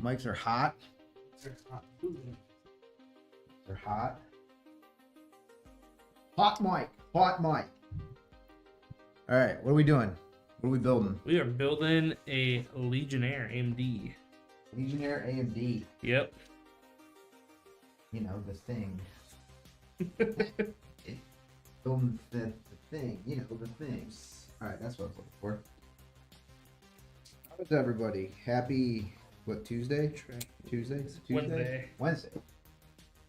Mics are hot. They're hot. Hot mic. Hot mic. All right, what are we doing? What are we building? We are building a Legionnaire AMD. Legionnaire AMD. Yep. You know, the thing. Building the thing. You know, the things. All right, that's what I was looking for. How is everybody? Happy, what, Tuesday? Tuesday? Wednesday. Wednesday.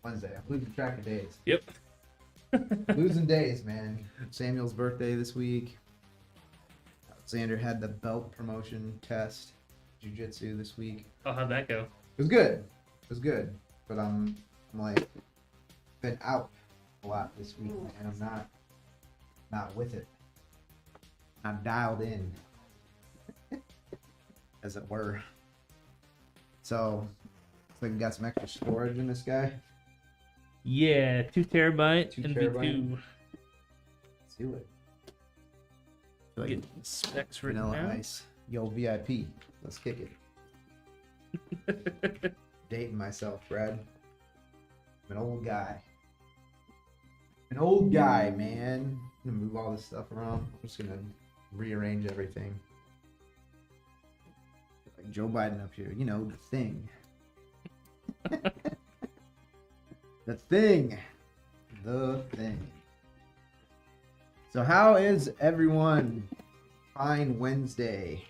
I'm losing track of days. Yep. Losing days, man. Samuel's birthday this week. Alexander had the belt promotion test, jiu-jitsu this week. Oh, how'd that go? It was good. It was good. But I'm like, been out a lot this week, man. I'm not with it. Not dialed in, as it were. So, looks like we got some extra storage in this guy. Yeah, 2 terabyte 2 NV2. terabyte. Let's do it. Like Get specs written vanilla down. ice. Yo, VIP. Let's kick it. Dating myself, Brad. I'm an old guy. An old guy, man. I'm gonna move all this stuff around. I'm just gonna rearrange everything. Like Joe Biden up here. You know, the thing. The thing. The thing. So how is everyone? Fine Wednesday.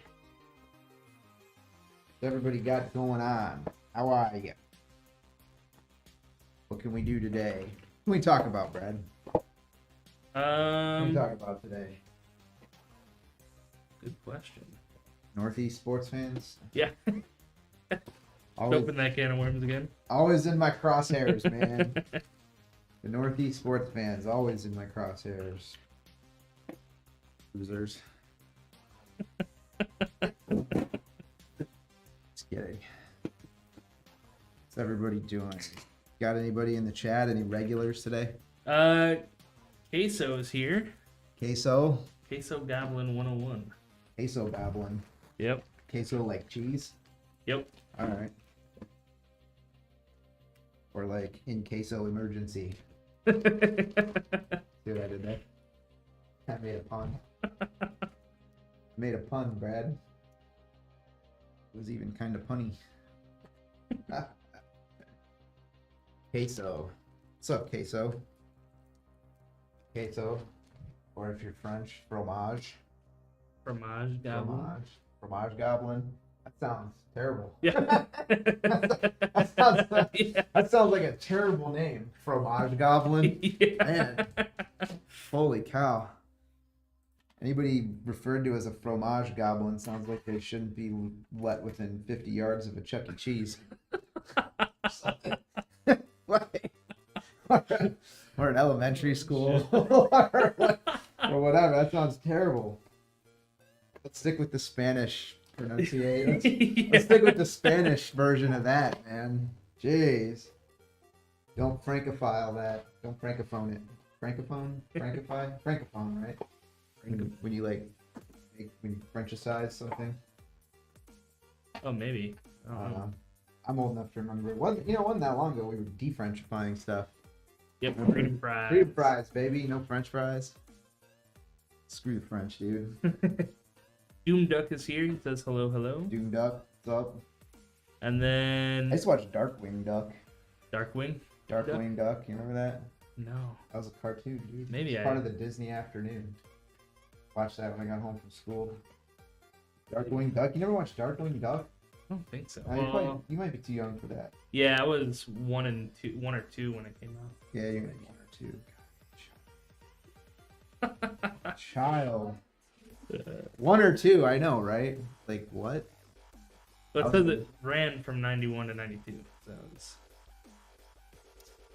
What's everybody got going on? How are you? What can we do today? What can we talk about, Brad? What can we talk about today? Good question. Northeast sports fans? Yeah. Always, Open that can of worms again. always in my crosshairs, man. The Northeast sports fans, always in my crosshairs. Losers. Just kidding. What's everybody doing? Got anybody in the chat? Any regulars today? Queso is here. Queso? Queso Goblin 101. Queso babbling. Yep. Queso like cheese? Yep. Alright. Or like in queso emergency. See what I did there? I made a pun. Made a pun, Brad. It was even kind of punny. Queso. What's up, queso? Queso. Or if you're French, fromage. Fromage Goblin. Fromage goblin. That sounds terrible. Yeah. That sounds like a terrible name. Fromage goblin. Yeah. Man. Holy cow. Anybody referred to as a fromage goblin sounds like they shouldn't be let within 50 yards of a Chuck E. Cheese. Or an elementary school. or whatever. That sounds terrible. Let's stick with the Spanish pronunciation. Let's stick with the Spanish version of that, man. Jeez. Don't francophile that. Don't francophone it. Francophone? Francify? Francophone, right? When you like, when you Frenchicize something. Oh, maybe. I don't know. I'm old enough to remember. It wasn't that long ago we were de-Frenchifying stuff. Yep, freedom fries. Freedom fries, baby. No French fries. Screw the French, dude. Doom Duck is here. He says hello, hello. Doom Duck, what's up? And then I used to watch Darkwing Duck. Darkwing. Darkwing Duck, you remember that? No. That was a cartoon, dude. Maybe Part of the Disney afternoon. Watched that when I got home from school. Darkwing Duck. You never watched Darkwing Duck? I don't think so. You might be too young for that. Yeah, I was 1 or 2 when it came out. Yeah, you might be 1 or 2. Child. 1 or 2, I know, right? Like what? But it says it ran from 91 to 92. So it's...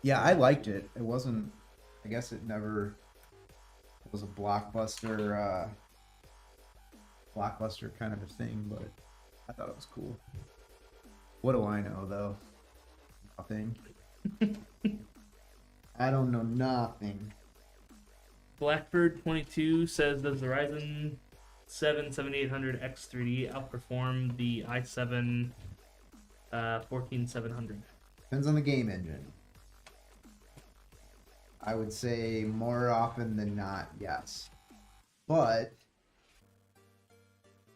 Yeah, I liked it. It wasn't. I guess it never. It was a blockbuster kind of a thing, but I thought it was cool. What do I know though? Nothing. I don't know nothing. Blackbird 22 says, does the Ryzen 7 7800X3D outperform the i7 14,700. Depends on the game engine. I would say more often than not, yes. But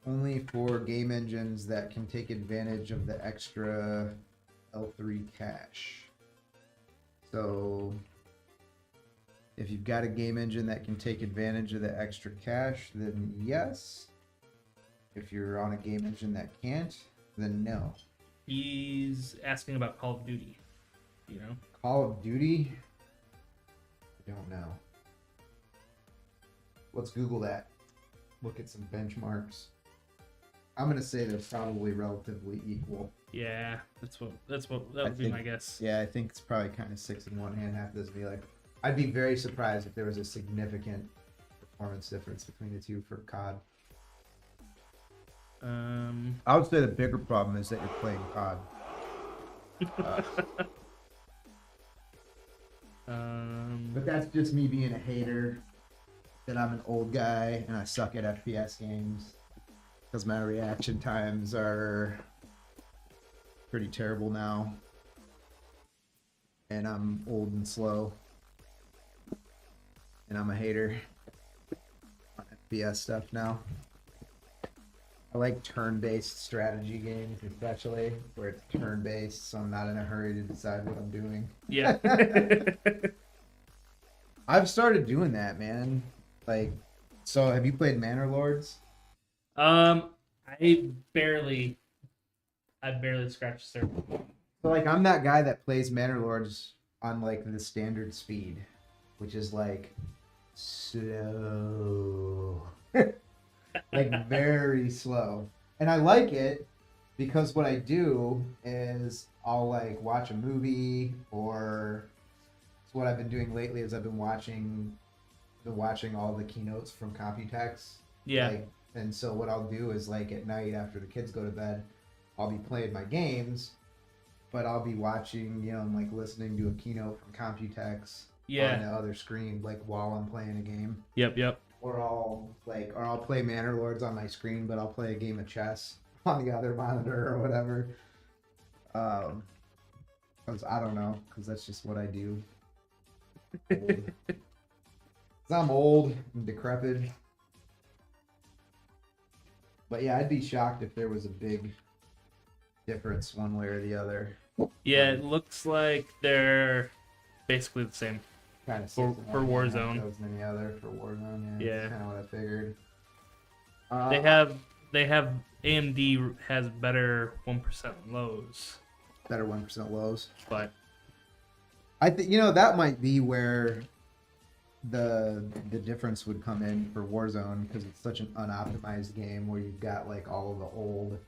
only for game engines that can take advantage of the extra L3 cache. So if you've got a game engine that can take advantage of the extra cache, then yes. If you're on a game engine that can't, then no. He's asking about Call of Duty. You know? Call of Duty? I don't know. Let's Google that. Look at some benchmarks. I'm gonna say they're probably relatively equal. Yeah, that would be my guess. Yeah, I think it's probably kind of 6 in one hand, half doesn't be like. I'd be very surprised if there was a significant performance difference between the two for COD. I would say the bigger problem is that you're playing COD. But that's just me being a hater. That I'm an old guy and I suck at FPS games because my reaction times are pretty terrible now, and I'm old and slow, and I'm a hater on FPS stuff now. I like turn-based strategy games, especially where it's turn-based, so I'm not in a hurry to decide what I'm doing. Yeah. I've started doing that, man. Like, so have you played Manor Lords? I barely scratched the surface. So like, I'm that guy that plays Manor Lords on like the standard speed, which is like slow. Like very slow. And I like it because what I do is I'll like watch a movie, or so what I've been doing lately is I've been watching all the keynotes from Computex. Yeah. Like, and so what I'll do is like at night after the kids go to bed, I'll be playing my games, but I'll be watching, you know, like listening to a keynote from Computex on the other screen, like while I'm playing a game. Yep. Or I'll play Manor Lords on my screen, but I'll play a game of chess on the other monitor or whatever. Cause I don't know, cause that's just what I do. Cause I'm old and decrepit. But yeah, I'd be shocked if there was a big difference one way or the other. Yeah, it looks like they're basically the same. Kind of for Warzone. Than the other for Warzone. Yeah, that's kind of what I figured. They have AMD has better 1% lows. Better 1% lows, but I think that might be where the difference would come in for Warzone, because it's such an unoptimized game where you've got like all of the old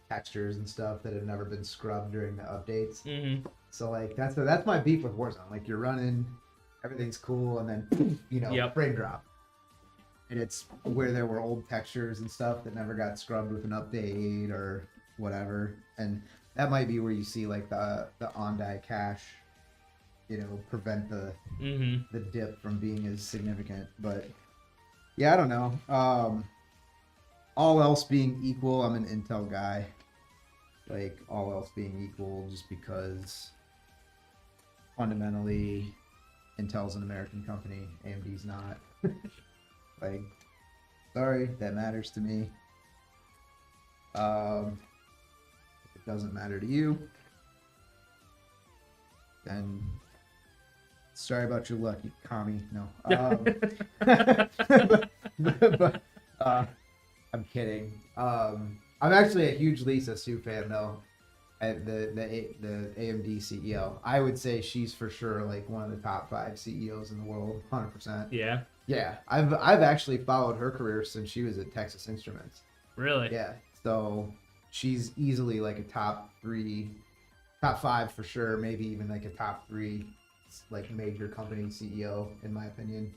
textures and stuff that have never been scrubbed during the updates. Mm-hmm. So like that's my beef with Warzone. Like you're running, everything's cool, and then frame drop, and it's where there were old textures and stuff that never got scrubbed with an update or whatever, and that might be where you see like the on-die cache, prevent the dip from being as significant. But yeah, I don't know. All else being equal, I'm an Intel guy. Like all else being equal, just because fundamentally Intel's an American company, AMD's not. Like, sorry, that matters to me. If it doesn't matter to you, then sorry about your luck, you commie. No. But I'm kidding. I'm actually a huge Lisa Su fan though. The AMD CEO. I would say she's for sure like one of the top 5 CEOs in the world, 100%. Yeah. Yeah, I've actually followed her career since she was at Texas Instruments. Really? Yeah. So she's easily like a top 5 for sure, maybe even like a top 3 like major company CEO in my opinion.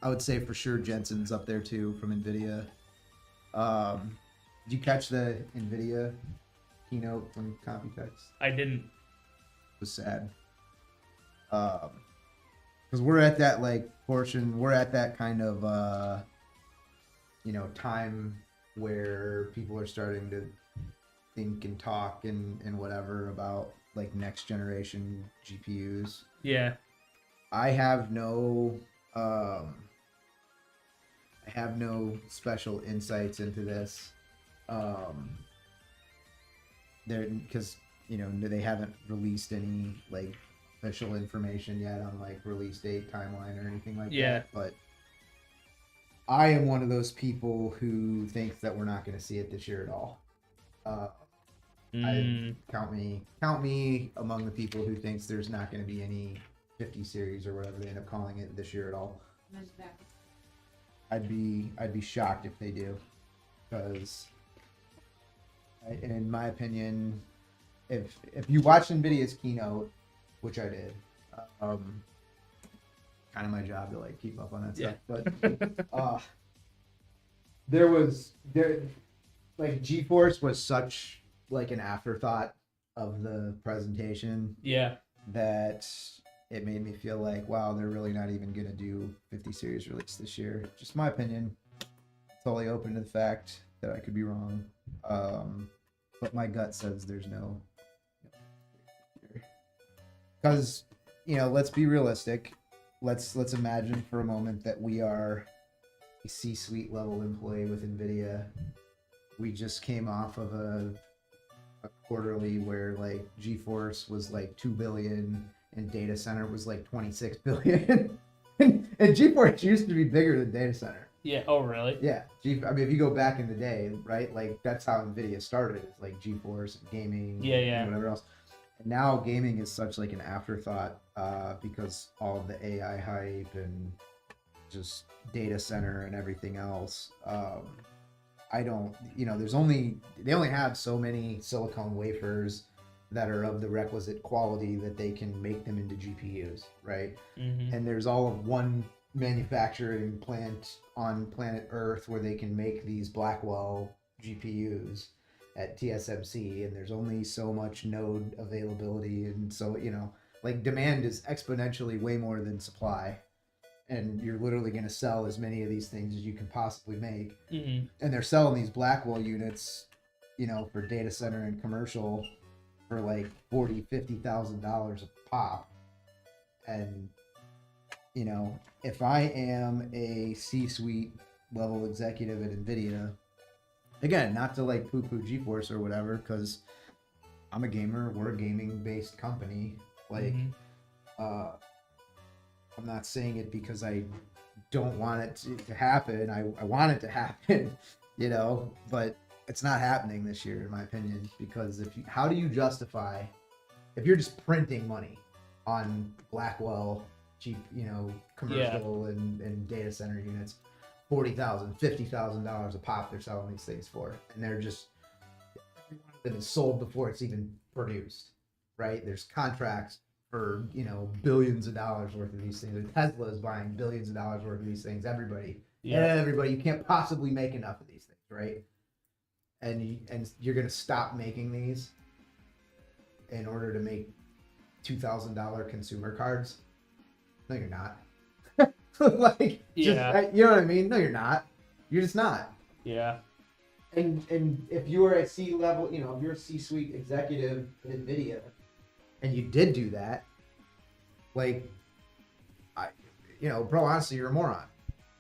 I would say for sure Jensen's up there too from NVIDIA. Did you catch the NVIDIA keynote from Computex? I didn't. It was sad. Because we're at that like portion, we're at that kind of time where people are starting to think and talk and whatever about like next generation GPUs. Yeah. I have no special insights into this. There because they haven't released any like official information yet on like release date, timeline, or anything like that. But I am one of those people who thinks that we're not going to see it this year at all. I count me among the people who thinks there's not going to be any 50 series or whatever they end up calling it this year at all. I'd be shocked if they do, because in my opinion, if you watch NVIDIA's keynote, which I did, kind of my job to like keep up on that stuff, but there like GeForce was such like an afterthought of the presentation, that it made me feel like, wow, they're really not even gonna do 50 series release this year. Just my opinion. Totally open to the fact that I could be wrong, but my gut says there's no. Because let's be realistic. Let's imagine for a moment that we are a C-suite level employee with NVIDIA. We just came off of a quarterly where like GeForce was like 2 billion and data center was like 26 billion. and GeForce used to be bigger than data center. Yeah. Oh, really? Yeah. I mean, if you go back in the day, right? Like that's how NVIDIA started. It's like GeForce, gaming, and whatever else. And now gaming is such like an afterthought because all of the AI hype and just data center and everything else. I don't, they only have so many silicon wafers that are of the requisite quality that they can make them into GPUs, right? Mm-hmm. And there's all of one manufacturing plant on planet Earth where they can make these Blackwell GPUs at TSMC, and there's only so much node availability, and so like demand is exponentially way more than supply, and you're literally going to sell as many of these things as you can possibly make. Mm-hmm. And they're selling these Blackwell units for data center and commercial for like $40,000-$50,000 a pop. And if I am a C-suite level executive at NVIDIA, again, not to like poo-poo GeForce or whatever, because I'm a gamer, we're a gaming-based company. Like, I'm not saying it because I don't want it to happen. I want it to happen, but it's not happening this year, in my opinion, because how do you justify, if you're just printing money on Blackwell, cheap, commercial and data center units, $40,000, $50,000 a pop they're selling these things for, and they're just, every one of them is sold before it's even produced, right? There's contracts for billions of dollars worth of these things. Tesla is buying billions of dollars worth of these things. Everybody, you can't possibly make enough of these things, right? And you're gonna stop making these in order to make $2,000 consumer cards? No, you're not. Like, you know what I mean? No, you're not. You're just not. Yeah. And if you are a C level, if you're a C-suite executive at NVIDIA, and you did do that, like, bro, honestly, you're a moron.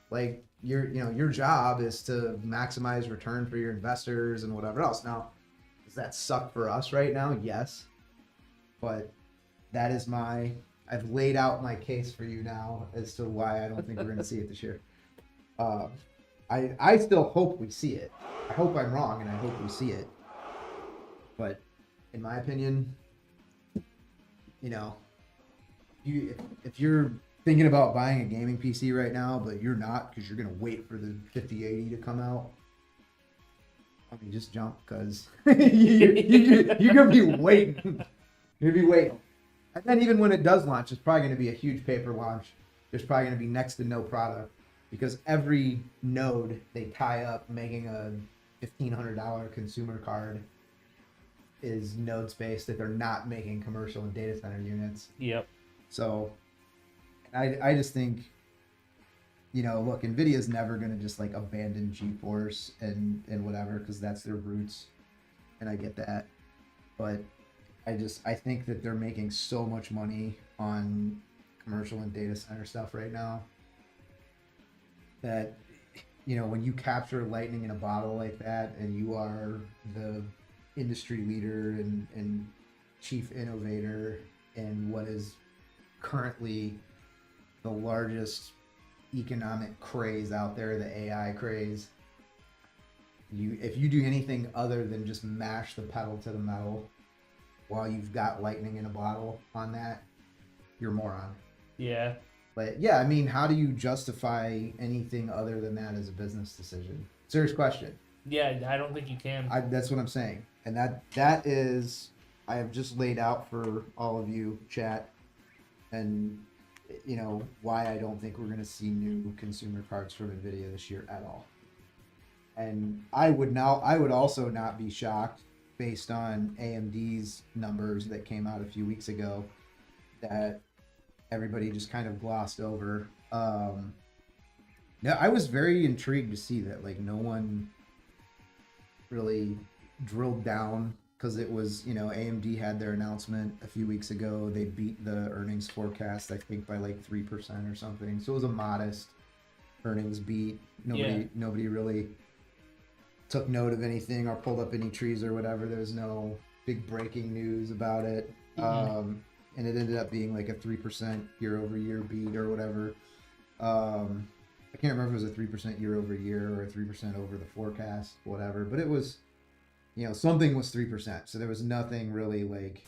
Like, your job is to maximize return for your investors and whatever else. Now, does that suck for us right now? Yes. But that is I've laid out my case for you now as to why I don't think we're going to see it this year. I still hope we see it. I hope I'm wrong, and I hope we see it. But in my opinion, if you're thinking about buying a gaming PC right now, but you're not because you're going to wait for the 5080 to come out, I mean, just jump, because you're going to be waiting. You're going to be waiting. And then even when it does launch, it's probably going to be a huge paper launch. There's probably going to be next to no product, because every node they tie up making a $1,500 consumer card is node space that they're not making commercial and data center units. Yep. So I just think, look, NVIDIA is never going to just like abandon GeForce and whatever, because that's their roots. and I get that, but I think that they're making so much money on commercial and data center stuff right now that, you know, when you capture lightning in a bottle like that and you are the industry leader and chief innovator in what is currently the largest economic craze out there, the AI craze, if you do anything other than just mash the pedal to the metal while you've got lightning in a bottle on that, you're a moron. Yeah. But yeah, I mean, how do you justify anything other than that as a business decision? Serious question. Yeah, I don't think you can. That's what I'm saying. And that is, I have just laid out for all of you, chat, and, you know, why I don't think we're going to see new consumer cards from NVIDIA this year at all. And I would also not be shocked based on AMD's numbers that came out a few weeks ago that everybody just kind of glossed over. Now I was very intrigued to see that, like, no one really drilled down, because it was, you know, AMD had their announcement a few weeks ago. They beat the earnings forecast, I think, by like 3% or something. So it was a modest earnings beat. Nobody really took note of anything or pulled up any trees or whatever. There was no big breaking news about it. And it ended up being like a 3% year over year beat or whatever. I can't remember if it was a 3% year over year or a 3% over the forecast, whatever. But it was, you know, something was 3%. So there was nothing really like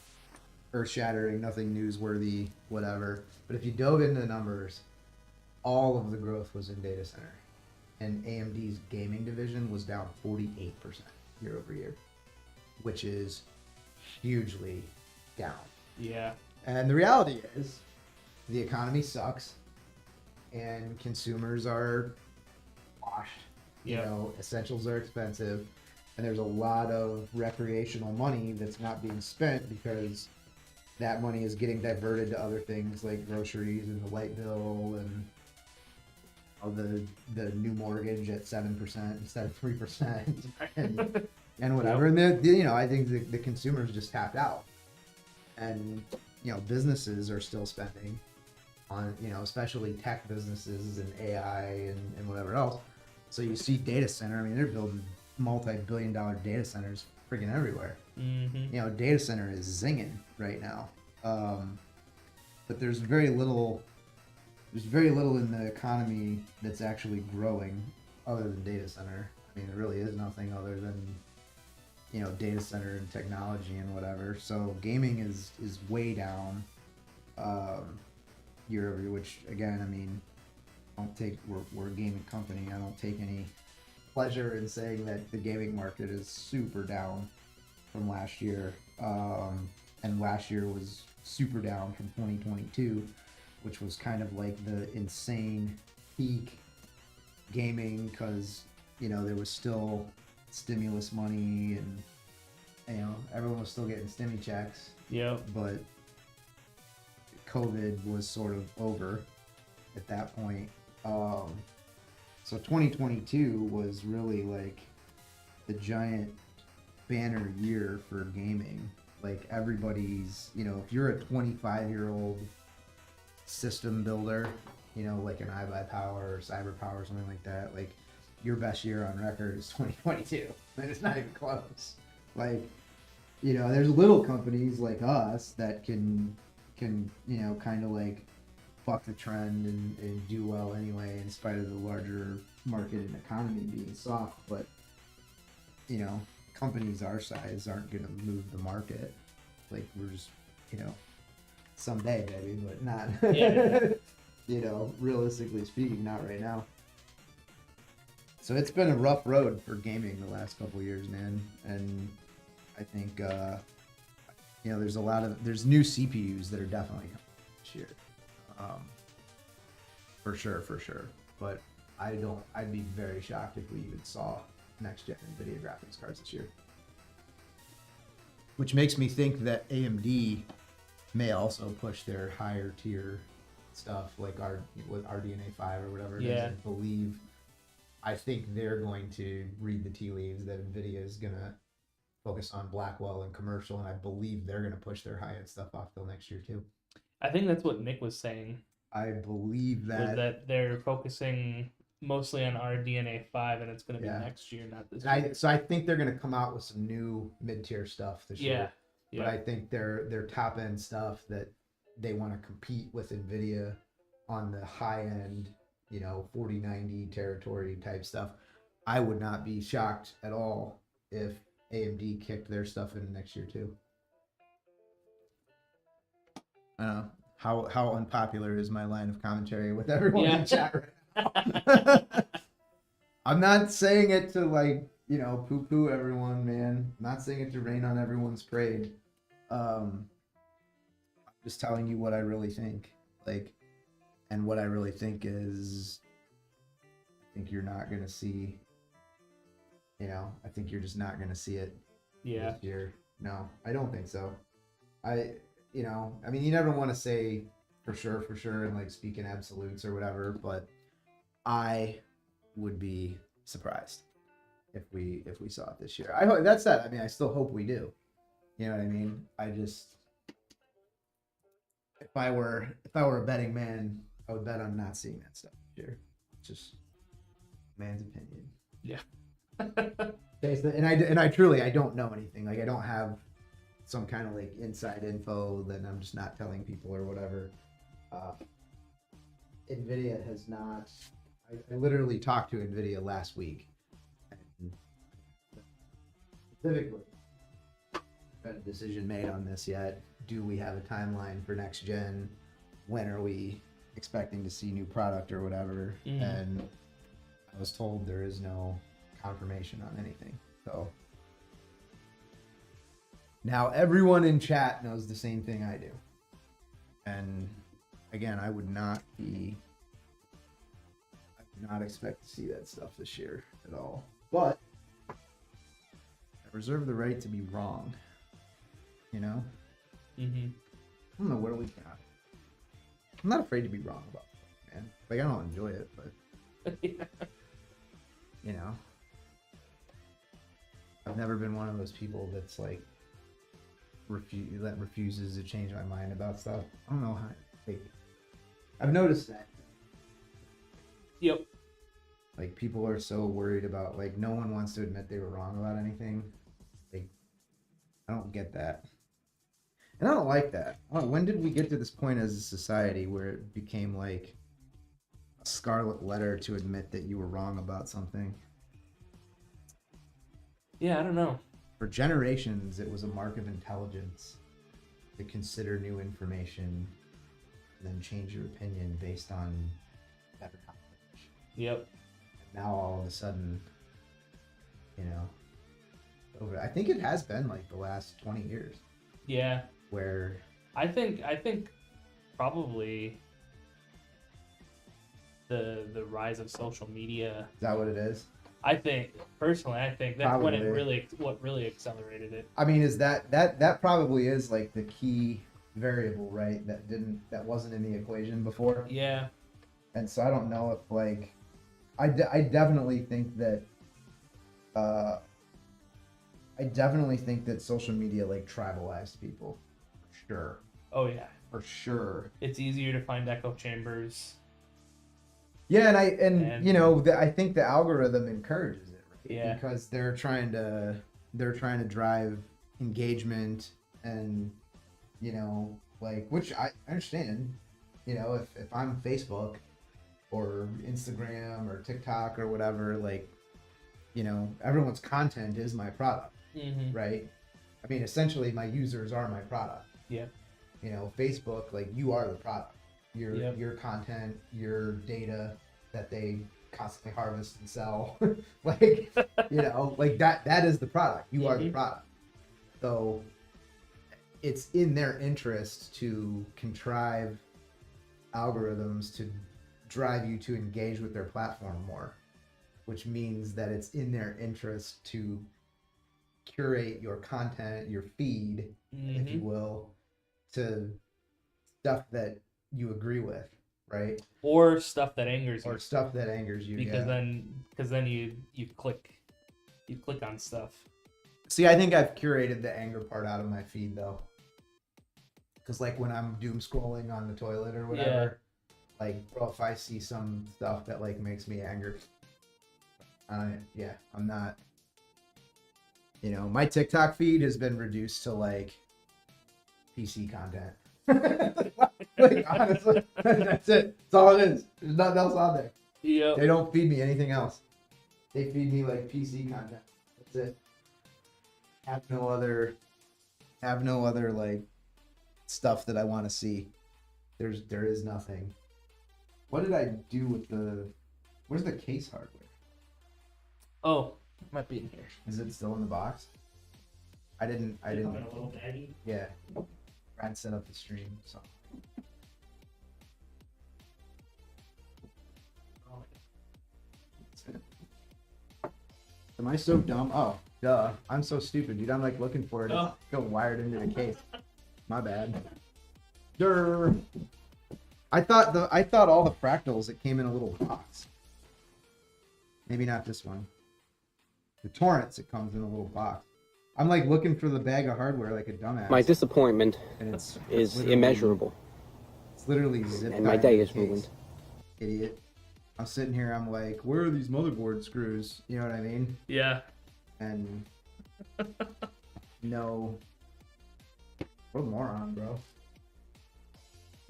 earth shattering, nothing newsworthy, whatever. But if you dove into the numbers, all of the growth was in data center. And AMD's gaming division was down 48% year over year, which is hugely down. Yeah. And the reality is, the economy sucks, and consumers are washed. You know, essentials are expensive, and there's a lot of recreational money that's not being spent because that money is getting diverted to other things like groceries and the light bill and the new mortgage at 7% instead of 3% and whatever. And you know, I think the consumers just tapped out, and you know, businesses are still spending on, you know, especially tech businesses and AI and whatever else. So you see data center. I mean, they're building multi-billion-dollar data centers freaking everywhere. You know, data center is zinging right now. But there's very little in the economy that's actually growing other than data center. I mean, there really is nothing other than, you know, data center and technology and whatever. So gaming is way down year over year, which again, I mean, we're a gaming company. I don't take any pleasure in saying that the gaming market is super down from last year. And last year was super down from 2022, which was kind of like the insane peak gaming, because, you know, there was still stimulus money and, you know, everyone was still getting stimmy checks. Yep. But COVID was sort of over at that point. So 2022 was really like the giant banner year for gaming. Like, everybody's, you know, if you're a 25-year-old system builder, you know, like an iBuyPower or CyberPower or something like that, like, your best year on record is 2022, and it's not even close. Like, you know, there's little companies like us that can you know, kind of like buck the trend and do well anyway, in spite of the larger market and economy being soft. But, you know, companies our size aren't going to move the market. Like, we're just, you know, someday, baby, but not, you know, realistically speaking, not right now. So it's been a rough road for gaming the last couple of years, man. And I think, you know, there's new CPUs that are definitely coming this year. For sure. But I'd be very shocked if we even saw next gen NVIDIA graphics cards this year. Which makes me think that AMD may also push their higher tier stuff, like with RDNA 5 or whatever it is. I think they're going to read the tea leaves that NVIDIA is gonna focus on Blackwell and commercial, and I believe they're going to push their high end stuff off till next year too. I think that's what Nick was saying. I believe Was that. that they're focusing mostly on RDNA 5, and it's going to be Yeah. next year, not this And year. so I think they're going to come out with some new mid tier stuff this year. Yeah. But I think their top end stuff that they want to compete with Nvidia on the high end, 4090 territory type stuff. I would not be shocked at all if AMD kicked their stuff in next year too. I don't know how unpopular is my line of commentary with everyone in chat right now. I'm not saying it to poo poo everyone, man. I'm not saying it to rain on everyone's parade. I'm just telling you what I really think. And what I really think is, I think you're not gonna see. I think you're just not gonna see it this year. No, I don't think so. I mean, you never want to say for sure, and speak in absolutes or whatever, but I would be surprised if we saw it this year. I hope that's that. I mean, I still hope we do. You know what I mean? I just, if I were a betting man, I would bet on not seeing that stuff this year. Just man's opinion. Yeah. and I truly don't know anything. I don't have some kind of inside info that I'm just not telling people or whatever. Nvidia has not. I literally talked to Nvidia last week, and specifically, not a decision made on this yet. Do we have a timeline for next gen? When are we expecting to see new product or whatever? And I was told there is no confirmation on anything. So now everyone in chat knows the same thing I do. And again, I would not expect to see that stuff this year at all. But I reserve the right to be wrong. I don't know, what do we got? I'm not afraid to be wrong about it, man. I don't enjoy it, but I've never been one of those people that's refuses to change my mind about stuff. I don't know how. I've noticed that. Yep. People are so worried about no one wants to admit they were wrong about anything. I don't get that. And I don't like that. When did we get to this point as a society where it became a scarlet letter to admit that you were wrong about something? Yeah, I don't know. For generations, it was a mark of intelligence to consider new information and then change your opinion based on better knowledge. Yep. And now all of a sudden, over. I think it has been the last 20 years. Yeah. Where I think probably the rise of social media. Is that what it is? I think that's Probably. when it what really accelerated it. I mean, is that probably is the key variable, right? That wasn't in the equation before. Yeah. And so I don't know if I definitely think that social media tribalized people. For sure. Oh yeah. For sure. It's easier to find echo chambers. Yeah, and I think the algorithm encourages it, right? Yeah. Because they're trying to drive engagement and which I understand. If I'm Facebook or Instagram or TikTok or whatever, everyone's content is my product, right? I mean, essentially my users are my product. Yeah. Facebook, you are the product. Your content, your data that they constantly harvest and sell, that is the product. You are the product. So it's in their interest to contrive algorithms to drive you to engage with their platform more, which means that it's in their interest to curate your content, your feed, if you will, to stuff that you agree with, right? Or stuff that angers you. Or stuff that angers you. Because then you click on stuff. See, I think I've curated the anger part out of my feed though. Because like when I'm doom scrolling on the toilet or whatever, like bro, if I see some stuff that like makes me angry, I'm not. You know, my TikTok feed has been reduced to like PC content. Like honestly, that's it. That's all it is. There's nothing else on there. Yep. They don't feed me anything else. They feed me like PC content. That's it. Have no other like stuff that I want to see. There is nothing. What did I do with where's the case hardware? Oh, might be in here. Is it still in the box? I didn't. In a little baggie. Yeah. Brad set up the stream, so. Am I so dumb? Oh, duh. I'm so stupid, dude. I'm like looking for it. It's still wired into the case. My bad. Durr. I thought all the fractals that came in a little box. Maybe not this one. The torrents, it comes in a little box. I'm like looking for the bag of hardware like a dumbass. My disappointment and it's is immeasurable. It's literally zipped And my back day in the is case. ruined. Idiot. I'm sitting here, I'm like, where are these motherboard screws? You know what I mean? Yeah. And no. What a moron, bro.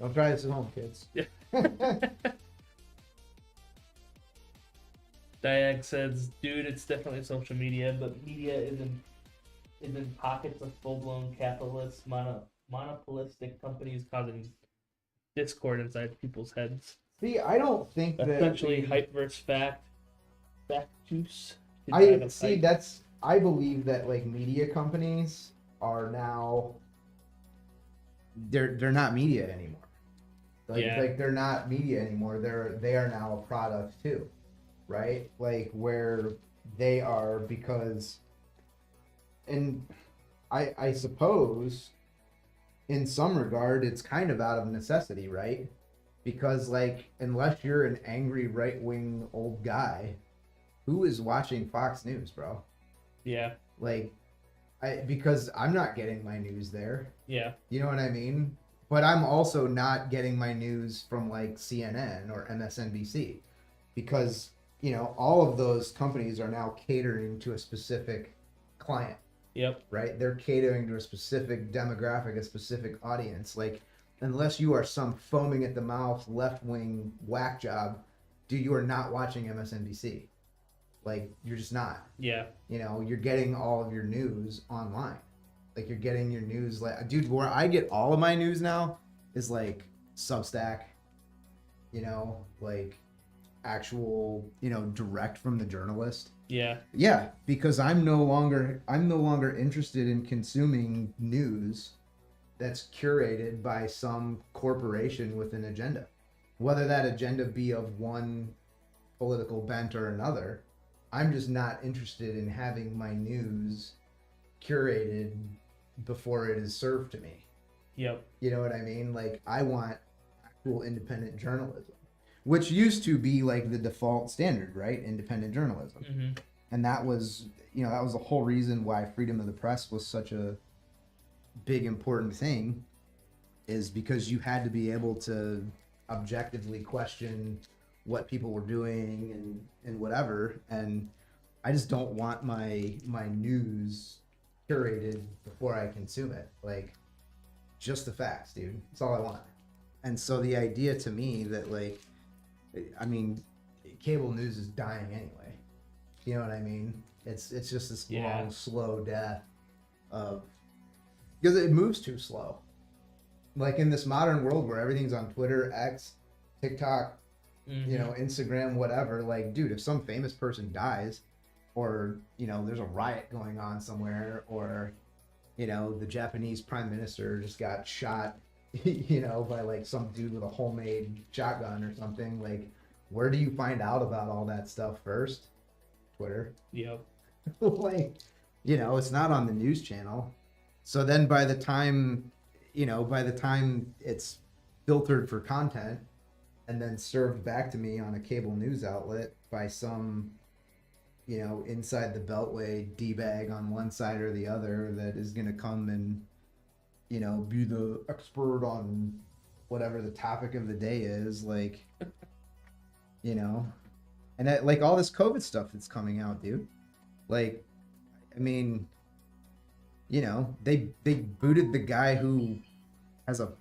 Don't try this at home, kids. Yeah. Diag says, dude, it's definitely social media, but media is in pockets of full-blown capitalist, monopolistic companies causing discord inside people's heads. See, I don't think that Essentially, hype versus fact. Fact juice. I believe that like media companies are now they're not media anymore. Like they're not media anymore. They are now a product too. Right? Like where they are, because and I suppose in some regard it's kind of out of necessity, right? Because like unless you're an angry right-wing old guy, who is watching Fox News, bro? Yeah. Like because I'm not getting my news there. Yeah. You know what I mean? But I'm also not getting my news from like CNN or MSNBC, because you know, all of those companies are now catering to a specific client. Yep. Right? They're catering to a specific demographic, a specific audience. Like, unless you are some foaming at the mouth left-wing whack job, dude, you are not watching MSNBC. Like, you're just not. Yeah. You know, you're getting all of your news online. Like, you're getting your news, like, dude, where I get all of my news now is like Substack, you know, like actual, you know, direct from the journalist. Yeah. Yeah, because I'm no longer interested in consuming news that's curated by some corporation with an agenda. Whether that agenda be of one political bent or another, I'm just not interested in having my news curated before it is served to me. Yep. You know what I mean? Like, I want actual independent journalism, which used to be like the default standard, right? Independent journalism. Mm-hmm. And that was, you know, that was the whole reason why freedom of the press was such a big, important thing, is because you had to be able to objectively question what people were doing and whatever. And I just don't want my news curated before I consume it. Like, just the facts, dude. That's all I want. And so the idea to me that, like, I mean, cable news is dying anyway. You know what I mean? It's just this long, slow death of, because it moves too slow. Like in this modern world where everything's on Twitter, X, TikTok, you know, Instagram, whatever. Like, dude, if some famous person dies, or you know, there's a riot going on somewhere, or you know, the Japanese prime minister just got shot, you know, by like some dude with a homemade shotgun or something. Like, where do you find out about all that stuff first? Twitter. Yep. Like, you know, it's not on the news channel. So then by the time it's filtered for content and then served back to me on a cable news outlet by some you know, inside the Beltway D-bag on one side or the other that is going to come and, you know, be the expert on whatever the topic of the day is, like, you know, and that, like all this COVID stuff that's coming out, dude. Like, I mean, you know, they booted the guy who has a,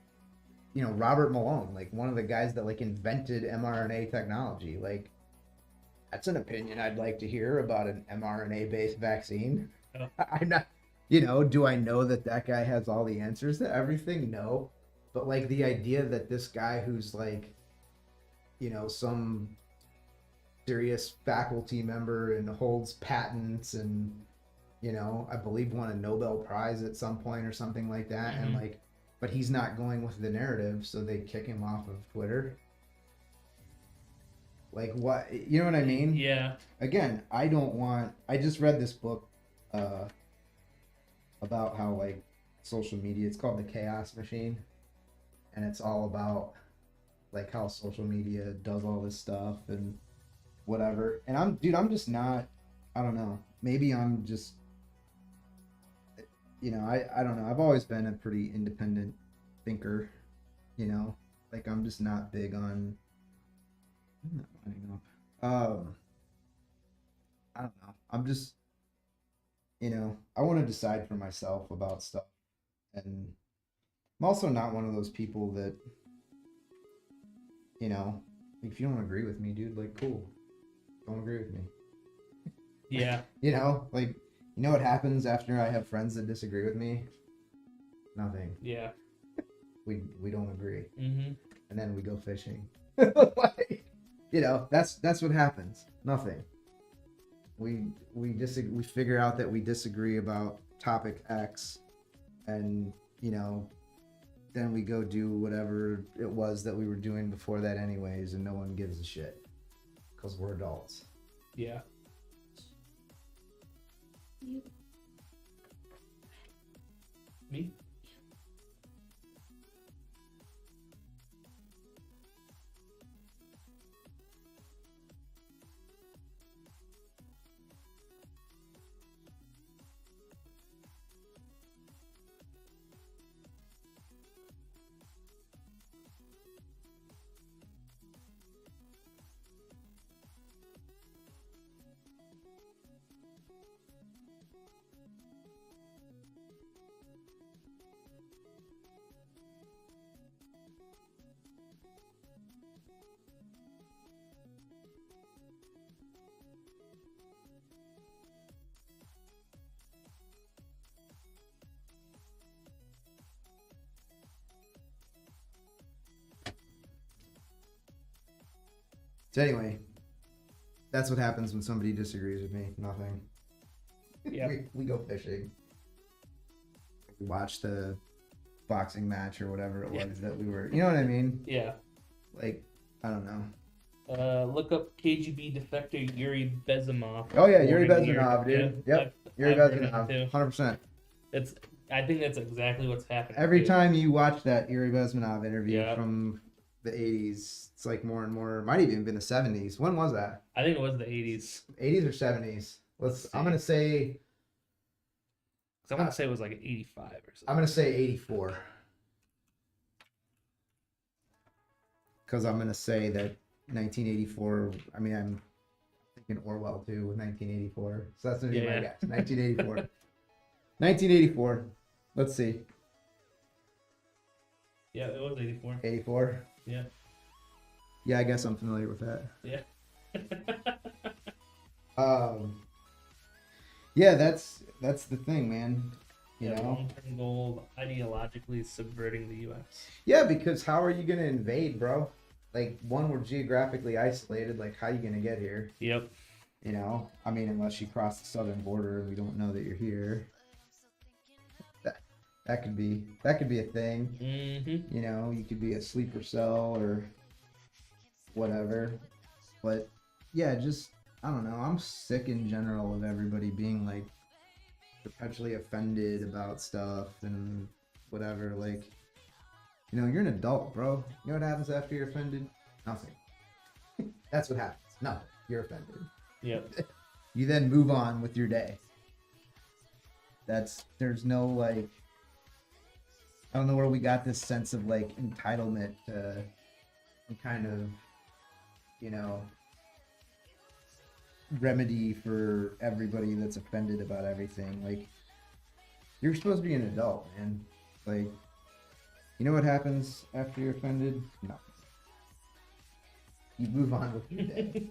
you know, Robert Malone, like one of the guys that like invented mRNA technology. Like, that's an opinion I'd like to hear about an mRNA based vaccine. Oh. I'm not, you know, do I know that that guy has all the answers to everything? No. But like the idea that this guy who's like, you know, some serious faculty member and holds patents and, you know, I believe won a Nobel Prize at some point or something like that. And like, but he's not going with the narrative, so they kick him off of Twitter. Like, what, you know what I mean? Yeah. Again, I just read this book about how like social media, it's called The Chaos Machine, and it's all about like how social media does all this stuff and whatever. And I'm just not, I don't know, maybe I'm just, you know, I don't know, I've always been a pretty independent thinker, you know, like I'm just not big on, I'm not lining up. I don't know. I'm just, you know, I want to decide for myself about stuff. And I'm also not one of those people that, you know, if you don't agree with me, dude, like, cool. Don't agree with me. Yeah. You know, like, you know what happens after I have friends that disagree with me? Nothing. Yeah. We don't agree. Mm-hmm. And then we go fishing. Like, you know, that's what happens. Nothing. We figure out that we disagree about topic X, and you know, then we go do whatever it was that we were doing before that anyways, and no one gives a shit because we're adults. Yeah. Me? So anyway, that's what happens when somebody disagrees with me. Nothing. Yeah. we go fishing. We watch the boxing match or whatever it was that we were, you know what I mean? Yeah. Like, I don't know. Look up KGB defector Yuri Bezimov. Oh yeah, Yuri Born in Bezmenov, dude. Yeah, Yep, Yuri I've heard of him Bezmenov, too. 100%. I think that's exactly what's happening. Every too. time you watch that Yuri Bezmenov interview Yeah. from the 80s, it's like more and more, might have even been the 70s. When was that? I think it was the 80s. 80s or 70s? I'm going to say, I want to say it was like 85 or something. I'm going to say 84. Because I'm going to say that 1984, I mean, I'm thinking Orwell too with 1984. So that's going to be my guess. 1984. 1984. Let's see. Yeah, it was 84. 84? Yeah. Yeah, I guess I'm familiar with that. Yeah. Yeah, that's the thing, man. You know? Long-term goal, ideologically subverting the U.S. Yeah, because how are you going to invade, bro? Like, one, we're geographically isolated. Like, how are you going to get here? Yep. You know? I mean, unless you cross the southern border and we don't know that you're here. That could be a thing. Mm-hmm. You know, you could be a sleeper cell or whatever. But yeah, just I don't know. I'm sick in general of everybody being like perpetually offended about stuff and whatever. Like, you know, you're an adult, bro. You know what happens after you're offended? Nothing. That's what happens. Nothing. You're offended. Yep. You then move on with your day. There's no like, I don't know where we got this sense of like entitlement to kind of, you know, remedy for everybody that's offended about everything. Like, you're supposed to be an adult, man. Like, you know what happens after you're offended? Nothing. You move on with your day.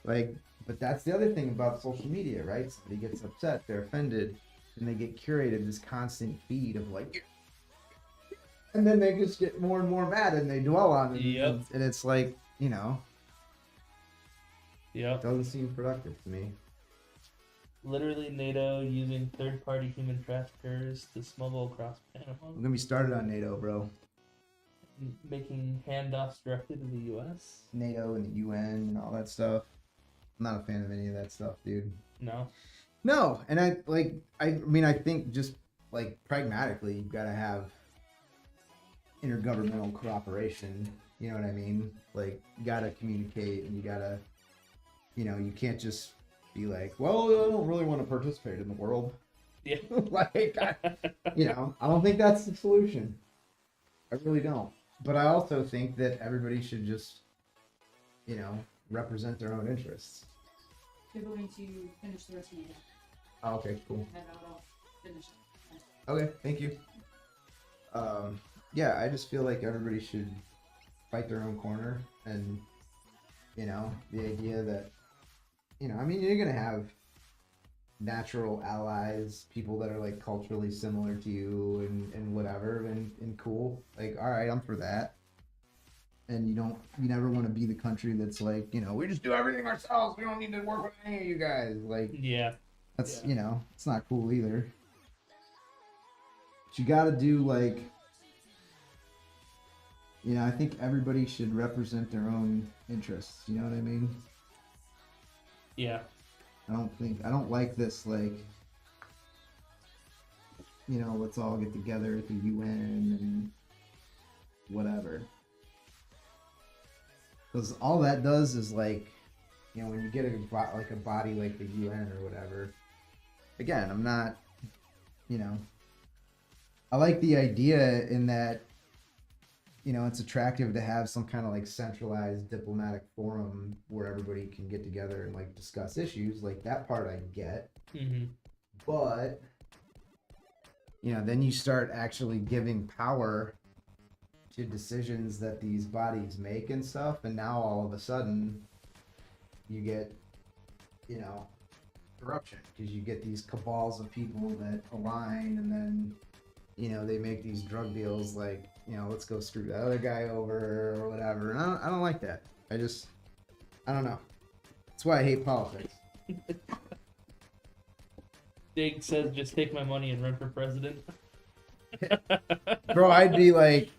Like, but that's the other thing about social media, right? Somebody gets upset, they're offended, and they get curated this constant feed of like, and then they just get more and more mad and they dwell on it. Yep. And it's like, you know, Yep. doesn't seem productive to me. Literally NATO using third-party human traffickers to smuggle across Panama, I'm gonna be started on NATO, bro. making handoffs directly to the U.S. NATO and the UN and all that stuff. I'm not a fan of any of that stuff, dude. No. No, and I mean, I think just like pragmatically, you've got to have intergovernmental cooperation. You know what I mean? Like, you got to communicate, and you got to, you know, you can't just be like, well, I don't really want to participate in the world. Yeah. Like, you know, I don't think that's the solution. I really don't. But I also think that everybody should just, you know, represent their own interests. You're going to finish the rest of your day. Oh, okay, cool. Head out, I'll finish it. Okay, thank you. Yeah, I just feel like everybody should fight their own corner, and, you know, the idea that, you know, I mean, you're gonna have natural allies, people that are like culturally similar to you and whatever, and cool. Like, all right, I'm for that. And you never want to be the country that's like, you know, we just do everything ourselves. We don't need to work with any of you guys. Like, Yeah. that's, Yeah. you know, it's not cool either. But you got to do like, you know, I think everybody should represent their own interests. You know what I mean? Yeah. I don't like this, like, you know, let's all get together at the UN and whatever. Because all that does is, like, you know, when you get a body like the UN or whatever, again, I'm not, you know, I like the idea in that, you know, it's attractive to have some kind of like centralized diplomatic forum where everybody can get together and like discuss issues. Like, that part I get. Mm-hmm. But, you know, then you start actually giving power to decisions that these bodies make and stuff, and now all of a sudden you get, you know, corruption, because you get these cabals of people that align, and then, you know, they make these drug deals like, you know, let's go screw that other guy over or whatever. And I don't like that. I don't know. That's why I hate politics. Dig says, just take my money and run for president. Bro, I'd be like,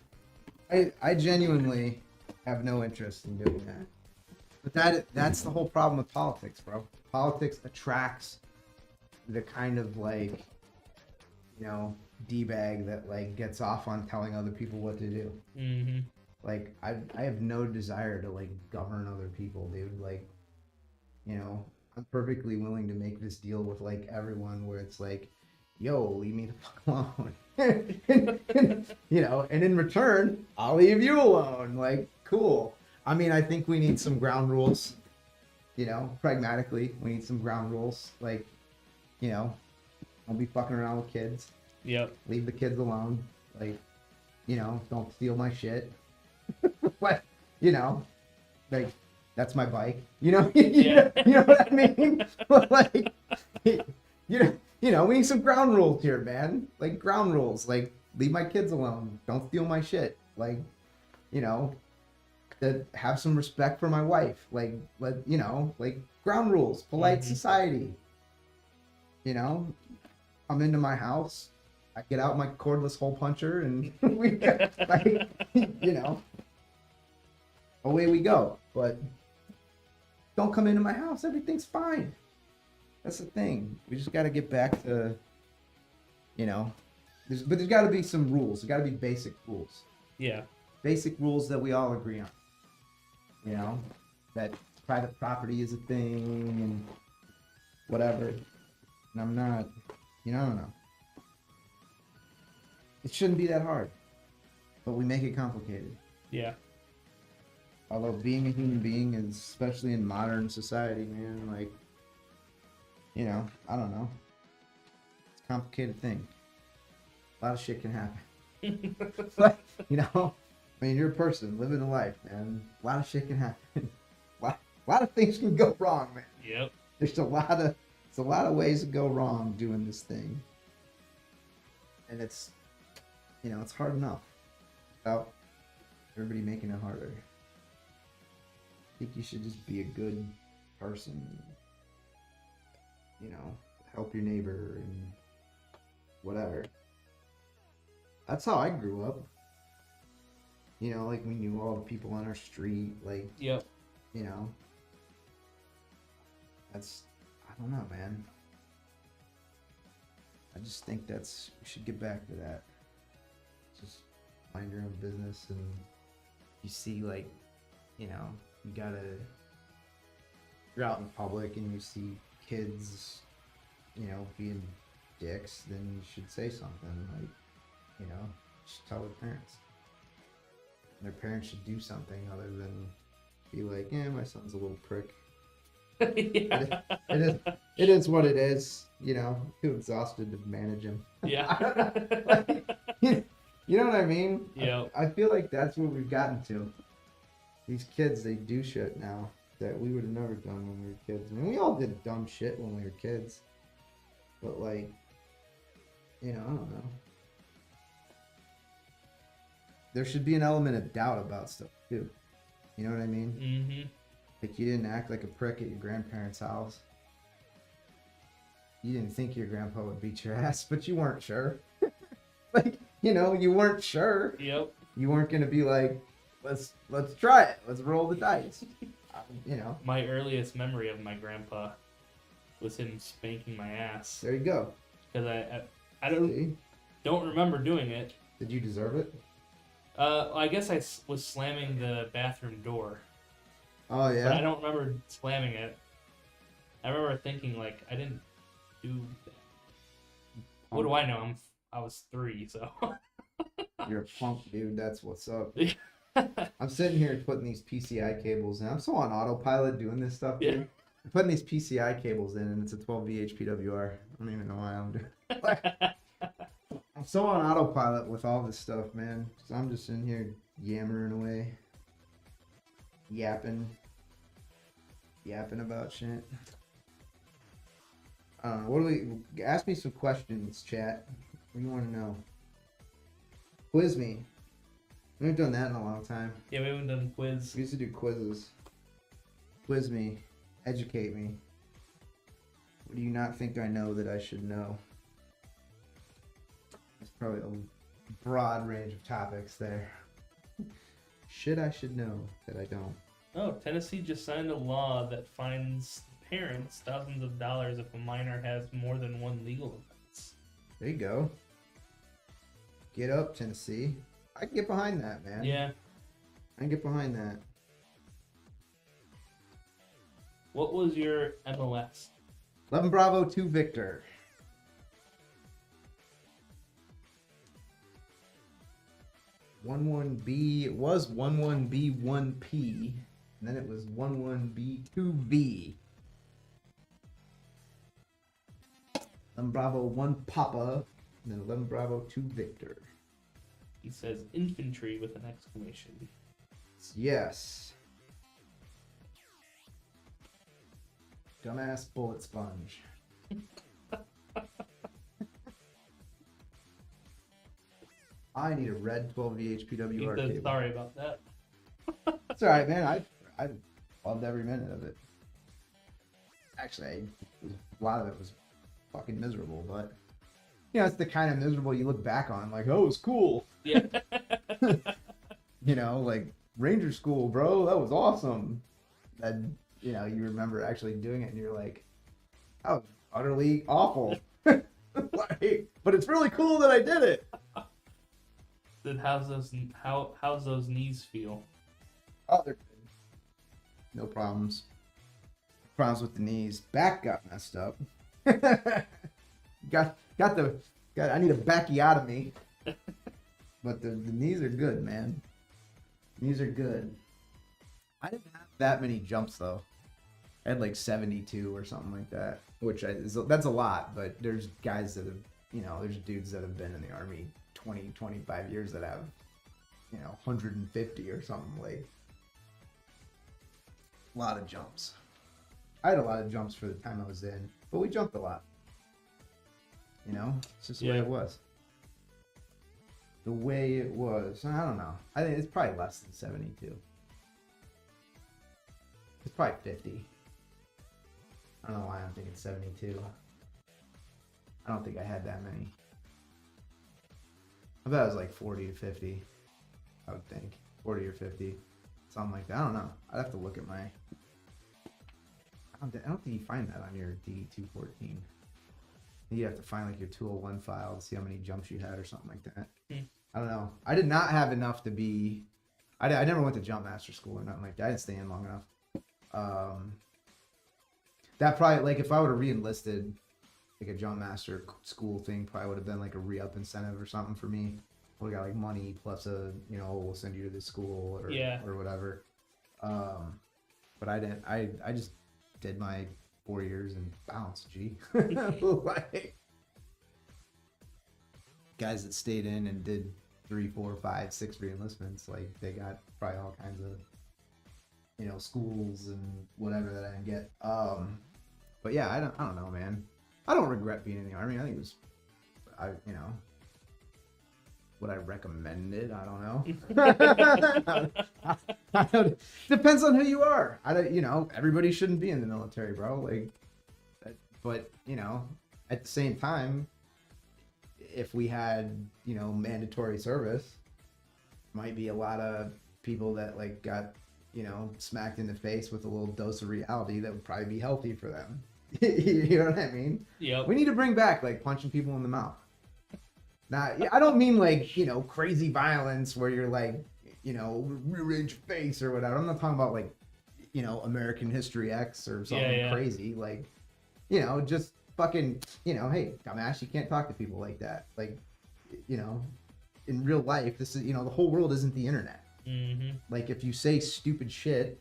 I genuinely have no interest in doing that. But that's the whole problem with politics, bro. Politics attracts the kind of like, you know, D-bag that like gets off on telling other people what to do. Mm-hmm. Like, I have no desire to like govern other people, dude. Like, you know, I'm perfectly willing to make this deal with like everyone where it's like, yo, leave me the fuck alone. You know, and in return, I'll leave you alone. Like, cool. I mean, I think we need some ground rules. You know, pragmatically, we need some ground rules. Like, you know, don't be fucking around with kids. Yep. Leave the kids alone. Like, you know, don't steal my shit. But, you know, like, that's my bike. You know, Yeah. you know what I mean? But like, you know, we need some ground rules here, man. Like, ground rules. Like, leave my kids alone. Don't steal my shit. Like, you know, that have some respect for my wife. Like, you know, like, ground rules, polite society. You know, I'm into my house. I get out my cordless hole puncher and we get, like, you know, away we go. But don't come into my house. Everything's fine. That's the thing. We just got to get back to, you know, there's got to be some rules. There's got to be basic rules. Yeah. Basic rules that we all agree on. You know, that private property is a thing, and whatever. And I'm not, I don't know. It shouldn't be that hard, but we make it complicated. Yeah. Although being a human being is, especially in modern society, man, like, I don't know. It's a complicated thing. A lot of shit can happen. But, you're a person living a life, man. A lot of shit can happen. A lot of things can go wrong, man. Yep. There's a lot of ways to go wrong doing this thing. And it's, it's hard enough without everybody making it harder. I think you should just be a good person. Help your neighbor and whatever. That's how I grew up. Like we knew all the people on our street. Like, Yep. That's, I don't know, man. I just think we should get back to that. Just mind your own business, and you see, like, you're out in public and you see kids, being dicks, then you should say something, like, you should tell their parents. And their parents should do something other than be like, yeah, my son's a little prick. Yeah. It is what it is, too exhausted to manage him. Yeah. You know what I mean? Yeah. I feel like that's what we've gotten to. These kids, they do shit now that we would have never done when we were kids. I mean, we all did dumb shit when we were kids. But, like, I don't know. There should be an element of doubt about stuff, too. You know what I mean? Mm-hmm. Like, you didn't act like a prick at your grandparents' house. You didn't think your grandpa would beat your ass, but you weren't sure. Like, you weren't sure. Yep. You weren't going to be like, let's try it. Let's roll the dice. My earliest memory of my grandpa was him spanking my ass. There you go. Because I don't remember doing it. Did you deserve it? I guess I was slamming the bathroom door. Oh, yeah? But I don't remember slamming it. I remember thinking, like, I didn't do that. What do I know? I was 3, so. You're a punk, dude. That's what's up. I'm sitting here putting these PCI cables in. I'm so on autopilot doing this stuff, dude. Yeah. I'm putting these PCI cables in, and it's a 12V HPWR. I don't even know why I'm doing it. I'm so on autopilot with all this stuff, man. So I'm just in here yammering away. Yapping about shit. Ask me some questions, chat. What do you want to know? Quiz me. We haven't done that in a long time. Yeah, we haven't done quiz. We used to do quizzes. Quiz me. Educate me. What do you not think I know that I should know? That's probably a broad range of topics there. Shit I should know that I don't. Oh, Tennessee just signed a law that fines parents thousands of dollars if a minor has more than one legal offense. There you go. Get up, Tennessee. I can get behind that, man. Yeah. I can get behind that. What was your MLS? 11 Bravo 2 Victor. 11B, it was 11B1P, and then it was 11B2V. 11 Bravo 1 Papa, and then 11 Bravo 2 Victor. He says infantry with an exclamation. Yes. Dumbass bullet sponge. I need a red 12V HPWR He says cable. sorry about that. It's alright, man. I loved every minute of it. Actually, a lot of it was fucking miserable, but it's the kind of miserable you look back on, like, oh, it was cool. Yeah. Like Ranger School, bro, that was awesome. And you remember actually doing it, and you're like, that was utterly awful. But it's really cool that I did it. Then how's those knees feel? Oh, they're good. No problems. problems with the knees. Back got messed up. got I need a backiotomy. But the knees are good, man. Knees are good. I didn't have that many jumps though. I had like 72 or something like that, that's a lot. But there's guys that have, there's dudes that have been in the Army 20, 25 years that have, 150 or something, like a lot of jumps. I had a lot of jumps for the time I was in, but we jumped a lot. It's just the way it was. The way it was. I don't know. I think it's probably less than 72. It's probably 50. I don't know why I'm thinking 72. I don't think I had that many. I bet it was like 40 to 50. I would think 40 or 50, something like that. I don't know. I'd have to look at my. I don't think you find that on your D214. You have to find like your 201 file to see how many jumps you had or something like that. I don't know. I did not have enough to be. I never went to jump master school or nothing like that. I didn't stay in long enough. That probably, like, if I would have re-enlisted, like a jump master school thing, probably would have been like a re-up incentive or something for me. We got like money plus a, we'll send you to this school or whatever. But I didn't. I just did my 4 years and bounced. Gee, like, guys that stayed in and did 3, 4, 5, 6 re-enlistments, like they got probably all kinds of, schools and whatever that I didn't get. But yeah, I don't know, man. I don't regret being in the Army. I think it was, would I recommend it? I don't know. Depends on who you are. Everybody shouldn't be in the military, bro. Like, but at the same time, if we had, mandatory service, might be a lot of people that like got, smacked in the face with a little dose of reality that would probably be healthy for them. You know what I mean? Yeah. We need to bring back like punching people in the mouth. Now, I don't mean like, crazy violence where you're like, rearrange your face or whatever. I'm not talking about like, American History X or something crazy. Like, just fucking, hey, dumbass, you can't talk to people like that. Like, in real life, this is, the whole world isn't the internet. Mm-hmm. Like, if you say stupid shit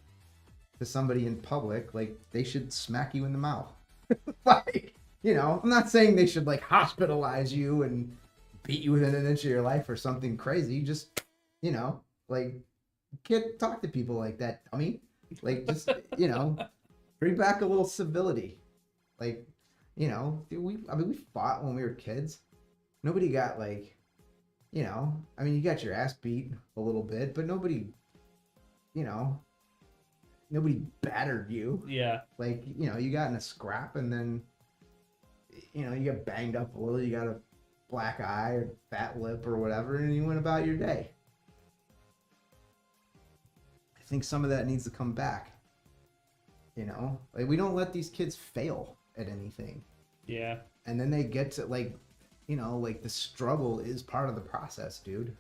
to somebody in public, like, they should smack you in the mouth. Like, I'm not saying they should like hospitalize you and beat you within an inch of your life or something crazy. Just, like, can't talk to people like that. I mean, like, just, bring back a little civility. Like, we fought when we were kids. Nobody got like, you got your ass beat a little bit, but nobody battered you. Yeah. Like, you got in a scrap and then, you got banged up a little, you got a black eye or fat lip or whatever, and you went about your day. I think some of that needs to come back. Like, we don't let these kids fail at anything. Yeah. And then they get to like, like the struggle is part of the process, dude.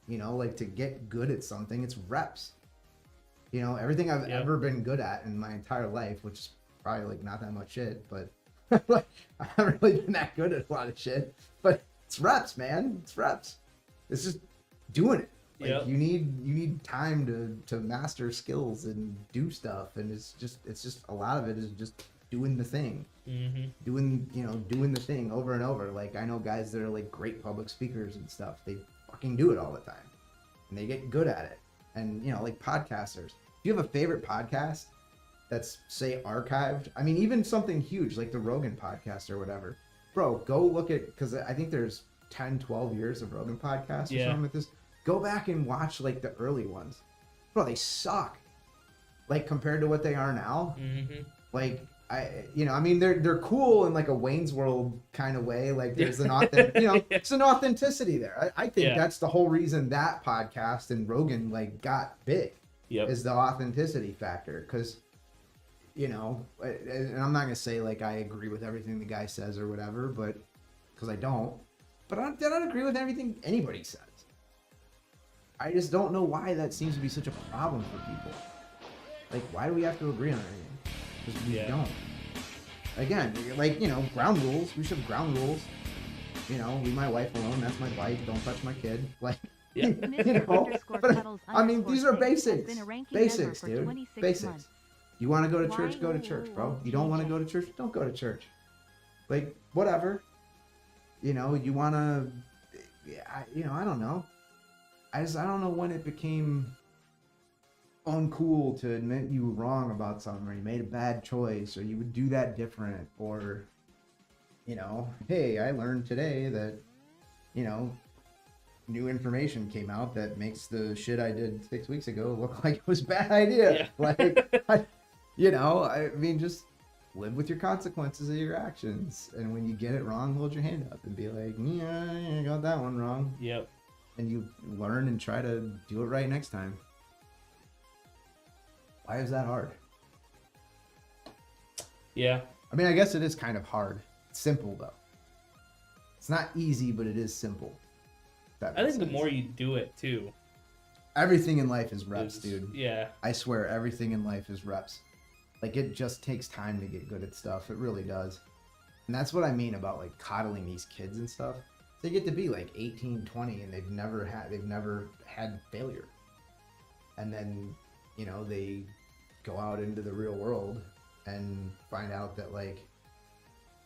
Like to get good at something, it's reps. Everything I've ever been good at in my entire life, which is probably like not that much shit, but like I haven't really been that good at a lot of shit. But it's reps, man. It's reps. It's just doing it. Like you need time to master skills and do stuff, and it's just a lot of it is just doing the thing. Mm-hmm. Doing the thing over and over. Like, I know guys that are like great public speakers and stuff. They fucking do it all the time, and they get good at it. And like podcasters. Do you have a favorite podcast that's, say, archived? I mean, even something huge like the Rogan podcast or whatever. Bro, go look at, because I think there's 10, 12 years of Rogan podcasts or something like this. Go back and watch like the early ones. Bro, they suck. Like, compared to what they are now. Mm-hmm. Like, they're cool in like a Wayne's World kind of way. Like, there's an it's an authenticity there. I think that's the whole reason that podcast and Rogan like got big. Yep. Is the authenticity factor. Because, and I'm not gonna say like I agree with everything the guy says or whatever, but because I don't. But I don't agree with everything anybody says. I just don't know why that seems to be such a problem for people. Like, why do we have to agree on everything? Because we Yeah. don't. Again, like, you know, ground rules. We should have ground rules. You know, leave my wife alone. That's my life. Don't touch my kid. Like, Yeah. you know, but, I mean, these are basics. Basics, dude. Basics. You want to go to church? Go to church, bro. You don't want to go to church? Don't go to church. Like, whatever. You know, you want to, you know, I don't know. I don't know when it became uncool to admit you were wrong about something, or you made a bad choice, or you would do that different, or, you know, hey, I learned today that, you know, new information came out that makes the shit I did 6 weeks ago look like it was a bad idea. Yeah. Like, you know, I mean, just live with your consequences of your actions. And when you get it wrong, hold your hand up and be like, yeah, I got that one wrong. Yep. And you learn and try to do it right next time. Why is that hard? Yeah. I mean, I guess it is kind of hard. It's simple, though. It's not easy, but it is simple. That I makes think the sense. more you do it too. Everything in life is reps, is- dude. Yeah. I swear, everything in life is reps. Like, it just takes time to get good at stuff. It really does. And that's what I mean about, like, coddling these kids and stuff. They get to be, like, 18, 20, and they've never had failure. And then, you know, they go out into the real world and find out that, like,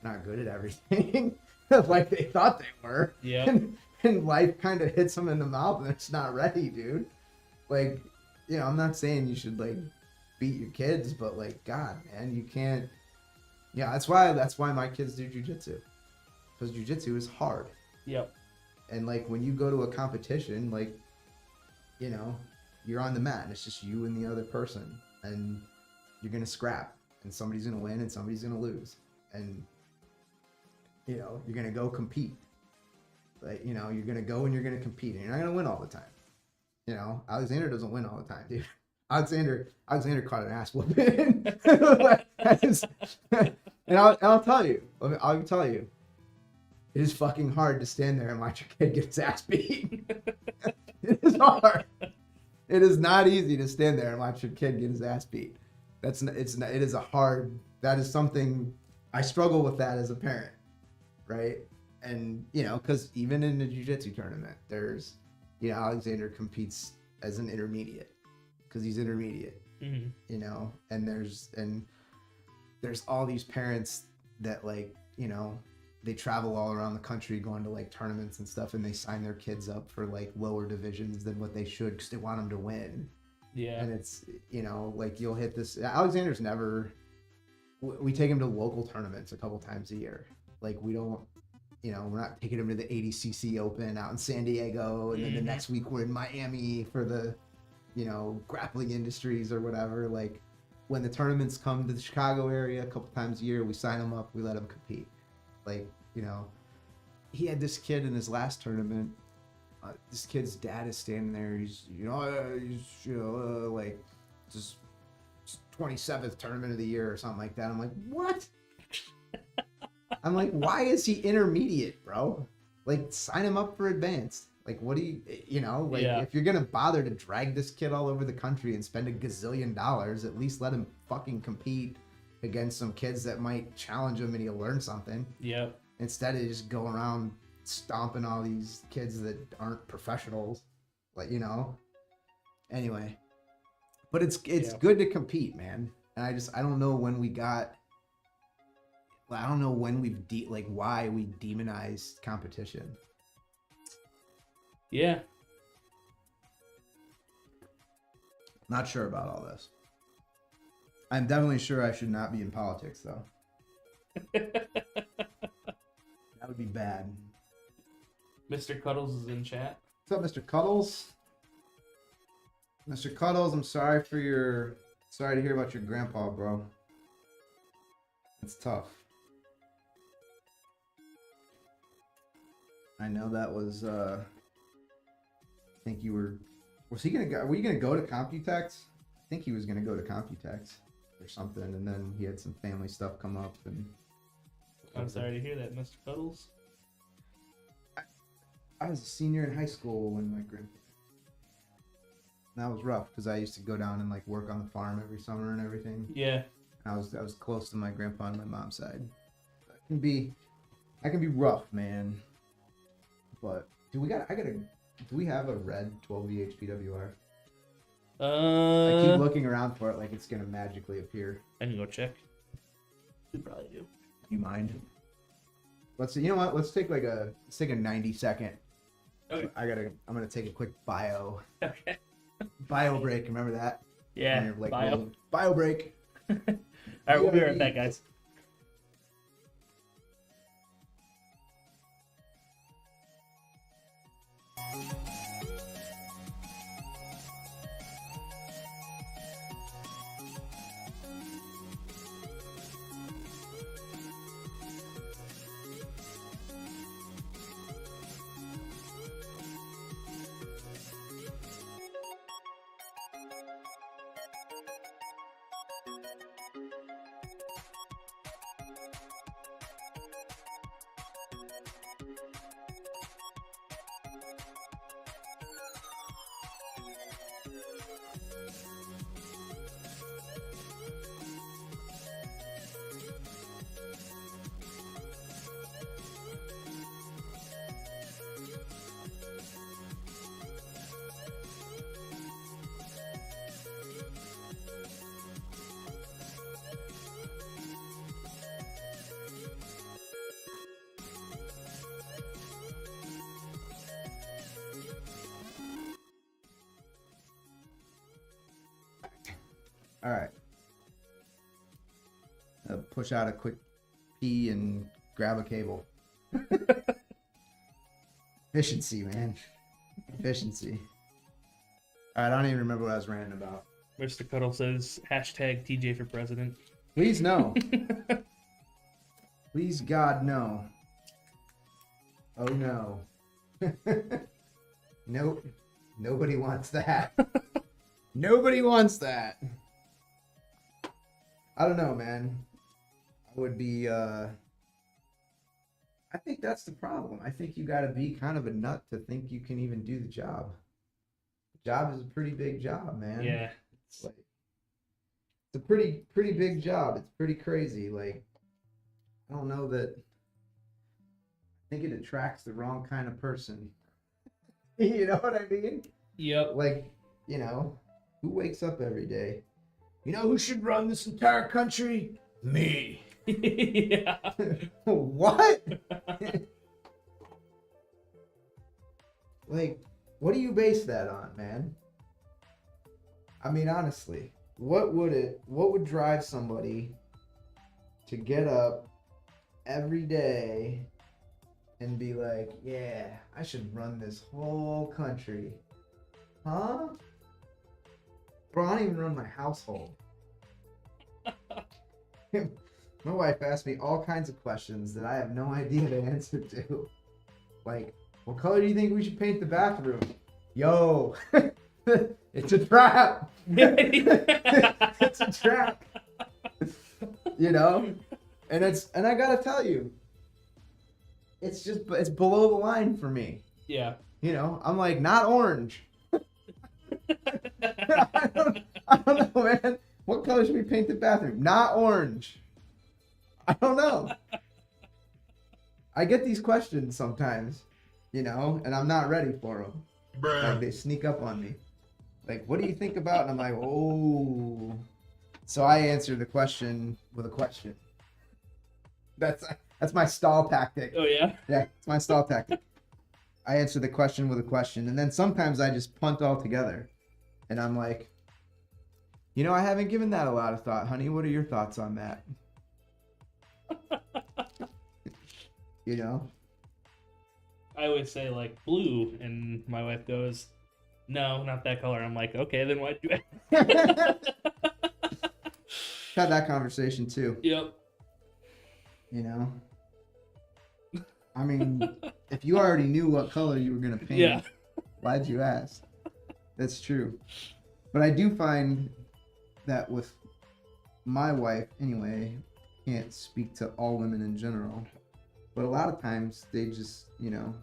not good at everything like they thought they were. Yeah. And life kind of hits them in the mouth and it's not ready, dude. Like, you know, I'm not saying you should, like, beat your kids, but, like, God, man, you can't. Yeah, that's why my kids do jujitsu, because jujitsu is hard. Yep. And, like, when you go to a competition, like, you know, you're on the mat and it's just you and the other person, and you're gonna scrap, and somebody's gonna win and somebody's gonna lose, and, you know, you're gonna go compete. Like, you know, you're gonna go and you're gonna compete, and you're not gonna win all the time. You know, Alexander doesn't win all the time, dude. Alexander caught an ass whooping. And I'll tell you, it is fucking hard to stand there and watch your kid get his ass beat. It is hard. It is not easy to stand there and watch your kid get his ass beat. It is a hard. That is something I struggle with that as a parent, right? And, you know, because even in the jiu-jitsu tournament, there's, you know, Alexander competes as an intermediate because he's intermediate, Mm-hmm. you know, and there's all these parents that, like, you know, they travel all around the country going to, like, tournaments and stuff, and they sign their kids up for, like, lower divisions than what they should because they want them to win. Yeah. And it's, you know, like, you'll hit this. Alexander's never. We take him to local tournaments a couple times a year. Like, we don't, you know, we're not taking him to the ADCC Open out in San Diego, and then the next week we're in Miami for the, you know, grappling industries or whatever. Like, when the tournaments come to the Chicago area a couple times a year, we sign him up, we let him compete. Like, you know, he had this kid in his last tournament. This kid's dad is standing there. He's like, just 27th tournament of the year or something like that. I'm like, what? I'm like, why is he intermediate, bro? Like, sign him up for advanced. Like, what do you know, like, Yeah. if you're gonna bother to drag this kid all over the country and spend $1 gazillion, at least let him fucking compete against some kids that might challenge him and he'll learn something. Yep. Instead of just going around stomping all these kids that aren't professionals, like, you know. Anyway, but it's good to compete, man. And I don't know when we got. I don't know when we've why we demonized competition. Yeah. Not sure about all this. I'm definitely sure I should not be in politics, though. That would be bad. Mr. Cuddles is in chat. What's up, Mr. Cuddles? Mr. Cuddles, I'm sorry to hear about your grandpa, bro. It's tough. I know that was, I think you were you gonna go to Computex? I think he was gonna go to Computex or something, and then he had some family stuff come up, and I'm sorry to hear that, Mr. Cuddles. I was a senior in high school when my grandpa. That was rough because I used to go down and, like, work on the farm every summer and everything. Yeah. I was close to my grandpa on my mom's side. I can be rough, man. But do we have a red 12V HPWR? I keep looking around for it like it's gonna magically appear. I can go check. We probably do. You mind? You know what? Let's take a 90-second. Okay. I'm gonna take a quick bio Okay. break. Remember that? Yeah. Kind of like Bio. little bio break. All right, we'll be right back, guys. All right. Push out a quick pee and grab a cable. Efficiency, man. Efficiency. All right, I don't even remember what I was ranting about. Mr. Cuddle says hashtag TJ for president. Please no. Please God no. Oh no. Nope. Nobody wants that. Nobody wants that. I don't know, man. I would be I think that's the problem. I think you gotta be kind of a nut to think you can even do the job. The job is a pretty big job, man. Yeah. It's like it's a pretty big job. It's pretty crazy. Like, I don't know that I think it attracts the wrong kind of person. You know what I mean? Yep. Like, you know, who wakes up every day? You know who should run this entire country? Me. Yeah. What? Like, what do you base that on, man? I mean, honestly, what would drive somebody to get up every day and be like, yeah, I should run this whole country? Huh? Bro, I don't even run my household. My wife asked me all kinds of questions that I have no idea the answer to. Like, what color do you think we should paint the bathroom? Yo, it's a trap. It's a trap. You know? And I gotta tell you, it's below the line for me. Yeah. You know, I'm like, not orange. I don't know, man. What color should we paint the bathroom? Not orange. I don't know. I get these questions sometimes, you know, and I'm not ready for them. Like, they sneak up on me. Like, what do you think about? And I'm like, oh. So I answer the question with a question. That's my stall tactic. Oh yeah. Yeah, it's my stall tactic. I answer the question with a question, and then sometimes I just punt altogether. And I'm like, you know, I haven't given that a lot of thought, honey. What are your thoughts on that? You know? I always say like blue, and my wife goes, "No, not that color." I'm like, "Okay, then why'd you?" Had that conversation too. Yep. You know? I mean, if you already knew what color you were gonna paint, Yeah. why'd you ask? That's true. But I do find that with my wife, anyway, can't speak to all women in general, but a lot of times they just, you know,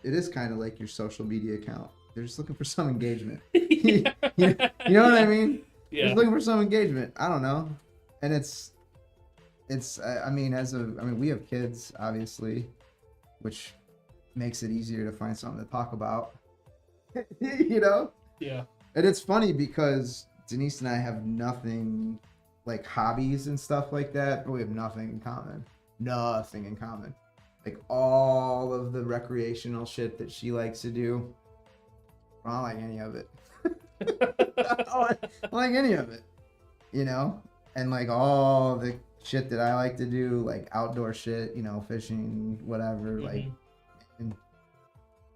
it is kind of like your social media account. They're just looking for some engagement. Yeah. You know what I mean? Yeah. Just looking for some engagement. I don't know. and it's I mean, we have kids, obviously, which makes it easier to find something to talk about. You know? Yeah. And it's funny because Denise and I have nothing like hobbies and stuff like that, but we have nothing in common. Nothing in common. Like all of the recreational shit that she likes to do, I don't like any of it. I don't like any of it. You know? And like all the shit that I like to do, like outdoor shit, you know, fishing, whatever, like, and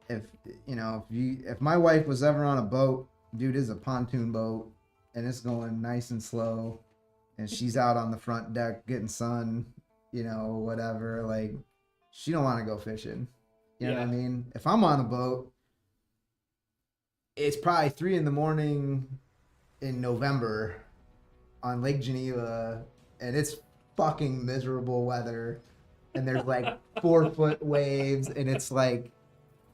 if my wife was ever on a boat, dude, is a pontoon boat and it's going nice and slow and she's out on the front deck getting sun, you know, whatever, like she don't want to go fishing. You know what I mean? If I'm on a boat, it's probably 3 a.m. in November on Lake Geneva and it's fucking miserable weather and there's like 4-foot waves and it's like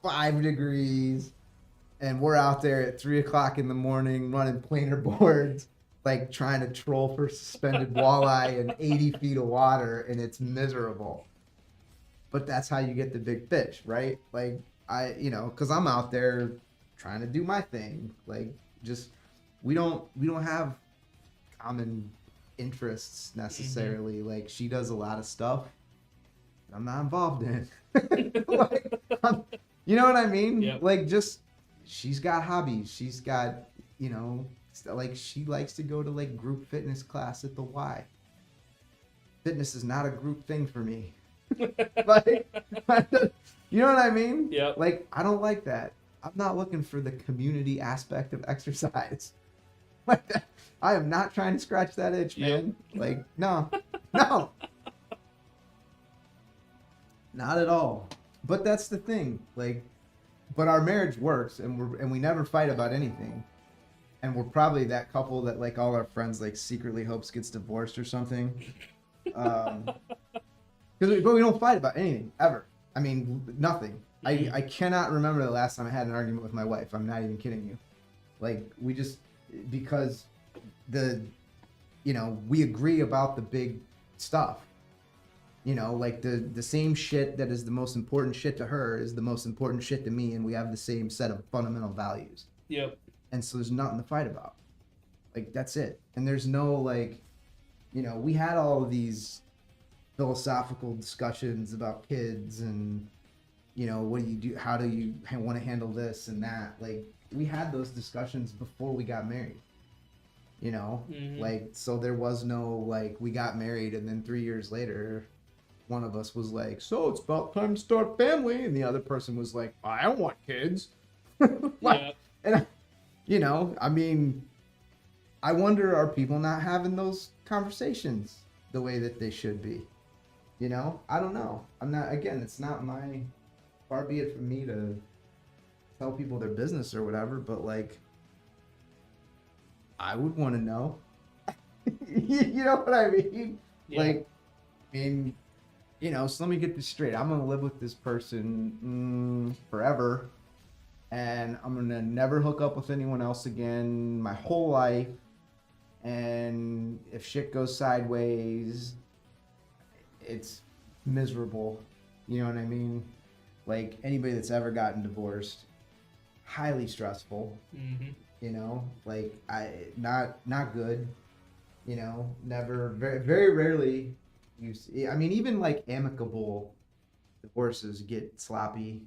5 degrees and we're out there at 3 o'clock in the morning running planer boards, like trying to troll for suspended walleye in 80 feet of water, and it's miserable. But that's how you get the big fish, right? Like because I'm out there trying to do my thing. Like just we don't have common interests necessarily. Like she does a lot of stuff I'm not involved in. Like, you know what I mean? Yep. Like just she's got hobbies. She's got, like she likes to go to like group fitness class at the Y. Fitness is not a group thing for me. Like, you know what I mean? Yep. Like, I don't like that. I'm not looking for the community aspect of exercise. Like that. I am not trying to scratch that itch, man. Like, no. Not at all. But that's the thing. Like, but our marriage works, and we never fight about anything. And we're probably that couple that like all our friends like secretly hopes gets divorced or something. But we don't fight about anything ever. I mean, nothing. I cannot remember the last time I had an argument with my wife. I'm not even kidding you. Like we just because we agree about the big stuff. You know, like the same shit that is the most important shit to her is the most important shit to me, and we have the same set of fundamental values. Yep. And so there's nothing to fight about. Like that's it. And there's no like, we had all of these philosophical discussions about kids and, what do you do? How do you want to handle this and that? Like we had those discussions before we got married. Like so there was no like we got married and then 3 years later. One of us was like, so it's about time to start a family. And the other person was like, I don't want kids. Like, and, I mean, I wonder, are people not having those conversations the way that they should be? I don't know. I'm not, again, it's not far be it from me to tell people their business or whatever, but like, I would want to know. You know what I mean? Yeah. Like, I mean, so let me get this straight. I'm going to live with this person forever, and I'm going to never hook up with anyone else again my whole life. And if shit goes sideways, it's miserable. You know what I mean? Like anybody that's ever gotten divorced, highly stressful. Like not good. Never, very, very rarely. Even like amicable divorces get sloppy,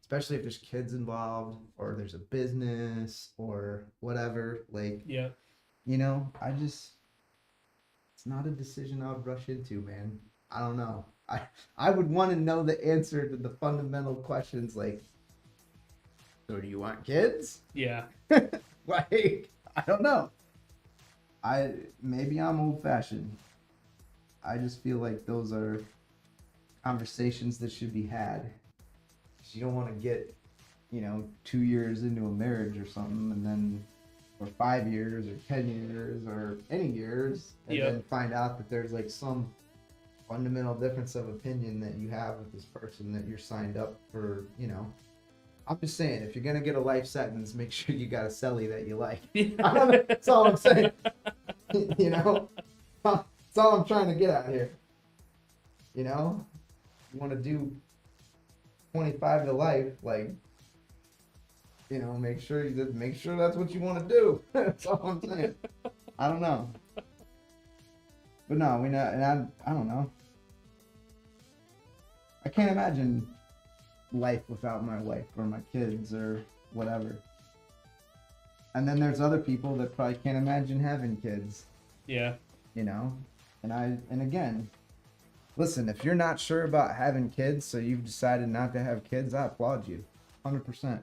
especially if there's kids involved or there's a business or whatever. Like, it's not a decision I would rush into, man. I don't know. I would want to know the answer to the fundamental questions like, so do you want kids? Yeah. Like, I don't know. Maybe I'm old fashioned. I just feel like those are conversations that should be had. You don't want to get, 2 years into a marriage or something, and then, or 5 years, or 10 years, or any years, and then find out that there's like some fundamental difference of opinion that you have with this person that you're signed up for. I'm just saying, if you're gonna get a life sentence, make sure you got a cellie that you like. That's all I'm saying. That's all I'm trying to get at here. You know, you want to do 25 to life, like, you know, make sure that's what you want to do. That's all I'm saying. I don't know, but no, we know, and I don't know. I can't imagine life without my wife or my kids or whatever. And then there's other people that probably can't imagine having kids. Yeah. You know, and again, listen, if you're not sure about having kids, so you've decided not to have kids, I applaud you, 100%.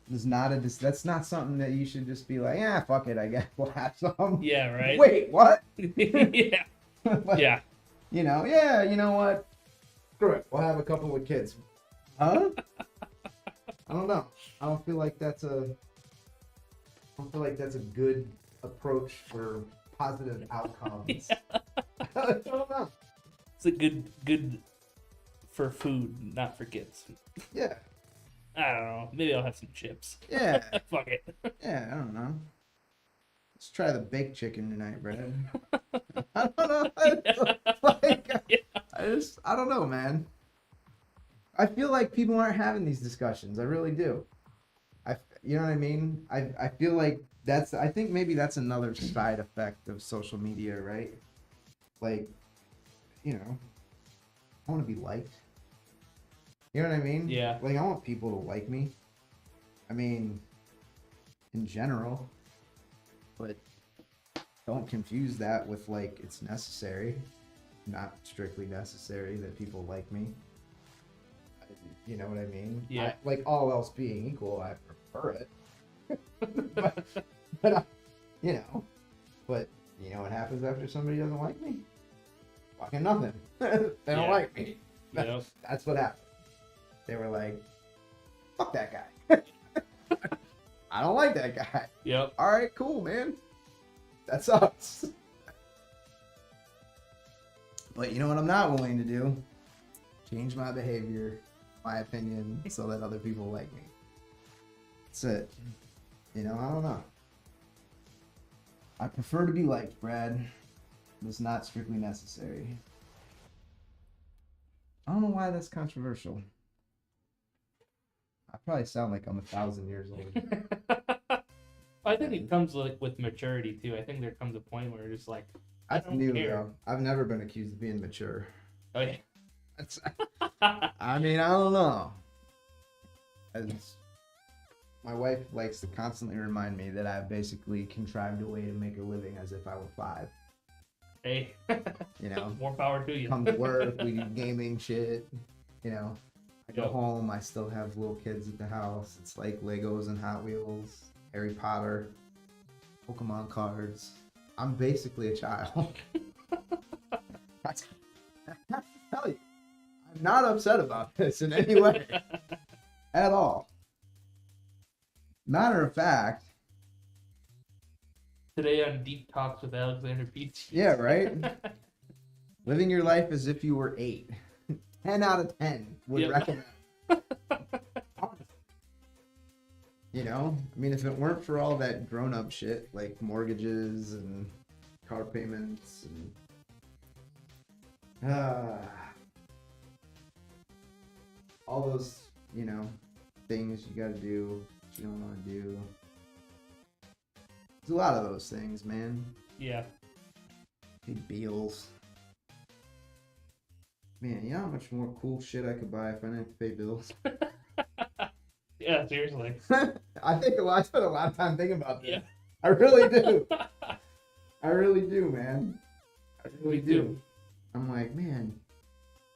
That's not something that you should just be like, yeah, fuck it, I guess we'll have some. Yeah, right. Wait, what? Yeah. Like, Yeah. You know, yeah, you know what? Screw it, we'll have a couple with kids. Huh? I don't know. I don't feel like that's a good approach for positive outcomes. I don't know. It's a good for food, not for kids. Yeah. I don't know. Maybe I'll have some chips. Yeah. Fuck it. Yeah, I don't know. Let's try the baked chicken tonight, Brad. I don't know. I don't know, man. I feel like people aren't having these discussions. I really do. You know what I mean? I feel like I think maybe that's another side effect of social media, right? Like, you know, I want to be liked. You know what I mean? Yeah. Like, I want people to like me. I mean, in general. But don't confuse that with, like, it's necessary. Not strictly necessary that people like me. You know what I mean? Yeah. Like, all else being equal, I prefer it. but you know, but you know what happens after somebody doesn't like me? Fucking nothing. They don't like me. Yep. That's what happened. They were like, fuck that guy. I don't like that guy. Yep. All right, cool, man. That sucks. But you know what I'm not willing to do? Change my behavior, my opinion, so that other people like me. That's it. You know, I don't know. I prefer to be liked, Brad. But it's not strictly necessary. I don't know why that's controversial. I probably sound like I'm 1,000 years old. I think it comes with maturity too. I think there comes a point where it's like, I That's don't new, care. though. I've never been accused of being mature. Oh yeah. That's, I mean, I don't know. My wife likes to constantly remind me that I've basically contrived a way to make a living as if I were 5. Hey. You know, More power to you. come to work, we do gaming shit. You know, I go Yep. home, I still have little kids at the house. It's like Legos and Hot Wheels, Harry Potter, Pokemon cards. I'm basically a child. I tell you, I'm not upset about this in any way at all. Matter of fact, Today on Deep Talks with Alexander Peach. yeah, right? Living your life as if you were 8. 10 out of 10 would Yep. recommend. You know, I mean, if it weren't for all that grown-up shit like mortgages and car payments and all those, you know, things you gotta do, that you don't want to do. There's a lot of those things, man. Yeah. Pay bills. Man, you know how much more cool shit I could buy if I didn't have to pay bills? Yeah, seriously. I spend a lot of time thinking about this. Yeah. I really do. I really do, man. I really Me do. too. I'm like, man,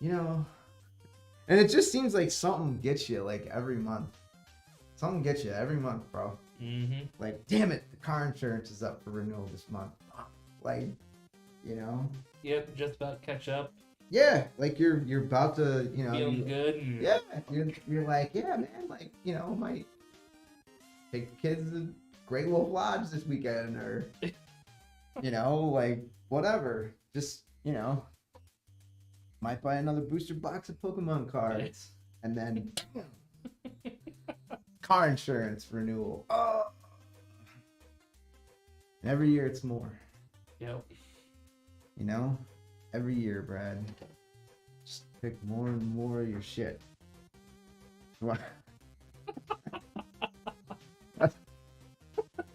you know, and it just seems like something gets you like every month. Something gets you every month, bro. Mm-hmm. Like, damn it, the car insurance is up for renewal this month. Like, you know, Yep, just about catch up. yeah, like you're about to, you know, Feeling good. And yeah, you're like, yeah, man, like, you know, might take the kids to Great Wolf Lodge this weekend, or, you know, like, whatever. Just, you know, might buy another booster box of Pokemon cards, and then car insurance renewal. Oh. And every year it's more. Yep. You know, every year, Brad, just pick more and more of your shit. What?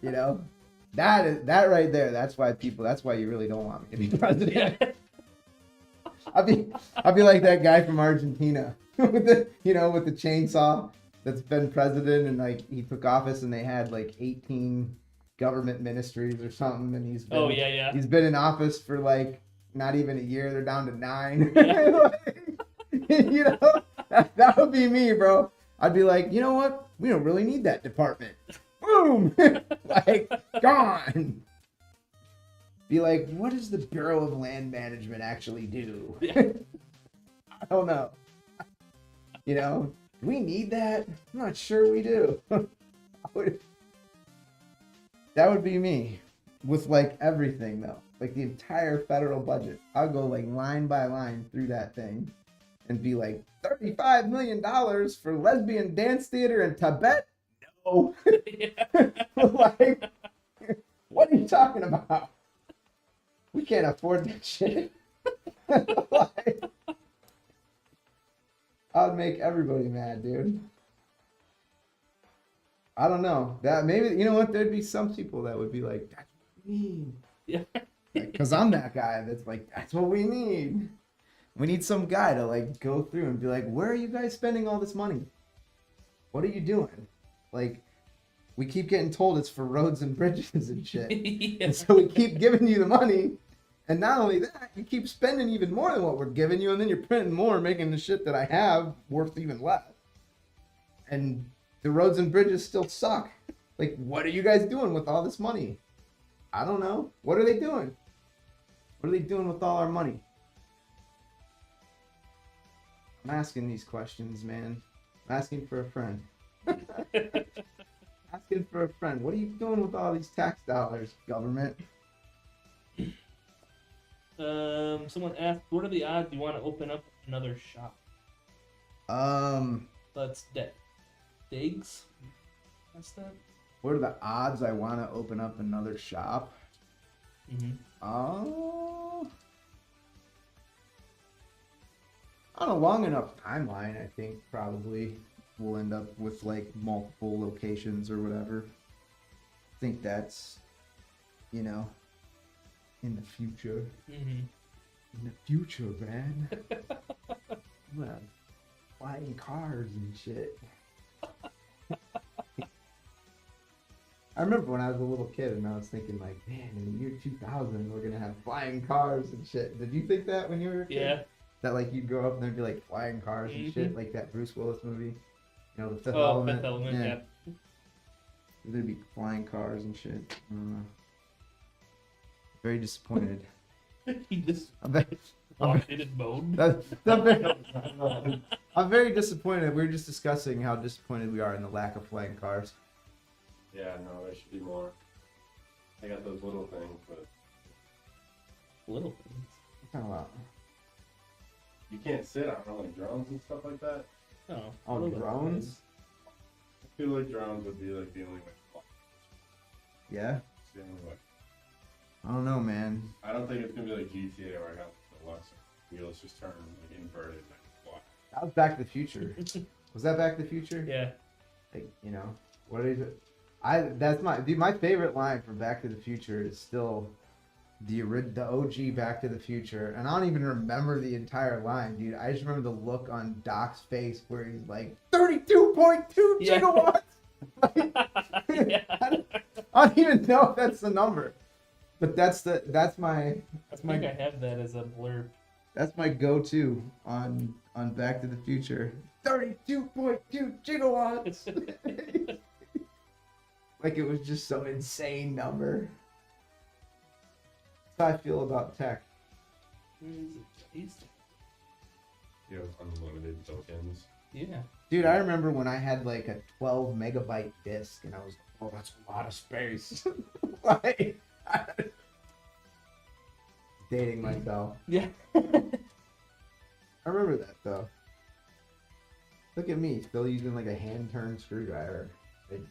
You know, that right there. That's why you really don't want me to be president. Yeah. I'd be like that guy from Argentina with the with the chainsaw that's been president, and like he took office and they had like 18 government ministries or something, and he's been in office for like not even a year. They're down to 9. You know, that would be me, bro. I'd be like, you know what? We don't really need that department. Boom, like gone. Be like, what does the Bureau of Land Management actually do? I don't know. You know, we need that? I'm not sure we do. That would be me. With like everything though. Like the entire federal budget. I'll go like line by line through that thing and be like, $35 million for lesbian dance theater in Tibet? No. Like, what are you talking about? We can't afford that shit. Like, I'd make everybody mad, dude. I don't know. That maybe, you know what? There'd be some people that would be like, that's what we need. Yeah. Because I'm that guy that's like, that's what we need. We need some guy to like go through and be like, where are you guys spending all this money? What are you doing? Like, we keep getting told it's for roads and bridges and shit. Yeah. And so we keep giving you the money. And not only that, you keep spending even more than what we're giving you. And then you're printing more, making the shit that I have worth even less. And the roads and bridges still suck. Like, what are you guys doing with all this money? I don't know. What are they doing? What are they doing with all our money? I'm asking these questions, man. I'm asking for a friend. Asking for a friend. What are you doing with all these tax dollars, government? Someone asked, what are the odds you want to open up another shop? That's Diggs. That's that. What are the odds I want to open up another shop? Mm-hmm. On a long enough timeline, I think probably we'll end up with like multiple locations or whatever. I think that's, you know, in the future. Mm-hmm. In the future, man. Well, flying cars and shit. I remember when I was a little kid and I was thinking like, man, in the year 2000, we're going to have flying cars and shit. Did you think that when you were a kid? Yeah. That like you'd grow up and there'd be like flying cars and shit, like that Bruce Willis movie. You know, The Fifth Element. Fifth Element, yeah. There'd be flying cars and shit. I don't know. Very disappointed. He just I'm very, walked in and moaned. I'm very disappointed. We were just discussing how disappointed we are in the lack of flying cars. Yeah, no, there should be more. I got those little things, but Little things. What talking about? you can't sit on like drones and stuff like that. Oh, Oh, little drones? I feel like drones would be like the only way. Yeah? It's the only way. I don't know, man. I don't think it's gonna be like GTA where I got the Lux wheels just turn like inverted and I can fly. That was Back to the Future. Was that Back to the Future? Yeah. Like, you know, what is it? That's my favorite line from Back to the Future is still the OG Back to the Future, and I don't even remember the entire line, dude. I just remember the look on Doc's face where he's like 32.2 gigawatts. Yeah. I don't even know if that's the number, but that's my I think I have that as a blurb. that's my go-to on Back to the Future. 32.2 gigawatts. Like it was just some insane number. That's how I feel about tech. You have unlimited tokens. Yeah. Dude, I remember when I had like a 12 megabyte disk and I was like, oh, that's a lot of space. Like, dating myself. Yeah. I remember that though. Look at me, still using like a hand-turned screwdriver. Like,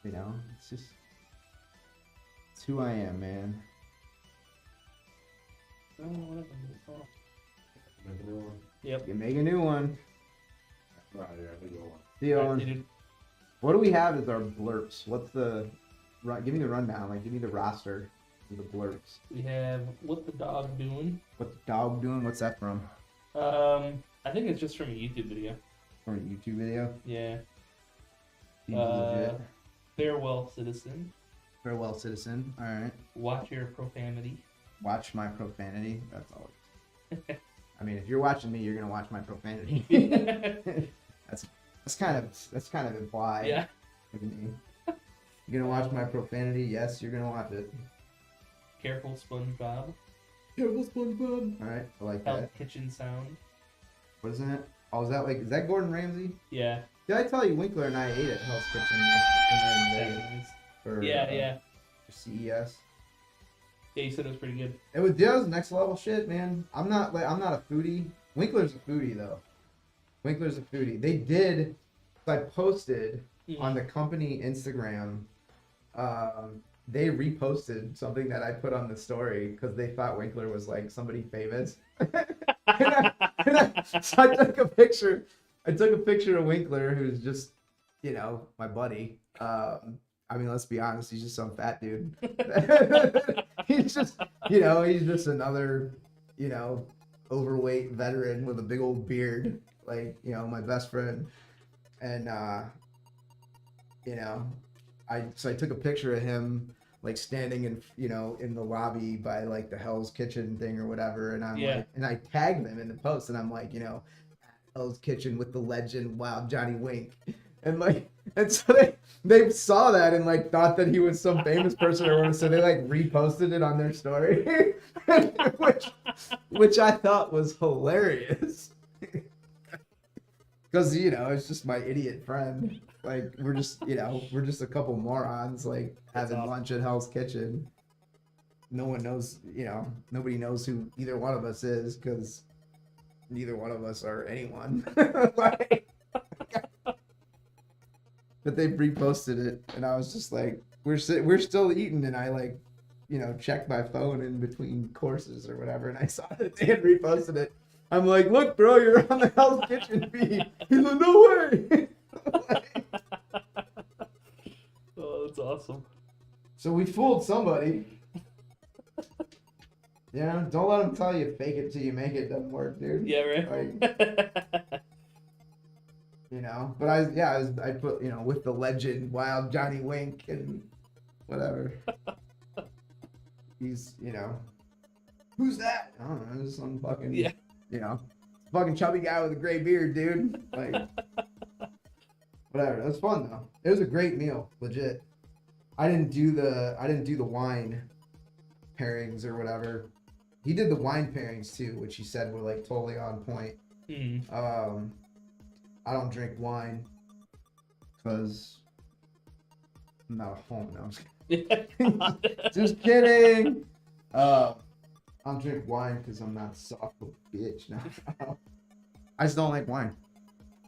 you know, it's who I am, man. Whatever. Oh. Make a new one. Yep. You make a new one. Right, yeah, I think we'll want. See you Alright, on. dude. What do we have as our blurps? What's the give me the rundown, like give me the roster of the blurps. We have What the Dog Doing. What's the dog doing? What's that from? I think it's just from a YouTube video. From a YouTube video? Yeah. Seems legit. Farewell, Citizen. Farewell, citizen. Alright. Watch Your Profanity. Watch my profanity. That's all. I mean, if you're watching me, you're gonna watch my profanity. that's kind of implied. Yeah. With me. You're gonna watch my profanity? Yes, you're gonna watch it. Careful, SpongeBob. Careful, SpongeBob. All right, I like Hell's that. Kitchen Sound. What is that? Oh, is that Gordon Ramsay? Yeah. Did I tell you Winkler and I ate at Hell's Kitchen in Vegas for, Yeah. for CES? Yeah, you said it was pretty good. It was next level shit, man. I'm not a foodie. Winkler's a foodie though. Winkler's a foodie. They did. I posted on the company Instagram. They reposted something that I put on the story because they thought Winkler was like somebody famous. So I took a picture. I took a picture of Winkler, who's just, my buddy. I mean, let's be honest, he's just some fat dude. He's just, he's just another, overweight veteran with a big old beard, like, my best friend. And, so I took a picture of him, like, standing in, in the lobby by, like, the Hell's Kitchen thing or whatever. And I'm like, and I tagged them in the post, and I'm like, Hell's Kitchen with the legend, Wild Johnny Wink. And so they saw that and like thought that he was some famous person or whatever, so they like reposted it on their story, which I thought was hilarious. Because it's just my idiot friend. Like we're just a couple morons like having lunch at Hell's Kitchen. No one knows, nobody knows who either one of us is because neither one of us are anyone. But they reposted it, and I was just like, we're still eating, and I like, checked my phone in between courses or whatever, and I saw that they had reposted it. I'm like, look, bro, you're on the Hell's Kitchen feed. He's like, no way. Oh, that's awesome. So we fooled somebody. Don't let them tell you fake it till you make it doesn't work, dude. Yeah, right. Like, but I put, with the legend, Wild Johnny Wink and whatever. He's, who's that? I don't know, some fucking, fucking chubby guy with a gray beard, dude. Like, whatever. That's fun though. It was a great meal, legit. I didn't do the wine pairings or whatever. He did the wine pairings too, which he said were like totally on point. I don't drink wine because I'm not a home. No, I'm just kidding. Just kidding. I don't drink wine because I'm not soft little bitch. No. I just don't like wine.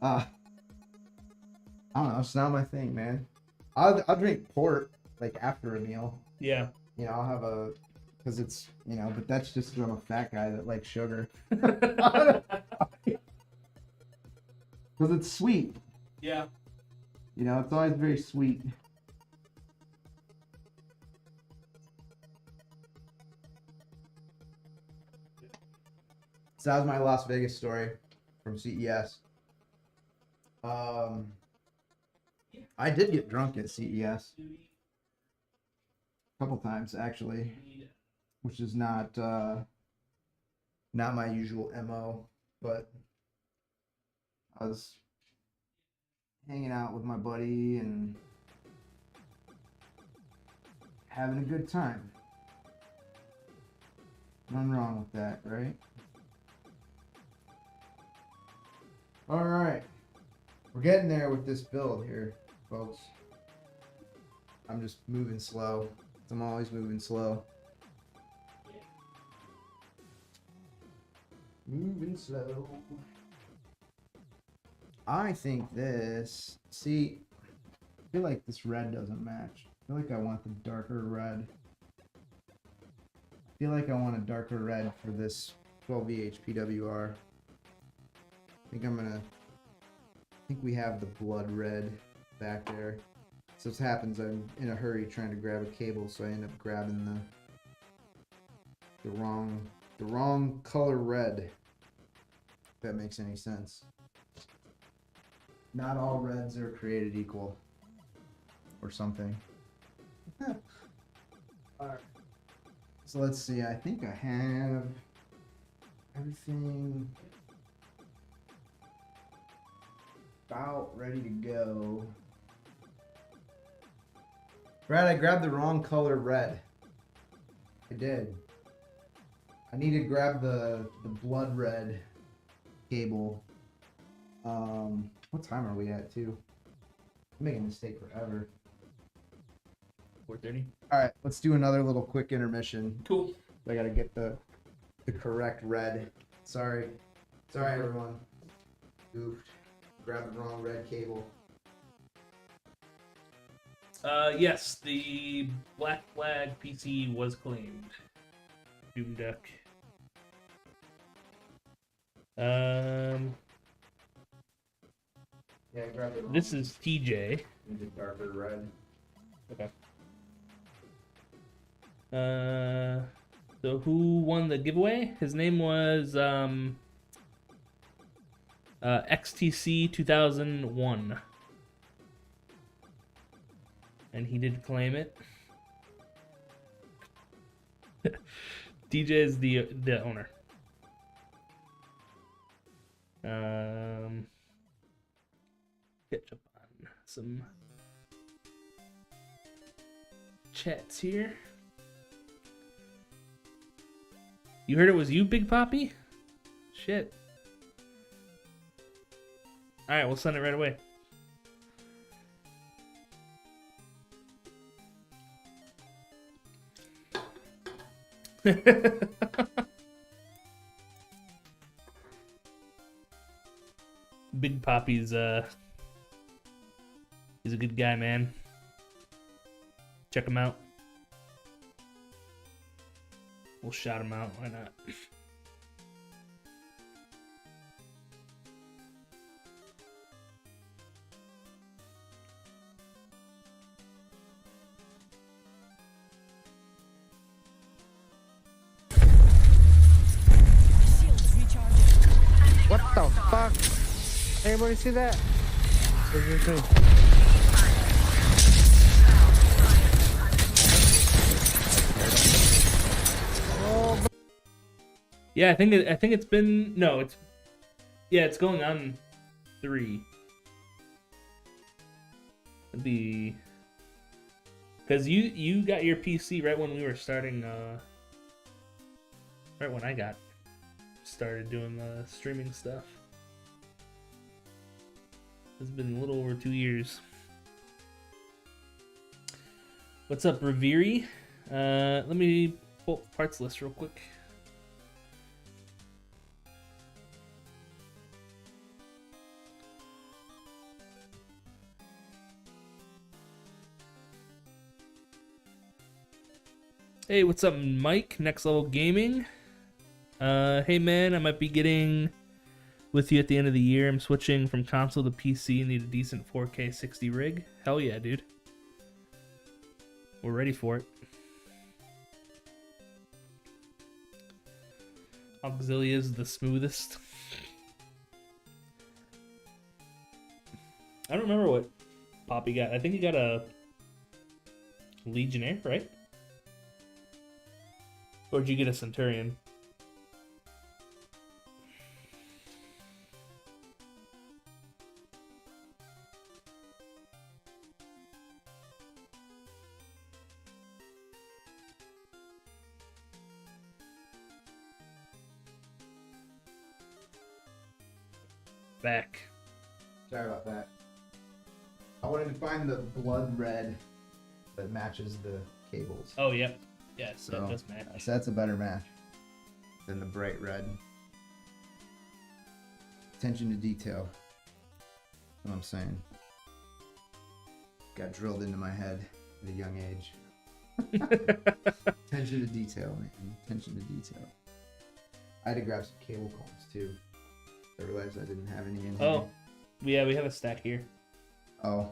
I don't know. It's not my thing, man. I'll drink port like after a meal. Yeah. I'll have because it's but that's just 'cause I'm a fat guy that likes sugar. Because it's sweet. Yeah. It's always very sweet. So that was my Las Vegas story from CES. I did get drunk at CES a couple times actually, which is not my usual MO, but I was hanging out with my buddy and having a good time. Nothing wrong with that, right? Alright. We're getting there with this build here, folks. I'm just moving slow. I'm always moving slow. Moving slow. I think this, I feel like this red doesn't match. I feel like I want the darker red. feel like I want a darker red for this 12V HPWR. I think we have the blood red back there. So this happens, I'm in a hurry trying to grab a cable, so I end up grabbing the wrong color red. If that makes any sense. Not all reds are created equal. Or something. Alright. So let's see, I think I have everything about ready to go. Brad, I grabbed the wrong color red. I did. I need to grab the blood red cable. What time are we at too? I'm making a mistake forever. 4:30. Alright, let's do another little quick intermission. Cool. I gotta get the correct red. Sorry. Sorry everyone. Goofed. Grabbed the wrong red cable. Yes, the Black Flag PC was claimed. Doom Duck. Yeah, I grabbed the wrong. This is TJ. The darker red. Okay. So who won the giveaway? His name was XTC 2001, and he did claim it. DJ is the owner. Catch up on some chats here. You heard it was you, Big Poppy? Shit. Alright, we'll send it right away. Big Poppy's he's a good guy, man. Check him out. We'll shout him out, why not? What the fuck? Anybody see that? Yeah, I think it's been it's going on 3. It'd be because you got your PC right when we were starting, right when I got started doing the streaming stuff. It's been a little over 2 years. What's up, Reveri? Let me pull up the parts list real quick. Hey, what's up, Mike? Next Level Gaming. Hey man, I might be getting with you at the end of the year. I'm switching from console to PC and need a decent 4K 60 rig. Hell yeah, dude. We're ready for it. Auxilia is the smoothest. I don't remember what Poppy got. I think he got a Legionnaire, right? Or did you get a Centurion? Back. Sorry about that. I wanted to find the blood red that matches the cables. Oh, yep. Yes, So, that does match. So that's a better match than the bright red. Attention to detail. That's what I'm saying. Got drilled into my head at a young age. Attention Attention to detail, man. Attention to detail. I had to grab some cable combs too. I realized I didn't have any in here. Oh, yeah, we have a stack here. Oh.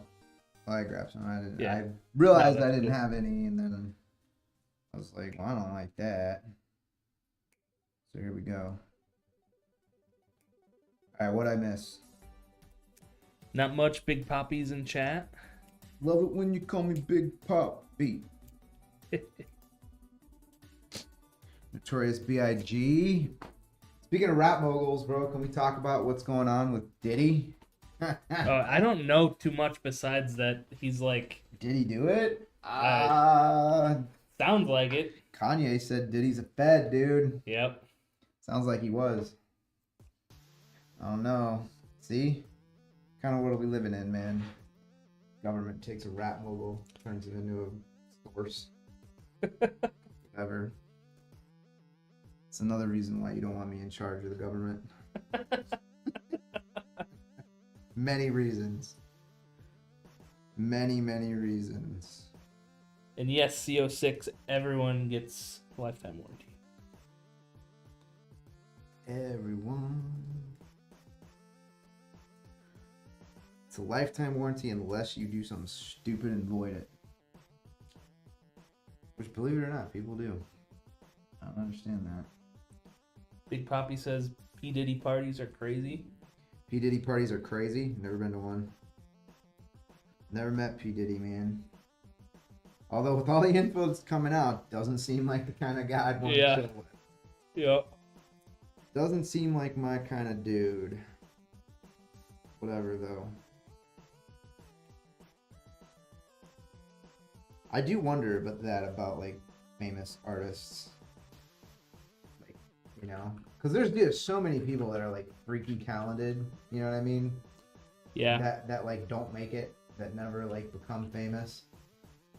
Well, I grabbed some. I didn't. Yeah. I realized No, I that's didn't good. have any, and then I was like, "Well, I don't like that." So here we go. All right, what'd I miss? Not much big poppies in chat. Love it when you call me Big Pop Beat. Notorious B.I.G. Speaking of rap moguls, bro, can we talk about what's going on with Diddy? I don't know too much besides that he's like, Did he do it? sounds like it. Kanye said Diddy's a fed, dude. Yep. Sounds like he was. I don't know. See? Kind of world are we living in, man? Government takes a rap mogul, turns it into a source. Whatever. It's another reason why you don't want me in charge of the government. Many reasons. Many reasons. And yes, CO6, everyone gets lifetime warranty. Everyone. It's a lifetime warranty unless you do something stupid and void it. Which, believe it or not, people do. I don't understand that. Big Poppy says P. Diddy parties are crazy. P. Diddy parties are crazy. Never been to one. Never met P. Diddy, man. Although with all the info that's coming out, doesn't seem like the kind of guy I'd want Yeah. to chill with. Yep. Doesn't seem like my kind of dude. Whatever, though. I do wonder about like famous artists. Like, you know, because there's so many people that are like freaky talented. You know what I mean? Yeah. That like don't make it, that never like become famous,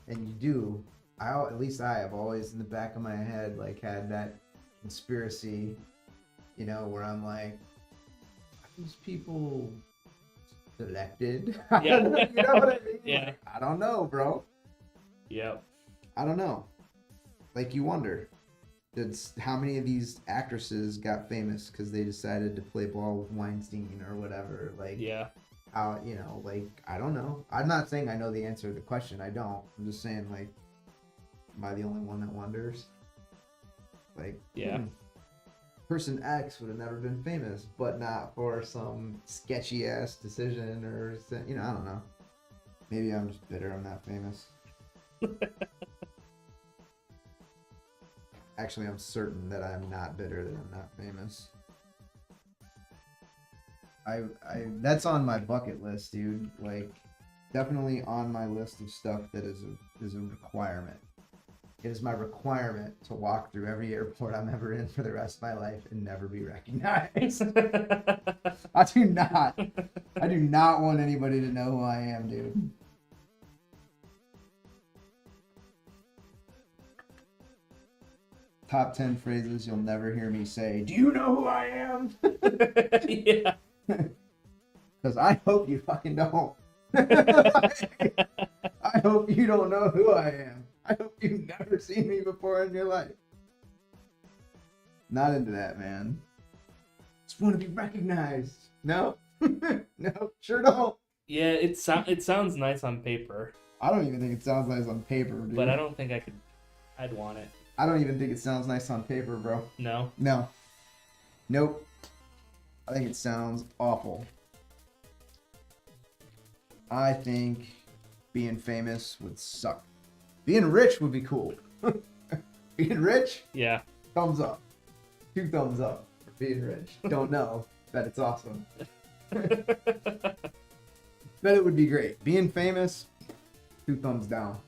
and you do. At least I have always in the back of my head like had that conspiracy, you know, where I'm like, are these people selected? Yeah. You know what I mean? Yeah. Like, I don't know, bro. Yep. I don't know. Like, you wonder, how many of these actresses got famous because they decided to play ball with Weinstein or whatever? Like, Yeah. how, you know, like, I don't know. I'm not saying I know the answer to the question. I don't. I'm just saying, like, am I the only one that wonders? Like, Yeah. Person X would have never been famous, but not for some sketchy ass decision or, you know, I don't know. Maybe I'm just bitter I'm not famous. Actually, I'm certain that I'm not bitter that I'm not famous. I that's on my bucket list, dude. Like, definitely on my list of stuff that is a requirement. It is my requirement to walk through every airport I'm ever in for the rest of my life and never be recognized. I do not want anybody to know who I am, dude. Top 10 phrases you'll never hear me say. Do you know who I am? Yeah. Because I hope you fucking don't. I hope you don't know who I am. I hope you've never seen me before in your life. Not into that, man. Just want to be recognized. No? No, sure don't. Yeah, it sounds nice on paper, I don't even think it sounds nice on paper, dude. but I don't think I'd want it. I don't even think it sounds nice on paper, bro. No. No. Nope. I think it sounds awful. I think being famous would suck. Being rich would be cool. Being rich, Yeah. thumbs up. 2 thumbs up for being rich. Don't know, but it's awesome. Bet it would be great. Being famous, 2 thumbs down.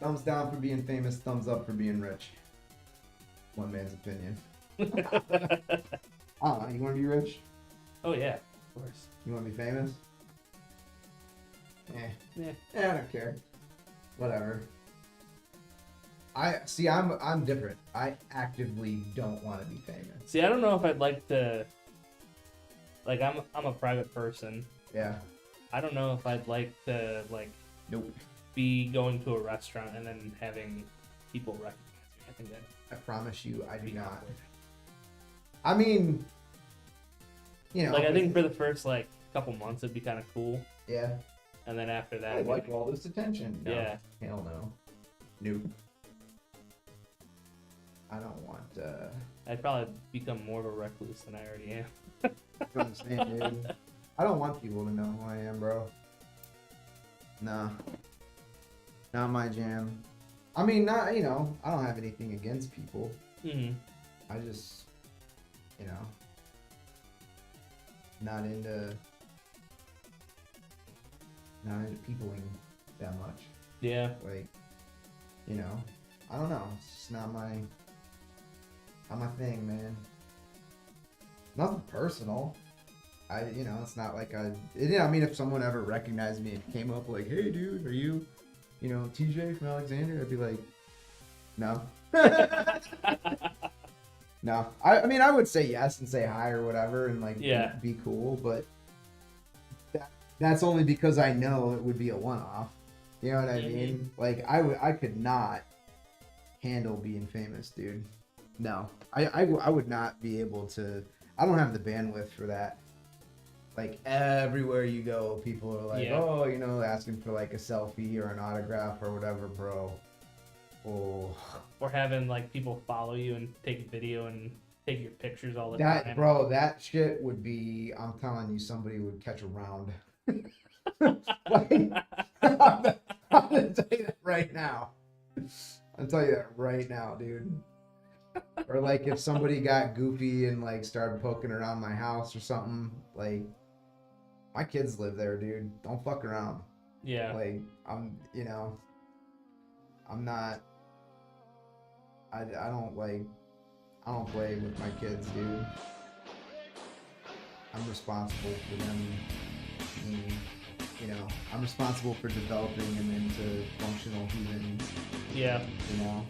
Thumbs down for being famous, thumbs up for being rich. One man's opinion. I don't know, you want to be rich? Oh yeah, of course. You want to be famous? Yeah. I don't care. Whatever. I'm different. I actively don't want to be famous. See, I don't know if I'd like to. Like, I'm a private person. Yeah. I don't know if I'd like to Nope. be going to a restaurant and then having people recognize me. I think that I promise you, I do be not. awkward. I mean, you know, Like I think for the first like couple months it'd be kind of cool, yeah. and then after that, I it'd be like all this attention. No, Yeah. Hell no. Nope. I don't want. I'd probably become more of a recluse than I already am. That's what I'm saying, dude. I don't want people to know who I am, bro. Nah. Not my jam. I mean, not, you know, I don't have anything against people. Mm-hmm. I just, you know, not into peopling that much. Yeah. Like, you know, I don't know. It's just not my thing, man. Nothing personal. You know, it's not like I mean, if someone ever recognized me and came up like, hey, dude, are you, you know, TJ from Alexander? I'd be like, no. No. I mean, I would say yes and say hi or whatever and like Yeah. be cool, but that's only because I know it would be a one-off. You know what I mean? Like, I could not handle being famous, dude. No. I would not be able to. I don't have the bandwidth for that. Like, everywhere you go, people are like, Yeah. oh, you know, asking for like a selfie or an autograph or whatever, bro. Oh. Or having like people follow you and take a video and take your pictures all the That, time. bro, that shit would be, I'm telling you, somebody would catch a round. Like, I'm gonna tell you that right now. I'll tell you that right now, dude. Or like if somebody got goofy and like started poking around my house or something, like my kids live there, dude. Don't fuck around. Yeah. Like I'm not. I don't play with my kids, dude. I'm responsible for them being, you know, I'm responsible for developing them into functional humans, Yeah. you know.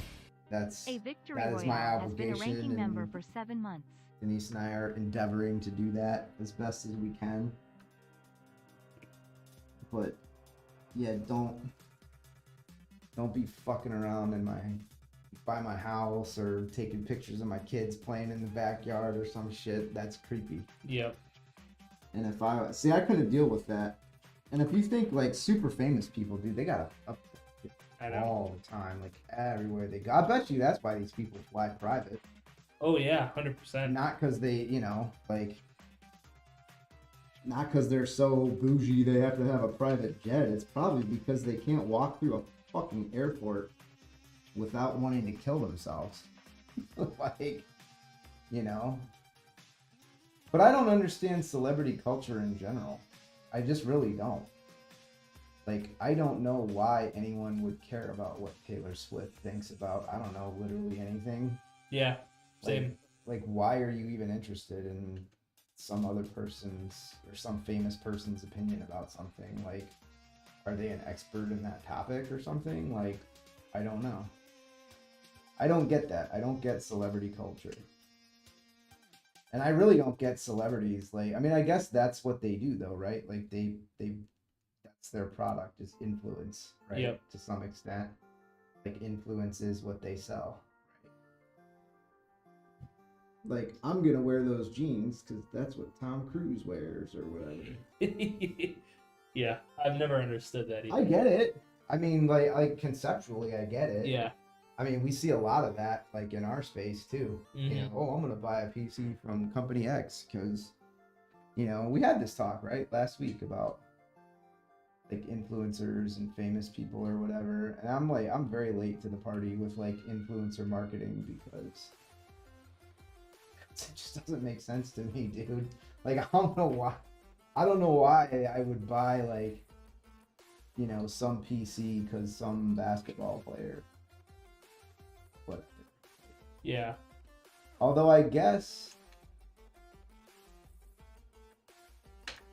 That's A victory that is my royale has been a obligation, ranking member and for 7 months. Denise and I are endeavoring to do that as best as we can. But yeah, don't be fucking around by my house or taking pictures of my kids playing in the backyard or some shit. That's creepy. Yep. And if I couldn't deal with that. And if you think like super famous people, dude, they got I know. all the time, like everywhere they go. I bet you that's why these people fly private. Oh yeah, 100%. Not because they, you know, like, not because they're so bougie they have to have a private jet. It's probably because they can't walk through a fucking airport without wanting to kill themselves. Like, you know. But I don't understand celebrity culture in general. I just really don't. Like, I don't know why anyone would care about what Taylor Swift thinks about, I don't know, literally anything. Yeah. Same. Like, why are you even interested in some other person's or some famous person's opinion about something? Like, are they an expert in that topic or something? Like, I don't know. I don't get that. I don't get celebrity culture. And I really don't get celebrities. Like, I mean, I guess that's what they do though, right? Like they that's their product is influence, right? Yep. To some extent. Like influence is what they sell. Like, I'm gonna wear those jeans because that's what Tom Cruise wears or whatever. Yeah, I've never understood that either. I get it. I mean, like conceptually, I get it. Yeah. I mean, we see a lot of that, like in our space too. You know, oh, I'm gonna buy a PC from Company X because, you know, we had this talk right last week about like influencers and famous people or whatever, and I'm very late to the party with like influencer marketing because it just doesn't make sense to me, dude. Like, I don't know why I would buy, like, you know, some PC because some basketball player. Whatever. Yeah. Although I guess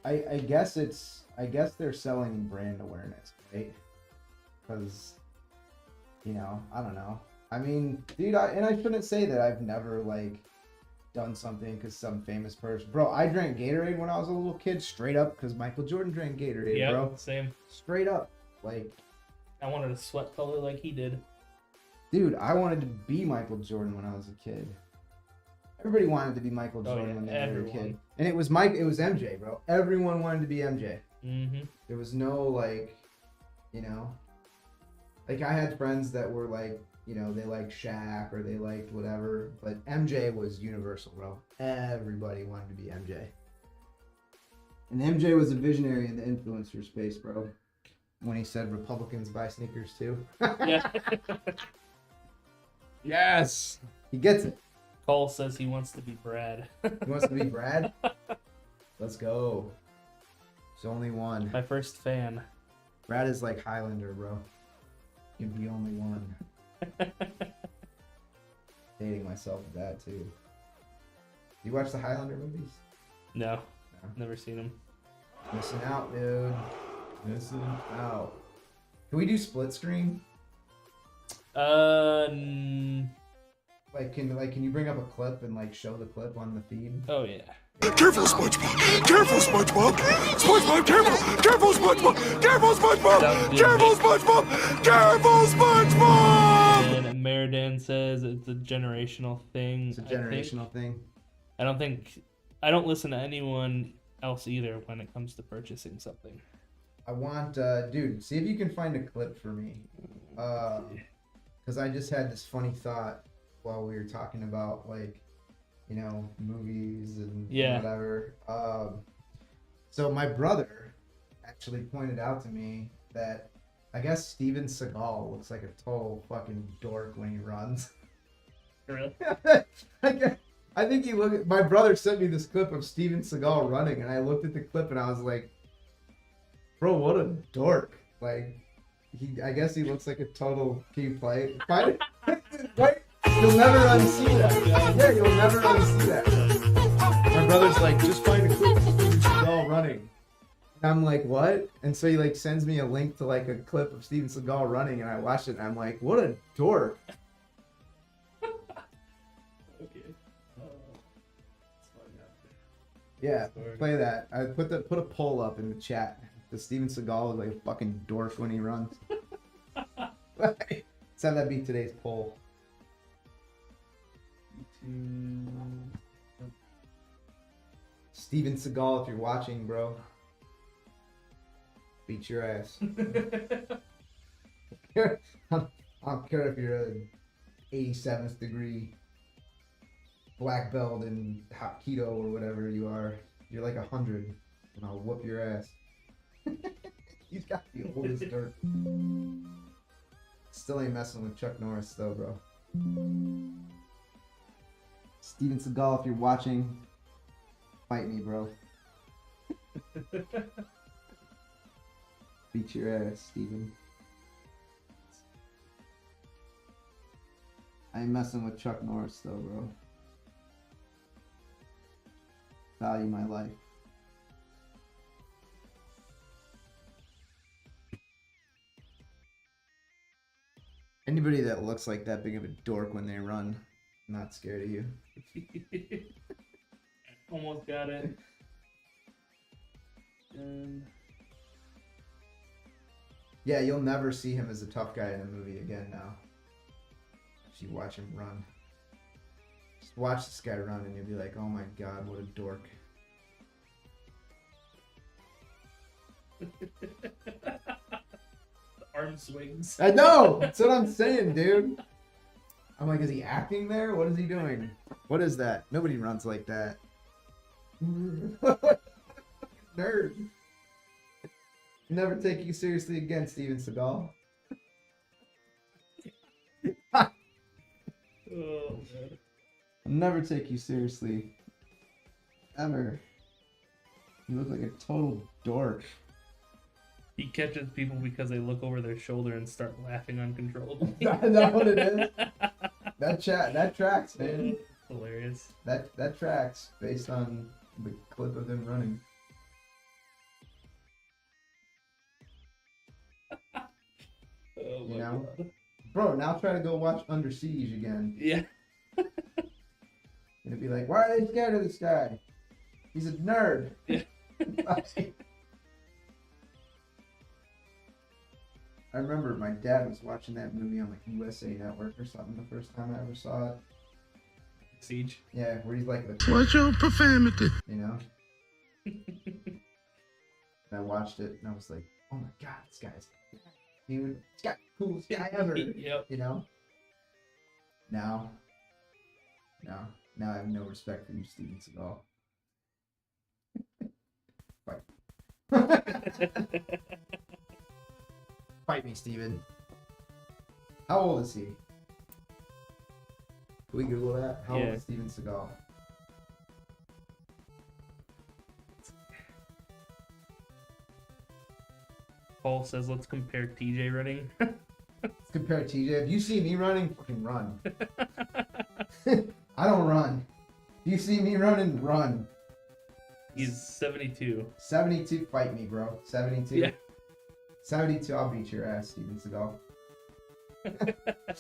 I guess they're selling brand awareness, right? Because, you know, I don't know. I mean, dude, I shouldn't say that I've never, like, done something because some famous person. Bro, I drank Gatorade when I was a little kid, straight up, because Michael Jordan drank Gatorade, Yeah. bro. Same. Straight up. Like, I wanted a sweat color like he did. Dude, I wanted to be Michael Jordan when I was a kid. Everybody wanted to be Michael Oh, Jordan yeah, when they were a everyone. kid. And it was MJ, bro. Everyone wanted to be MJ. Mm-hmm. There was no like, you know, like I had friends that were like, you know, they liked Shaq or they liked whatever, but MJ was universal, bro. Everybody wanted to be MJ. And MJ was a visionary in the influencer space, bro. When he said Republicans buy sneakers too. Yeah. Yes. He gets it. Cole says he wants to be Brad. He wants to be Brad. Let's go. There's only one. My first fan. Brad is like Highlander, bro. You're the only one. Dating myself with that too. You watch the Highlander movies? No, No. never seen him. Missing out, dude. Missing out. Can we do split screen? Can you bring up a clip and like show the clip on the feed? Oh yeah. Careful, SpongeBob! Careful, SpongeBob! SpongeBob, careful! Careful, SpongeBob! Careful, SpongeBob! Careful, SpongeBob! Careful, SpongeBob! And Meridan says it's a generational thing. It's a generational thing. I don't listen to anyone else either when it comes to purchasing something. I want, dude, see if you can find a clip for me. Because I just had this funny thought while we were talking about, like, you know, movies and Yeah. whatever. So my brother actually pointed out to me that I guess Steven Seagal looks like a total fucking dork when he runs. Really? I think my brother sent me this clip of Steven Seagal running, and I looked at the clip and I was like, bro, what a dork. Like, I guess he looks like a total, can you play? Find it? Right? You'll never unsee that. Yeah, you'll never unsee that. My brother's like, just find a clip of Steven Seagal running. And I'm like, what? And so he like sends me a link to like a clip of Steven Seagal running, and I watched it and I'm like, what a dork. Okay. Yeah, play that. I put a poll up in the chat. Does Steven Seagal look like a fucking dork when he runs? Let's have that be today's poll. Steven Seagal, if you're watching, bro, beat your ass. I don't care if you're a 87th degree black belt in Hapkido or whatever you are. You're like 100, and I'll whoop your ass. He's got the oldest dirt. Still ain't messing with Chuck Norris though, bro. Steven Seagal, if you're watching, fight me, bro. Beat your ass, Steven. I ain't messing with Chuck Norris though, bro. Value my life. Anybody that looks like that big of a dork when they run, I'm not scared of you. Almost got it. Yeah, you'll never see him as a tough guy in a movie again now. If you watch him run. Just watch this guy run and you'll be like, oh my god, what a dork. Arm swings. I know! That's what I'm saying, dude. I'm like, is he acting there? What is he doing? What is that? Nobody runs like that. Nerd. Never take you seriously again, Steven Seagal. Oh, man. I'll never take you seriously. Ever. You look like a total dork. He catches people because they look over their shoulder and start laughing uncontrollably. Is that what it is? That tracks, man. Hilarious. That tracks based on the clip of them running. Oh my You know? God. Bro, now try to go watch Under Siege again. Yeah. And it'd be like, why are they scared of this guy? He's a nerd. Yeah. I remember my dad was watching that movie on like USA Network or something the first time I ever saw it. Siege. Yeah, where he's like the Watch your profanity. you know. And I watched it and I was like, oh my god, this guy's dude, this guy coolest guy ever. Yep. You know. Now I have no respect for you, Steven Seagal. Fight. Fight me, Steven. How old is he? Can we Google that? How old Yeah. is Steven Seagal? Paul says, let's compare TJ running. Let's compare TJ. If you see me running, fucking run. I don't run. If you see me running, run. He's 72. 72, fight me, bro. 72. Yeah. 72, I'll beat your ass, Steven Seagal.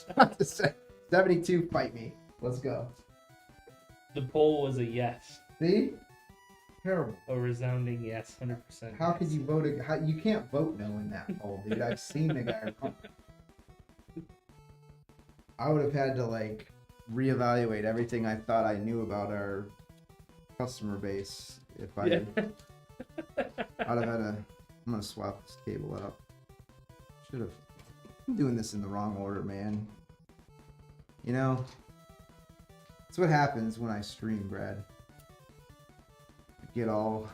About to say, 72, fight me. Let's go. The poll was a yes. See? Terrible. A resounding yes, 100%. How could you vote? You can't vote no in that poll, dude. I've seen the guy run. I would have had to like reevaluate everything I thought I knew about our customer base if I. Yeah. I'd have had to. I'm gonna swap this cable out. Should have. I'm doing this in the wrong order, man. You know. That's what happens when I stream, Brad. I get all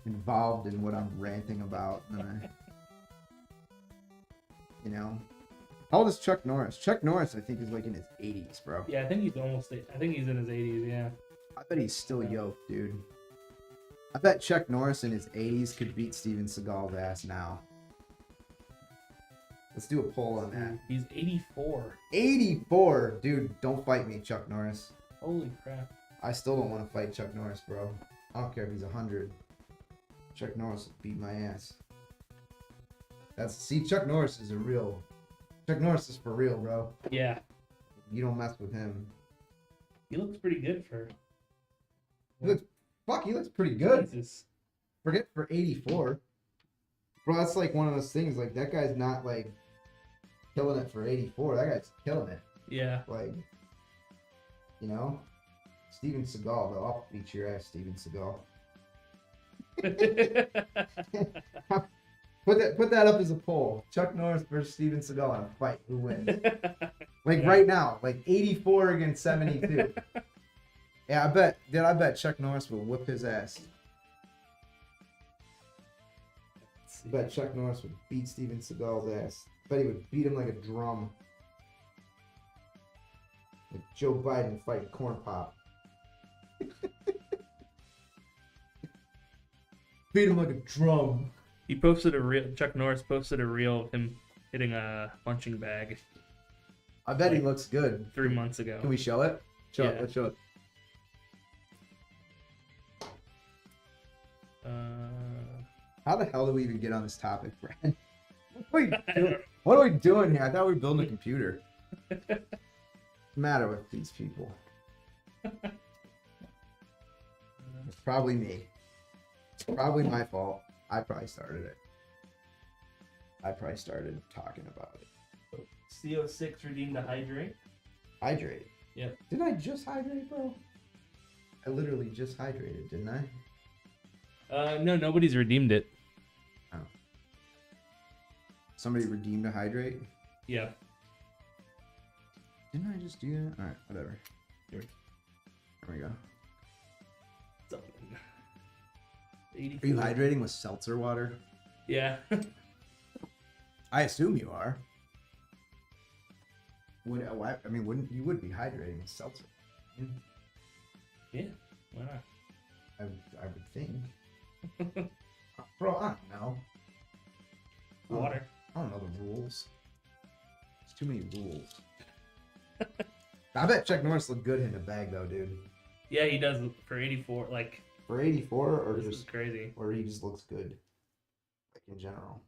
involved in what I'm ranting about, and then I. You know. How old is Chuck Norris? Chuck Norris, I think, is like in his 80s, bro. Yeah, I think he's I think he's in his 80s, yeah. I bet he's still yoked, dude. I bet Chuck Norris in his 80s could beat Steven Seagal's ass now. Let's do a poll on that. He's 84. 84! Dude, don't fight me, Chuck Norris. Holy crap. I still don't want to fight Chuck Norris, bro. I don't care if he's 100. Chuck Norris will beat my ass. See, Chuck Norris is a real... Chuck Norris is for real, bro. Yeah. You don't mess with him. He looks pretty good for... He looks pretty good. Jesus. Forget for 84. Bro, that's like one of those things, like, that guy's not, like, killing it for 84. That guy's killing it. Yeah. Like, you know? Steven Seagal, though. I'll beat your ass, Steven Seagal. Put that up as a poll. Chuck Norris versus Steven Seagal in a fight. Who wins? Like, Yeah. right now. Like, 84 against 72. Yeah, I bet Chuck Norris will whip his ass. I bet Chuck Norris would beat Steven Seagal's ass. I bet he would beat him like a drum. Like Joe Biden fighting Corn Pop. Beat him like a drum. Chuck Norris posted a reel of him hitting a punching bag I bet he looks good. 3 months ago. Can we show it? Show it. Yeah. Let's show it. How the hell do we even get on this topic, Brad? What are we doing here? I thought we were building a computer. What's the matter with these people? It's probably me. It's probably my fault. I probably started it. I probably started talking about it. CO6 redeemed a hydrate. Hydrate. Yep. Did I just hydrate, bro? I literally just hydrated, didn't I? No, nobody's redeemed it. Somebody redeemed a hydrate? Yeah. Didn't I just do that? Alright, whatever. Here There we go. Something. Are you 84. hydrating with seltzer water? Yeah. I assume you are. Wouldn't you would be hydrating with seltzer? Yeah. Why not? I would think. Bro, I don't know. Water. I don't know the rules. There's too many rules. I bet Chuck Norris looked good in a bag though, dude. Yeah, he does for 84. Like, For 84 or this is just crazy. or he just looks good. Like in general.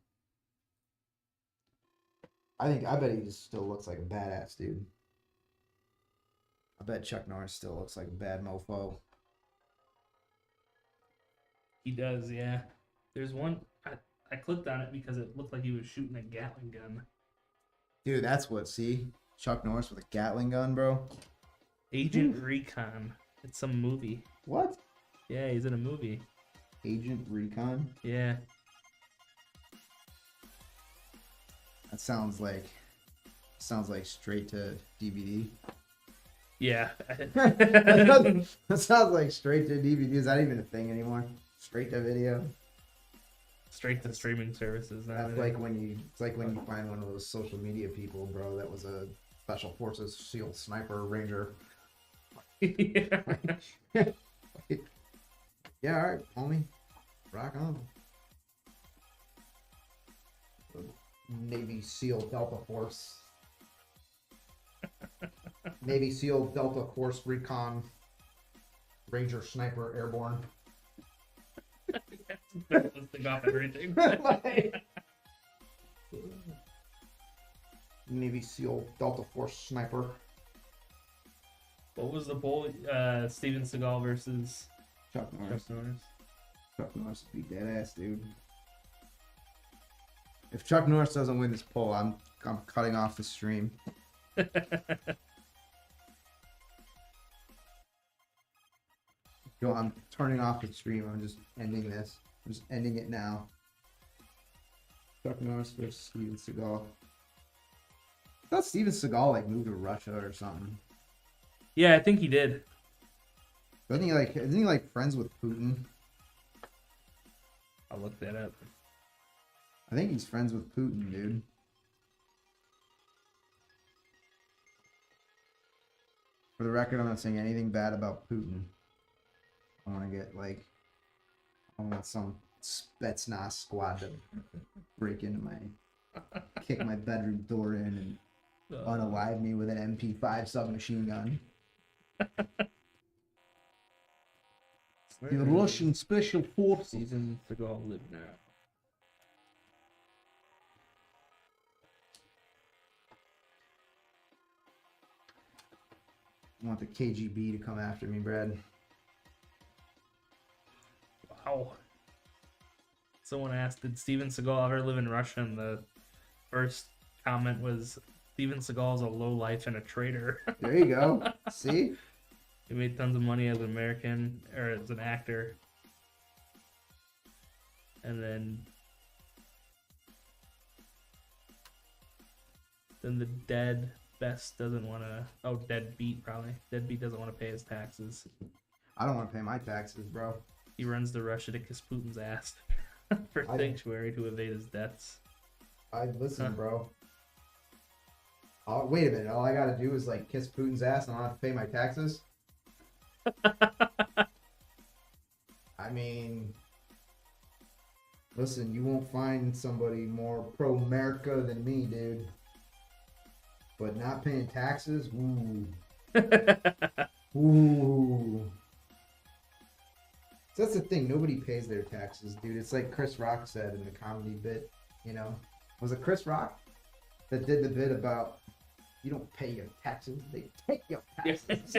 I bet he just still looks like a badass dude. I bet Chuck Norris still looks like a bad mofo. He does, yeah. There's one. I clicked on it because it looked like he was shooting a Gatling gun. Dude, that's what. See, Chuck Norris with a Gatling gun, bro. Agent Recon. It's some movie. What? Yeah, he's in a movie. Agent Recon. Yeah. That sounds like straight to DVD. Yeah. That sounds like straight to DVD. Is that even a thing anymore? Straight to video. Straight to streaming services now. That's like when you. It's like when you find one of those social media people, bro. That was a special forces SEAL sniper ranger. Yeah. Yeah, all right, homie. Rock on. Navy SEAL Delta Force. Navy SEAL Delta Force Recon Ranger Sniper Airborne. Listing off everything. Navy SEAL Delta Force Sniper. What was the poll? Steven Seagal versus Chuck Norris. Chuck Norris. Chuck Norris beat that ass, dude. If Chuck Norris doesn't win this poll, I'm cutting off the stream. Yo, I'm turning off the stream. I'm just ending this. I'm just ending it now. Chuck Norris versus Steven Seagal. I thought Steven Seagal like moved to Russia or something. Yeah, I think he did. Isn't he like friends with Putin? I'll look that up. I think he's friends with Putin, dude. For the record, I'm not saying anything bad about Putin. I want to get like, I want some Spetsnaz squad to break into kick my bedroom door in and unalive me with an MP5 submachine gun. The Russian Special Forces. Steven Seagal live now. I want the KGB to come after me, Brad. Wow. Someone asked, did Steven Seagal ever live in Russia? And the first comment was, Steven Seagal is a lowlife and a traitor. There you go. See? He made tons of money as an American, or as an actor. And then the dead best doesn't want to, deadbeat probably. Deadbeat doesn't want to pay his taxes. I don't want to pay my taxes, bro. He runs to Russia to kiss Putin's ass for sanctuary to evade his debts. Listen, bro. Oh, wait a minute. All I gotta do is like kiss Putin's ass and I don't have to pay my taxes? I mean, listen, you won't find somebody more pro-America than me, dude. But not paying taxes? Ooh. Ooh. So that's the thing. Nobody pays their taxes, dude. It's like Chris Rock said in the comedy bit, you know? Was it Chris Rock that did the bit about you don't pay your taxes, they take your taxes.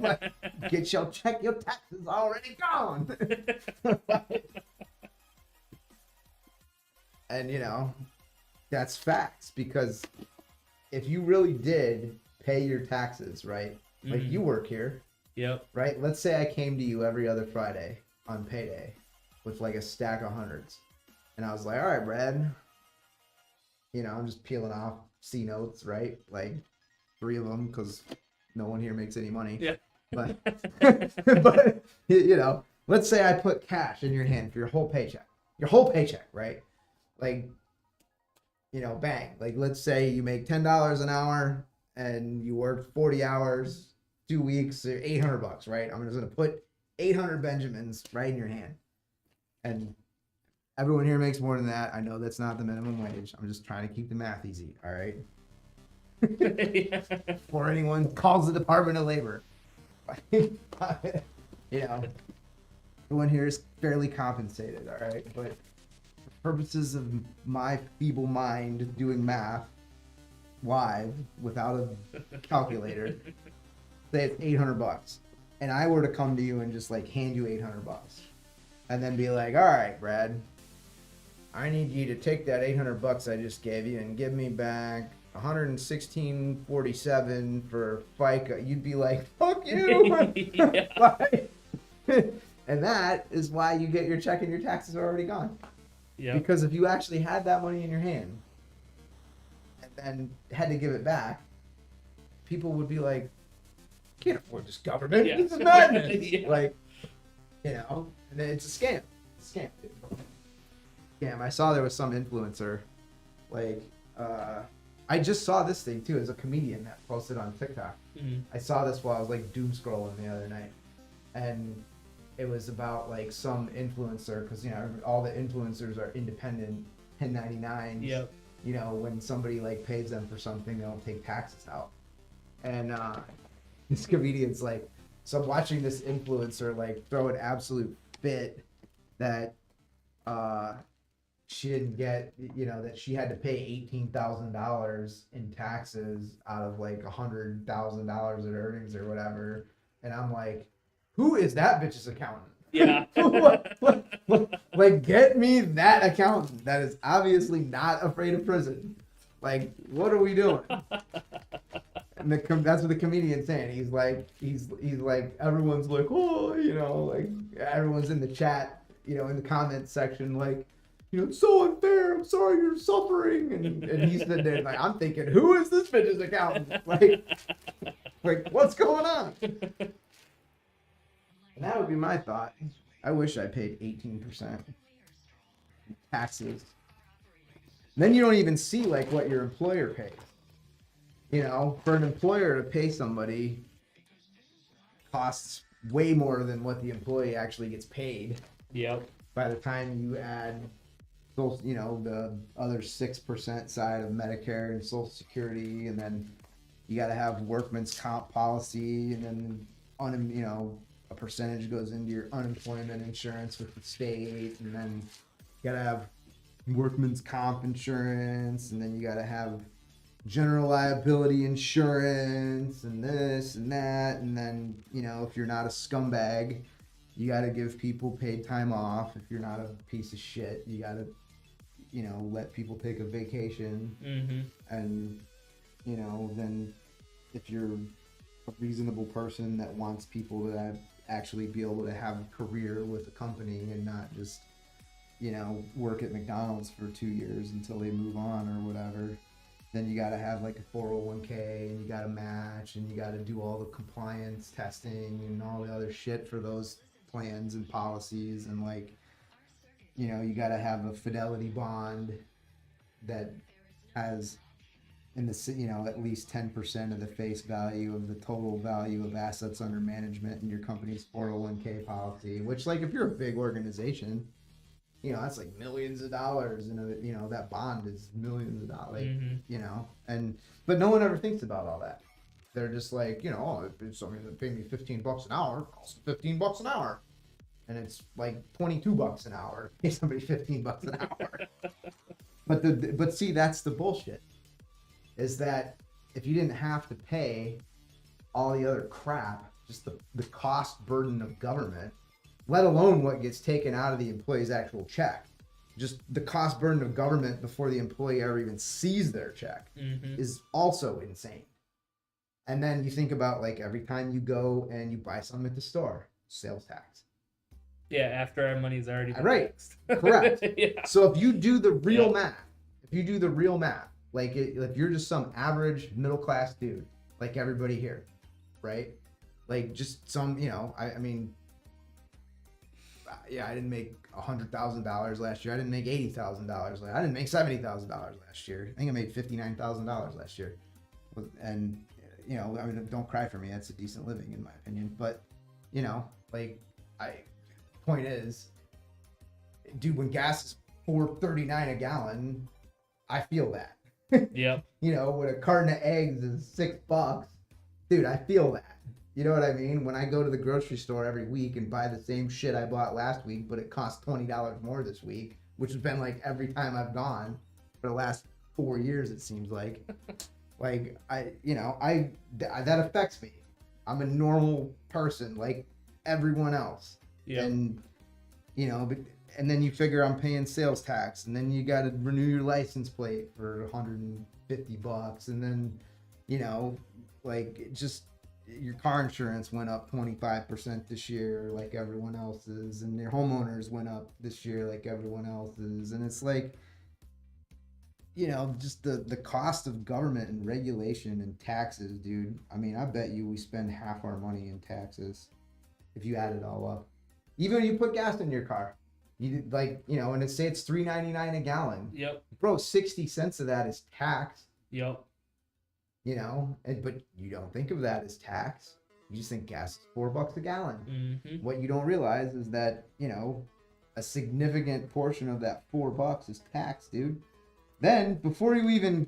Like, get your check, your taxes already gone. And you know, that's facts, because if you really did pay your taxes, right? Like you work here. Yep. Right? Let's say I came to you every other Friday on payday with like a stack of hundreds. And I was like, all right, Brad. You know, I'm just peeling off C notes, right? Like 3 of them, because no one here makes any money. Yeah. But, but, you know, let's say I put cash in your hand for your whole paycheck. Your whole paycheck, right? Like, you know, bang. Like, let's say you make $10 an hour and you work 40 hours, 2 weeks, $800, right? I'm just going to put 800 Benjamins right in your hand. And everyone here makes more than that. I know that's not the minimum wage. I'm just trying to keep the math easy, all right? Before anyone calls the Department of Labor. You know, everyone here is fairly compensated, all right? But for purposes of my feeble mind doing math live without a calculator, say it's $800, and I were to come to you and just like hand you $800 and then be like, all right, Brad, I need you to take that $800 I just gave you and give me back 116.47 for FICA, you'd be like, fuck you. Like, and that is why you get your check and your taxes are already gone. Yeah. Because if you actually had that money in your hand and then had to give it back, people would be like, can't afford this government. Yeah. This is madness. Yeah. Like, you know, and it's a scam. It's a scam, dude. Scam. I saw there was some influencer, like, I just saw this thing too as a comedian that posted on TikTok. Mhm. I saw this while I was like doom scrolling the other night, and it was about like some influencer, because you know all the influencers are independent 1099s. Yep. You know, when somebody like pays them for something, they don't take taxes out. And this comedian's like, so I'm watching this influencer like throw an absolute fit that she didn't get, you know, that she had to pay $18,000 in taxes out of like $100,000 in earnings or whatever. And I'm like, who is that bitch's accountant? Yeah. Like, get me that accountant that is obviously not afraid of prison. Like, what are we doing? And that's what the comedian's saying. He's like, everyone's like, oh, you know, like everyone's in the chat, you know, in the comments section, like, you know, it's so unfair. I'm sorry you're suffering. And he's sitting there like, I'm thinking, who is this bitch's accountant? Like, what's going on? And that would be my thought. I wish I paid 18% taxes. Then you don't even see like what your employer pays. You know, for an employer to pay somebody costs way more than what the employee actually gets paid. Yep. By the time you add, you know, the other 6% side of Medicare and Social Security, and then you got to have workman's comp policy, and then you know, a percentage goes into your unemployment insurance with the state, and then you got to have workman's comp insurance, and then you got to have general liability insurance, and this and that, and then, you know, if you're not a scumbag, you got to give people paid time off. If you're not a piece of shit, you got to, you know, let people take a vacation. Mm-hmm. And, you know, then if you're a reasonable person that wants people to actually be able to have a career with a company and not just, you know, work at McDonald's for 2 years until they move on or whatever, then you got to have like a 401k, and you got to match, and you got to do all the compliance testing and all the other shit for those plans and policies. And like, you know, you got to have a fidelity bond that has in the, you know, at least 10% of the face value of the total value of assets under management in your company's 401k policy, which, like, if you're a big organization, you know, that's like millions of dollars, and you know, that bond is millions of dollars, you know, but no one ever thinks about all that. They're just like, you know, oh, if somebody's gonna pay me $15 an hour, it costs $15 an hour. And it's like $22 an hour, pay somebody $15 an hour. But see, that's the bullshit. Is that if you didn't have to pay all the other crap, just the cost burden of government, let alone what gets taken out of the employee's actual check, just the cost burden of government before the employee ever even sees their check is also insane. And then you think about, like, every time you go and you buy something at the store, sales tax. Yeah, after our money's already been Right. taxed. Correct. Yeah. So if you do the real math, like if you're just some average middle class dude, like everybody here, right? Like just some, you know, I mean, yeah, I didn't make $100,000 last year. I didn't make $80,000. I didn't make $70,000 last year. I think I made $59,000 last year. And, you know, I mean, don't cry for me. That's a decent living in my opinion. But, you know, like, point is, dude, when gas is $4.39 a gallon, I feel that. Yep. You know, when a carton of eggs is $6, dude, I feel that. You know what I mean? When I go to the grocery store every week and buy the same shit I bought last week, but it costs $20 more this week, which has been like every time I've gone for the last 4 years, it seems like. Like, that affects me. I'm a normal person like everyone else. Yep. And, you know, and then you figure I'm paying sales tax, and then you got to renew your license plate for $150, and then, you know, like it just your car insurance went up 25% this year, like everyone else's, and your homeowners went up this year, like everyone else's, and it's like, you know, just the cost of government and regulation and taxes, dude. I mean, I bet you we spend half our money in taxes if you add it all up. Even when you put gas in your car, you like, you know, and it say it's $3.99 a gallon. Yep. Bro, 60 cents of that is tax. Yep. You know, but you don't think of that as tax. You just think gas is $4 a gallon. Mm-hmm. What you don't realize is that, you know, a significant portion of that $4 is tax, dude. Then before you even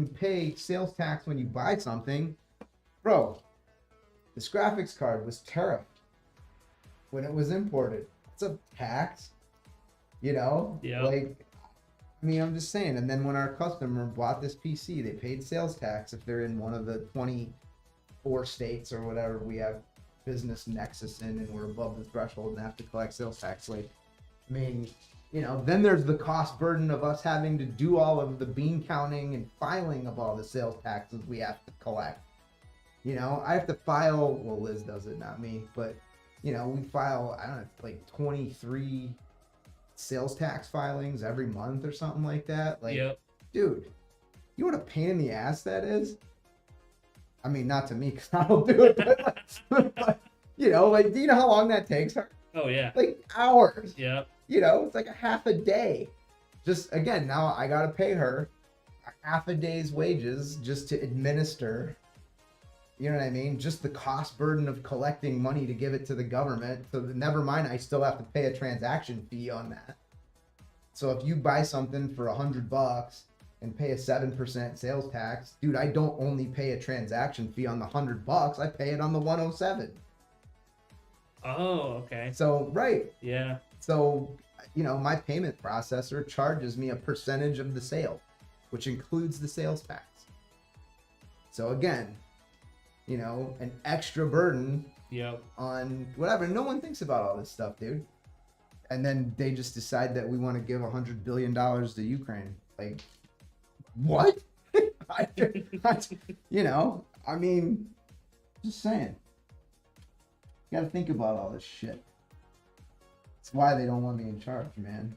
pay sales tax when you buy something, bro, this graphics card was tariffed when it was imported. It's a tax, you know. Yeah. Like, I mean, I'm just saying. And then when our customer bought this PC, they paid sales tax if they're in one of the 24 states or whatever we have business nexus in, and we're above the threshold and have to collect sales tax. Like, I mean, you know, then there's the cost burden of us having to do all of the bean counting and filing of all the sales taxes we have to collect. You know, I have to file, well, Liz does it, not me, but, you know, we file, I don't know, like 23 sales tax filings every month or something like that. Like, Yep. dude, you know what a pain in the ass that is? I mean, not to me, because I don't do it, but, you know, like, do you know how long that takes her? Oh yeah. Like, hours. Yep. You know, it's like a half a day. Just, again, now I got to pay her a half a day's wages just to administer. You know what I mean? Just the cost burden of collecting money to give it to the government. So never mind, I still have to pay a transaction fee on that. So if you buy something for $100 and pay a 7% sales tax, dude, I don't only pay a transaction fee on the $100. I pay it on the 107. Oh, okay. So, right. Yeah. So, you know, my payment processor charges me a percentage of the sale, which includes the sales tax. So again, you know, an extra burden Yep. on whatever. No one thinks about all this stuff, dude. And then they just decide that we want to give $100 billion to Ukraine. Like, what? You know, I mean, just saying. You gotta think about all this shit. That's why they don't want me in charge, man.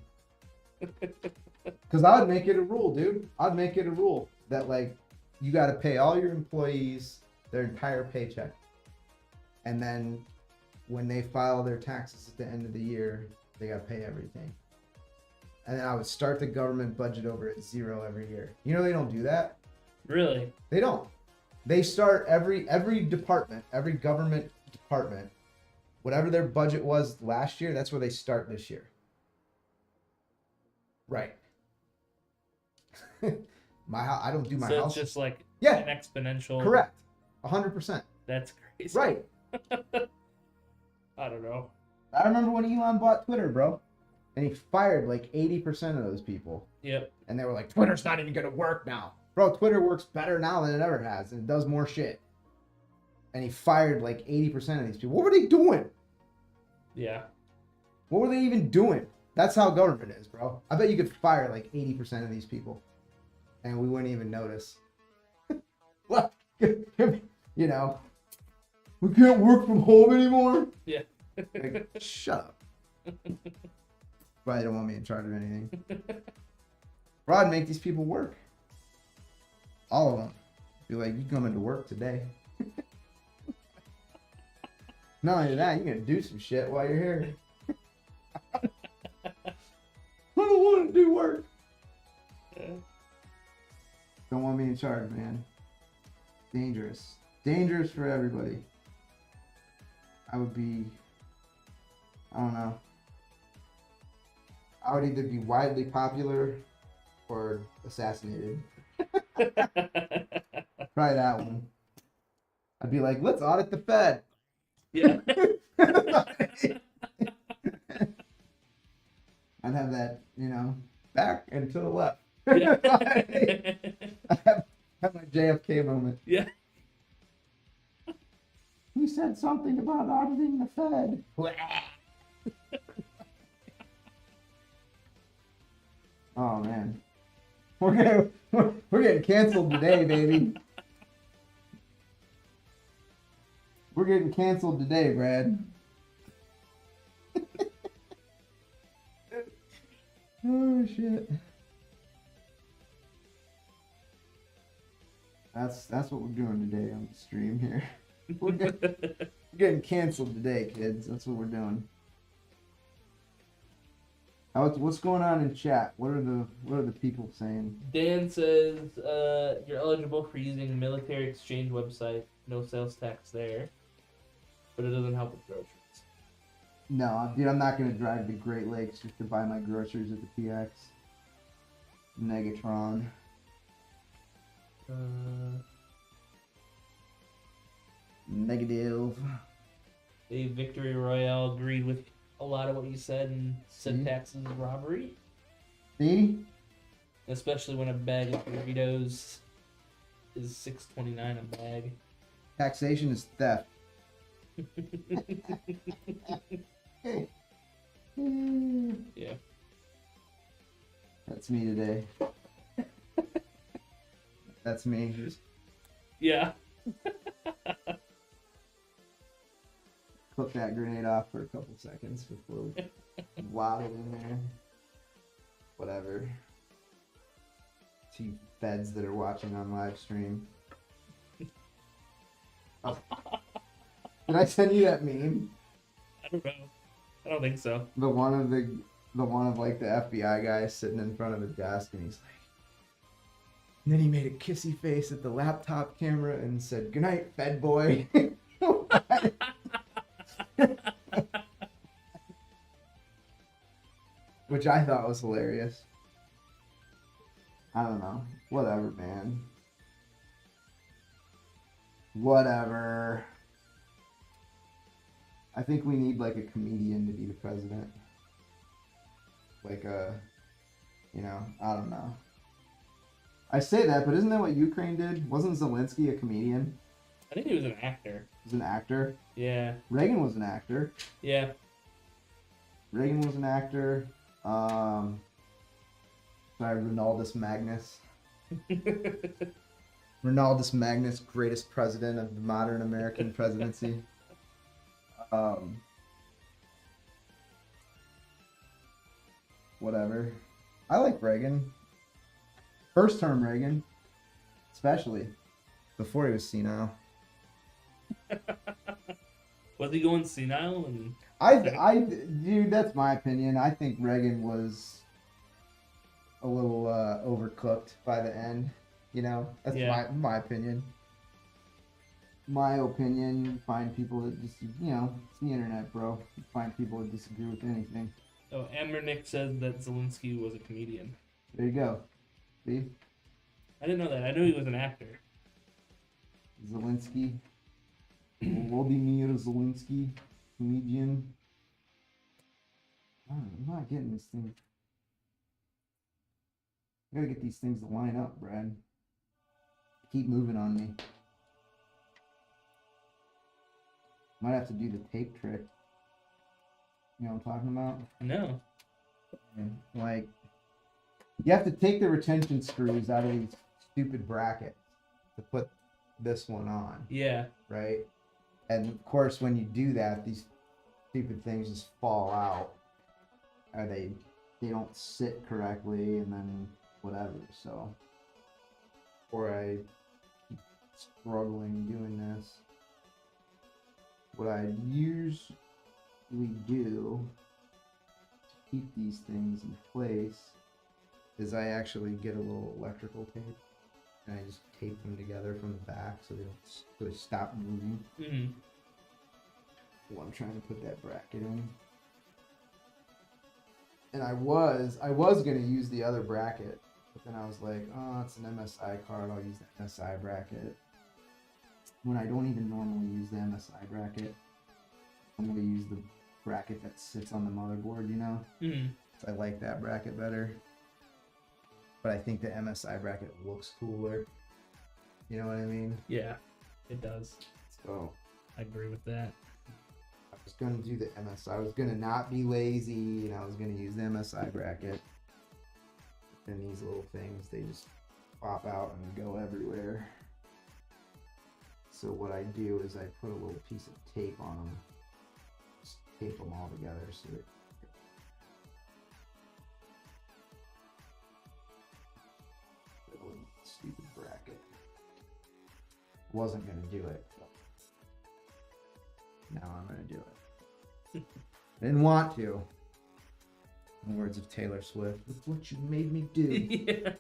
Because I would make it a rule, dude. I'd make it a rule that, like, you gotta pay all your employees their entire paycheck. And then when they file their taxes at the end of the year, they gotta pay everything. And then I would start the government budget over at zero every year. You know they don't do that? Really? They don't. They start every department, every government department, whatever their budget was last year, that's where they start this year. Right. My house, I don't do my So house. it's just like Yeah. an exponential. Correct. 100%. That's crazy. Right. I don't know. I remember when Elon bought Twitter, bro. And he fired like 80% of those people. Yep. And they were like, Twitter's not even going to work now. Bro, Twitter works better now than it ever has. And it does more shit. And he fired like 80% of these people. What were they doing? Yeah. What were they even doing? That's how government is, bro. I bet you could fire like 80% of these people. And we wouldn't even notice. What? You know, we can't work from home anymore? Yeah. Like, shut up. Probably don't want me in charge of anything. Bro, I'd make these people work. All of them. Be like, you coming to work today. Not only that, you're gonna do some shit while you're here. I don't want to do work. Don't want me in charge, man. Dangerous. Dangerous for everybody. I would be, I don't know. I would either be widely popular or assassinated. Try that one. I'd be like, let's audit the Fed. Yeah. I'd have that, you know, back and to the left. Yeah. I have my JFK moment. Yeah. He said something about auditing the Fed. Oh man, we're getting canceled today, baby. We're getting canceled today, Brad. Oh shit. That's what we're doing today on the stream here. We're getting canceled today, kids. That's what we're doing. What's going on in chat? What are the people saying? Dan says you're eligible for using military exchange website. No sales tax there, but it doesn't help with groceries. No, dude, I'm not gonna drive to Great Lakes just to buy my groceries at the PX. Negatron. Negative. A Victory Royale agreed with a lot of what you said and said See? taxes is robbery, See? especially when a bag of Doritos is $6.29 a bag. Taxation is theft. Yeah. That's me today. That's me. Yeah. Cook that grenade off for a couple seconds before we wad it in there. Whatever. To you feds that are watching on live stream. Oh. Did I send you that meme? I don't know. I don't think so. The one of the like the FBI guy sitting in front of his desk, and he's like, and then he made a kissy face at the laptop camera and said, "Good night, Fed boy." Which I thought was hilarious. I don't know. Whatever, man. Whatever. I think we need like a comedian to be the president. Like I don't know. I say that, but isn't that what Ukraine did? Wasn't Zelensky a comedian? I think he was an actor. He was an actor. Yeah. Reagan was an actor. Yeah. Reagan was an actor. Sorry, Ronaldus Magnus. Ronaldus Magnus, greatest president of the modern American presidency. Whatever. I like Reagan. First term Reagan, especially before he was senile. Was he going senile? And Dude, that's my opinion. I think Reagan was a little overcooked by the end. You know, that's my opinion. My opinion. You find people that just, it's the internet, bro. You find people that disagree with anything. oh, Ambernick says that Zelensky was a comedian. There you go. See, I didn't know that. I knew he was an actor. Zelensky, Volodymyr Zelensky, comedian. I'm not getting this thing. I gotta get these things to line up, Brad. Keep moving on me. Might have to do the tape trick. You know what I'm talking about? No. Like, you have to take the retention screws out of these stupid brackets to put this one on, Yeah. right? And of course, when you do that, these stupid things just fall out, or they don't sit correctly, and then whatever. So, or I keep struggling doing this. What I usually do to keep these things in place is I actually get a little electrical tape and I just tape them together from the back so they stop moving. Mm-hmm. Well, I'm trying to put that bracket in. And I was gonna use the other bracket, but then I was like, oh, it's an MSI card, I'll use the MSI bracket. When I don't even normally use the MSI bracket, I'm gonna use the bracket that sits on the motherboard, you know? Mm-hmm. So I like that bracket better. But I think the MSI bracket looks cooler. You know what I mean? Yeah, it does. So I agree with that. I was gonna do the MSI. I was gonna not be lazy, and I was gonna use the MSI bracket. and these little things, they just pop out and go everywhere. So what I do is I put a little piece of tape on them, just tape them all together so that stupid bracket. Wasn't gonna do it, but now I'm gonna do it. Didn't want to. In the words of Taylor Swift, "Look what you made me do." Yeah.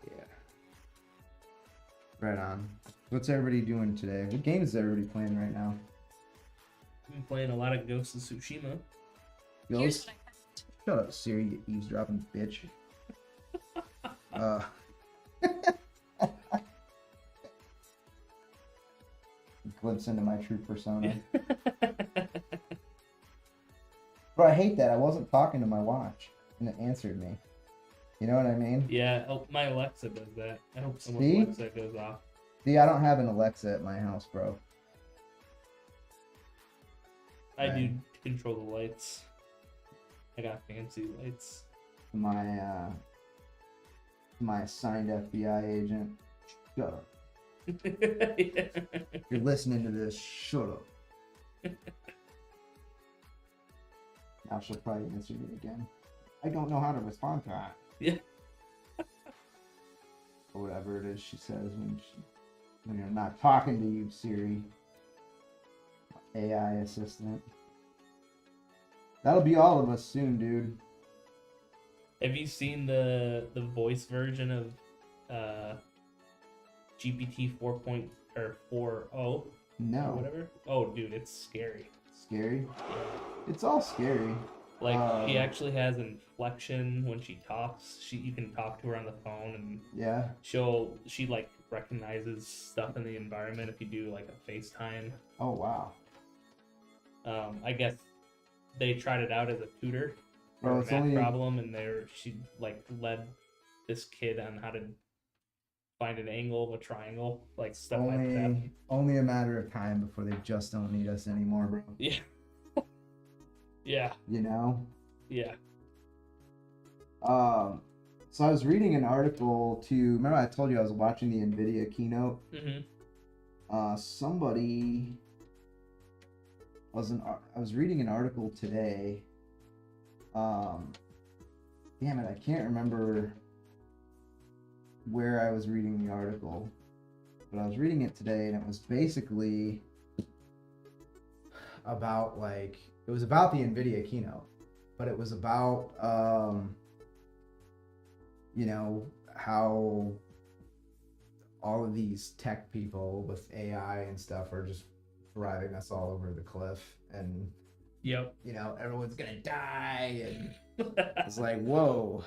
Yeah. Right on. What's everybody doing today? What game is everybody playing right now? Been playing a lot of Ghost of Tsushima. Ghost? Here's what I have. Shut up, Siri, you eavesdropping bitch. Glimpse into my true persona. Bro, I hate that. I wasn't talking to my watch and it answered me. You know what I mean? Yeah, oh, my Alexa does that. I hope someone's See? Alexa goes off. See, I don't have an Alexa at my house, bro. I do Right. control the lights. I got fancy lights. My assigned FBI agent. Shut up. Yeah. If you're listening to this, shut up. Now she'll probably answer me again. I don't know how to respond to that. Yeah. Or whatever it is she says when you're not talking to you, Siri. AI assistant. That'll be all of us soon, dude. Have you seen the voice version of GPT 4.0 or No. whatever? Oh, dude, it's scary. Scary. It's all scary. Like she actually has inflection when she talks. You can talk to her on the phone, and Yeah. she like recognizes stuff in the environment if you do like a FaceTime. Oh wow. I guess they tried it out as a tutor for Bro, a it's math only problem, and she like led this kid on how to find an angle of a triangle, like step by step. only a matter of time before they just don't need us anymore, bro. Yeah. Yeah. You know? Yeah. So I was reading an article remember I told you I was watching the NVIDIA keynote? Mm-hmm. I was reading an article today. Damn it, I can't remember where I was reading the article, but I was reading it today, and it was basically about it was about the NVIDIA keynote, but it was about how all of these tech people with AI and stuff are just driving us all over the cliff, and Yep. everyone's gonna die, and it's like, whoa.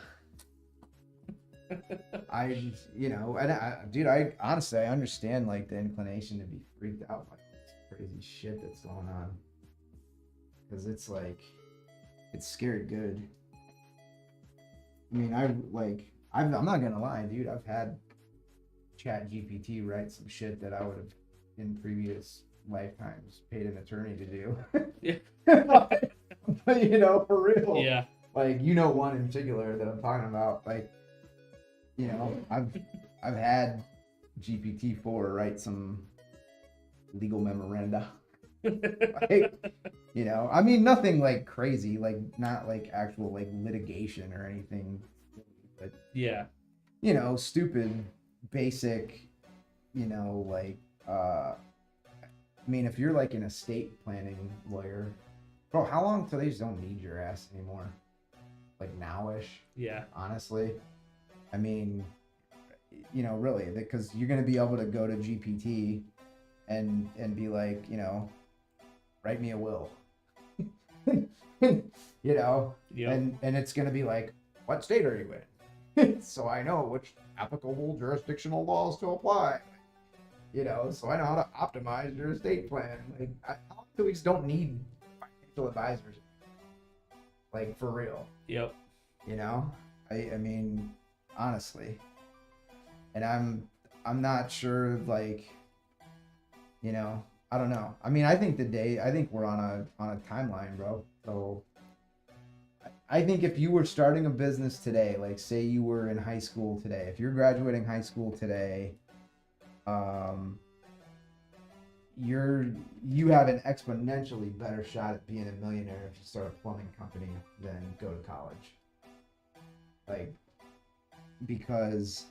Dude, I honestly, I understand like the inclination to be freaked out by this crazy shit that's going on, because it's like, it's scary good. I mean, I'm not gonna lie, dude, I've had Chat GPT write some shit that I would have in previous lifetimes paid an attorney to do. Yeah. But for real. Yeah. Like, one in particular that I'm talking about. Like, I've had GPT-4 write some legal memoranda. I mean, nothing like crazy, like not like actual like litigation or anything, but Yeah. stupid, basic, I mean, if you're like an estate planning lawyer, bro, how long till they just don't need your ass anymore? Like now-ish, Yeah. honestly. I mean, really, because you're gonna be able to go to GPT and be like, write me a will. Yep. And it's gonna be like, what state are you in? So I know which applicable jurisdictional laws to apply. So I know how to optimize your estate plan. Like, how long do we just don't need financial advisors? Like, for real. Yep. I mean, honestly. And I'm not sure, like, I don't know. I mean, I think we're on a timeline, bro. So I think if you were starting a business today, like say you were in high school today, if you're graduating high school today, you have an exponentially better shot at being a millionaire if you start a plumbing company than go to college. Like, because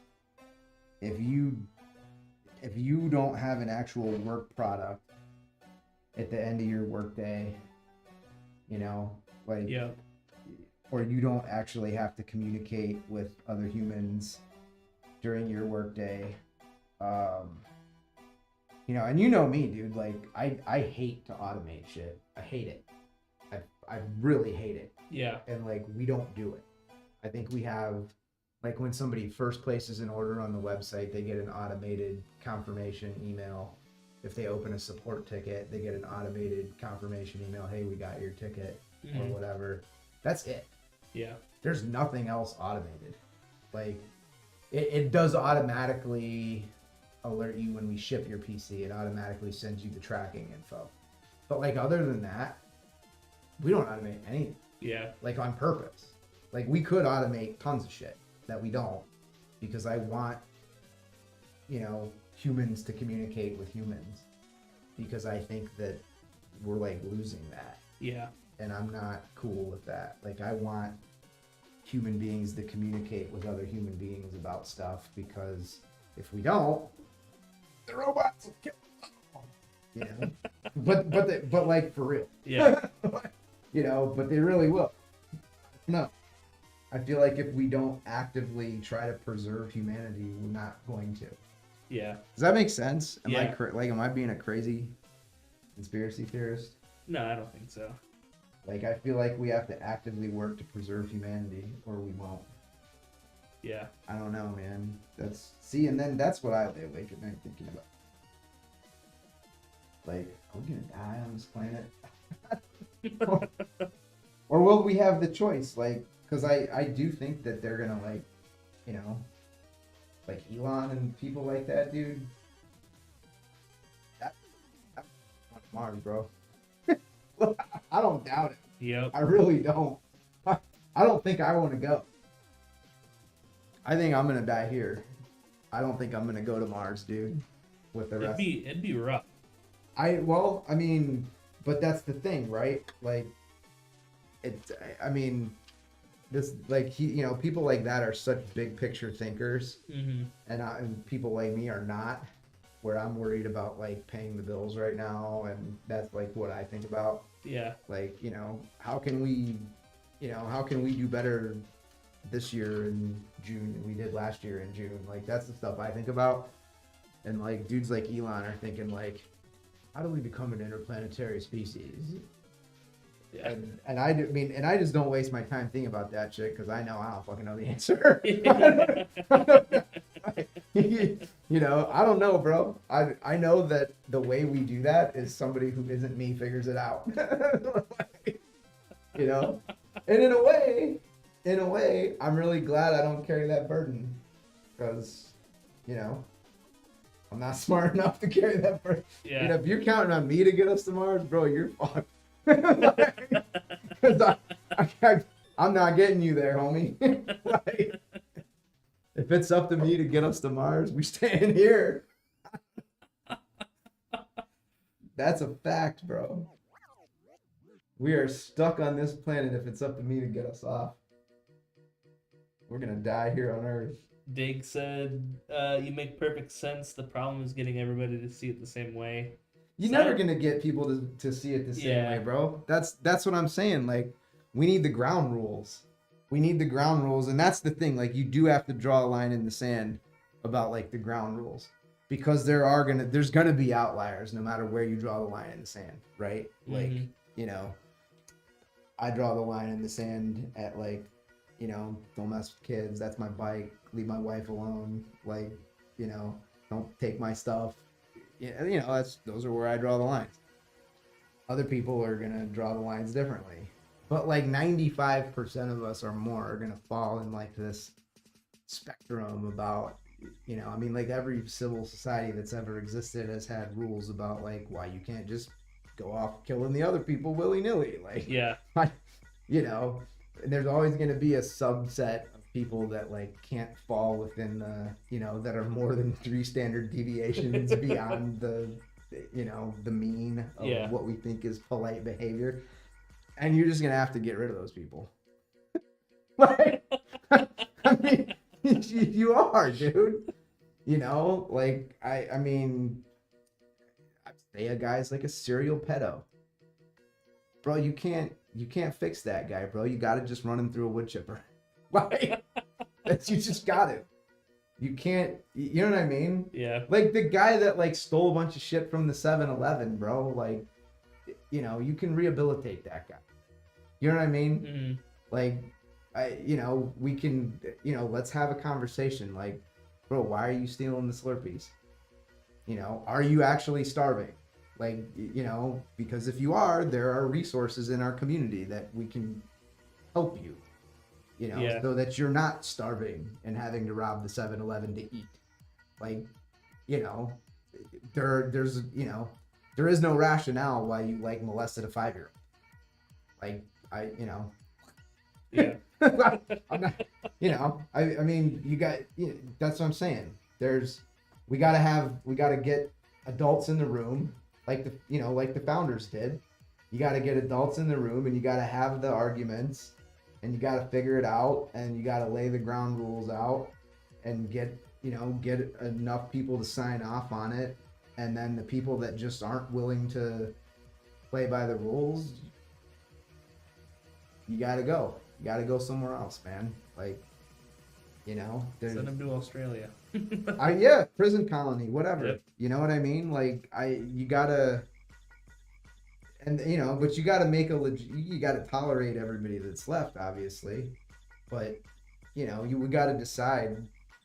if you don't have an actual work product at the end of your workday, you know, like, Yeah. or you don't actually have to communicate with other humans during your workday, you know, and you know me, dude, like I hate to automate shit. I hate it. I really hate it. Yeah. And like we don't do it. I think we have, like, when somebody first places an order on the website, they get an automated confirmation email. If they open a support ticket, they get an automated confirmation email. Hey, we got your ticket, or whatever. That's it. Yeah. There's nothing else automated. Like, it does automatically alert you when we ship your PC. It automatically sends you the tracking info. But like, other than that, we don't automate anything. Yeah. Like, on purpose. Like, we could automate tons of shit that we don't, because I want, you know, humans to communicate with humans, because I think that we're like losing that, Yeah. and I'm not cool with that. Like, I want human beings to communicate with other human beings about stuff, because if we don't, the robots will kill us. You know? but like, for real. Yeah. You know, but they really will. No. I feel like if we don't actively try to preserve humanity, we're not going to. Yeah. Does that make sense? Am Yeah. am I being a crazy conspiracy theorist? No, I don't think so. Like, I feel like we have to actively work to preserve humanity, or we won't. Yeah. I don't know, man. And then that's what I lay awake at night thinking about. Like, are we gonna die on this planet? Or will we have the choice? Like, because I do think that they're gonna, like, you know, like Elon and people like that, dude. That on Mars, bro. I don't doubt it. Yep. I really don't. I don't think I want to go. I think I'm gonna die here. I don't think I'm gonna go to Mars, dude. With the rest. It'd be rough. I mean, but that's the thing, right? Like, this, like, you know, people like that are such big picture thinkers, Mm-hmm. and people like me are not. Where I'm worried about, like, paying the bills right now, and that's like what I think about. Yeah. Like, you know, how can we do better this year in June than we did last year in June? Like, that's the stuff I think about. And like, dudes like Elon are thinking, like, how do we become an interplanetary species? Yeah. And I just don't waste my time thinking about that shit, because I know I don't fucking know the answer. You know, I don't know, bro. I know that the way we do that is somebody who isn't me figures it out. You know? And in a way, I'm really glad I don't carry that burden, because, you know, I'm not smart enough to carry that burden. Yeah. You know, if you're counting on me to get us to Mars, bro, you're fucked. Because I'm not getting you there, homie. Like, if it's up to me to get us to Mars, we staying here. That's a fact, bro. We are stuck on this planet if it's up to me to get us off. We're gonna die here on Earth. Dig said, you make perfect sense. The problem is getting everybody to see it the same way. You're So- never gonna get people to see it the same way, bro. That's what I'm saying. Like, we need the ground rules. We need the ground rules, and that's the thing. Like, you do have to draw a line in the sand about, like, the ground rules, because there's gonna be outliers no matter where you draw the line in the sand, right? Like, Mhm. you know, I draw the line in the sand at, like, you know, don't mess with kids. That's my bike. Leave my wife alone. Like, you know, don't take my stuff. Yeah, you know, those are where I draw the lines. Other people are gonna draw the lines differently, but like 95% of us or more are gonna fall in, like, this spectrum about, you know, I mean, like, every civil society that's ever existed has had rules about, like, why you can't just go off killing the other people willy-nilly. Like, Yeah. you know, there's always going to be a subset of people that like can't fall within the, you know, that are more than 3 standard deviations beyond the, you know, the mean of Yeah. what we think is polite behavior. And you're just going to have to get rid of those people. Like, I mean, you are, dude. You know, like, I mean, I'd say a guy's like a serial pedo. Bro, you can't fix that guy, bro. You gotta just run him through a wood chipper. Like, you just got to. You can't, you know what I mean? Yeah. Like the guy that like stole a bunch of shit from the 7-Eleven, bro. Like, you know, you can rehabilitate that guy. You know what I mean? Mm-hmm. Like, you know, we can, you know, let's have a conversation. Like, bro, why are you stealing the Slurpees? You know, are you actually starving? Like, you know, because if you are, there are resources in our community that we can help you, you know, Yeah. so that you're not starving and having to rob the 7-Eleven to eat. Like, you know, there's, you know, there is no rationale why you like molested a 5-year-old. Like, you know, Yeah. I'm not, you know, I mean, you got, you know, that's what I'm saying. We gotta get adults in the room, like the founders did. You gotta get adults in the room and you gotta have the arguments and you gotta figure it out and you gotta lay the ground rules out and get enough people to sign off on it. And then the people that just aren't willing to play by the rules, you gotta go. You gotta go somewhere else, man. Like, you know, Send them to Australia. yeah, prison colony, whatever. Yep. You know what I mean? Like, you gotta, and you know, but you gotta make you gotta tolerate everybody that's left, obviously. But you know, we gotta decide.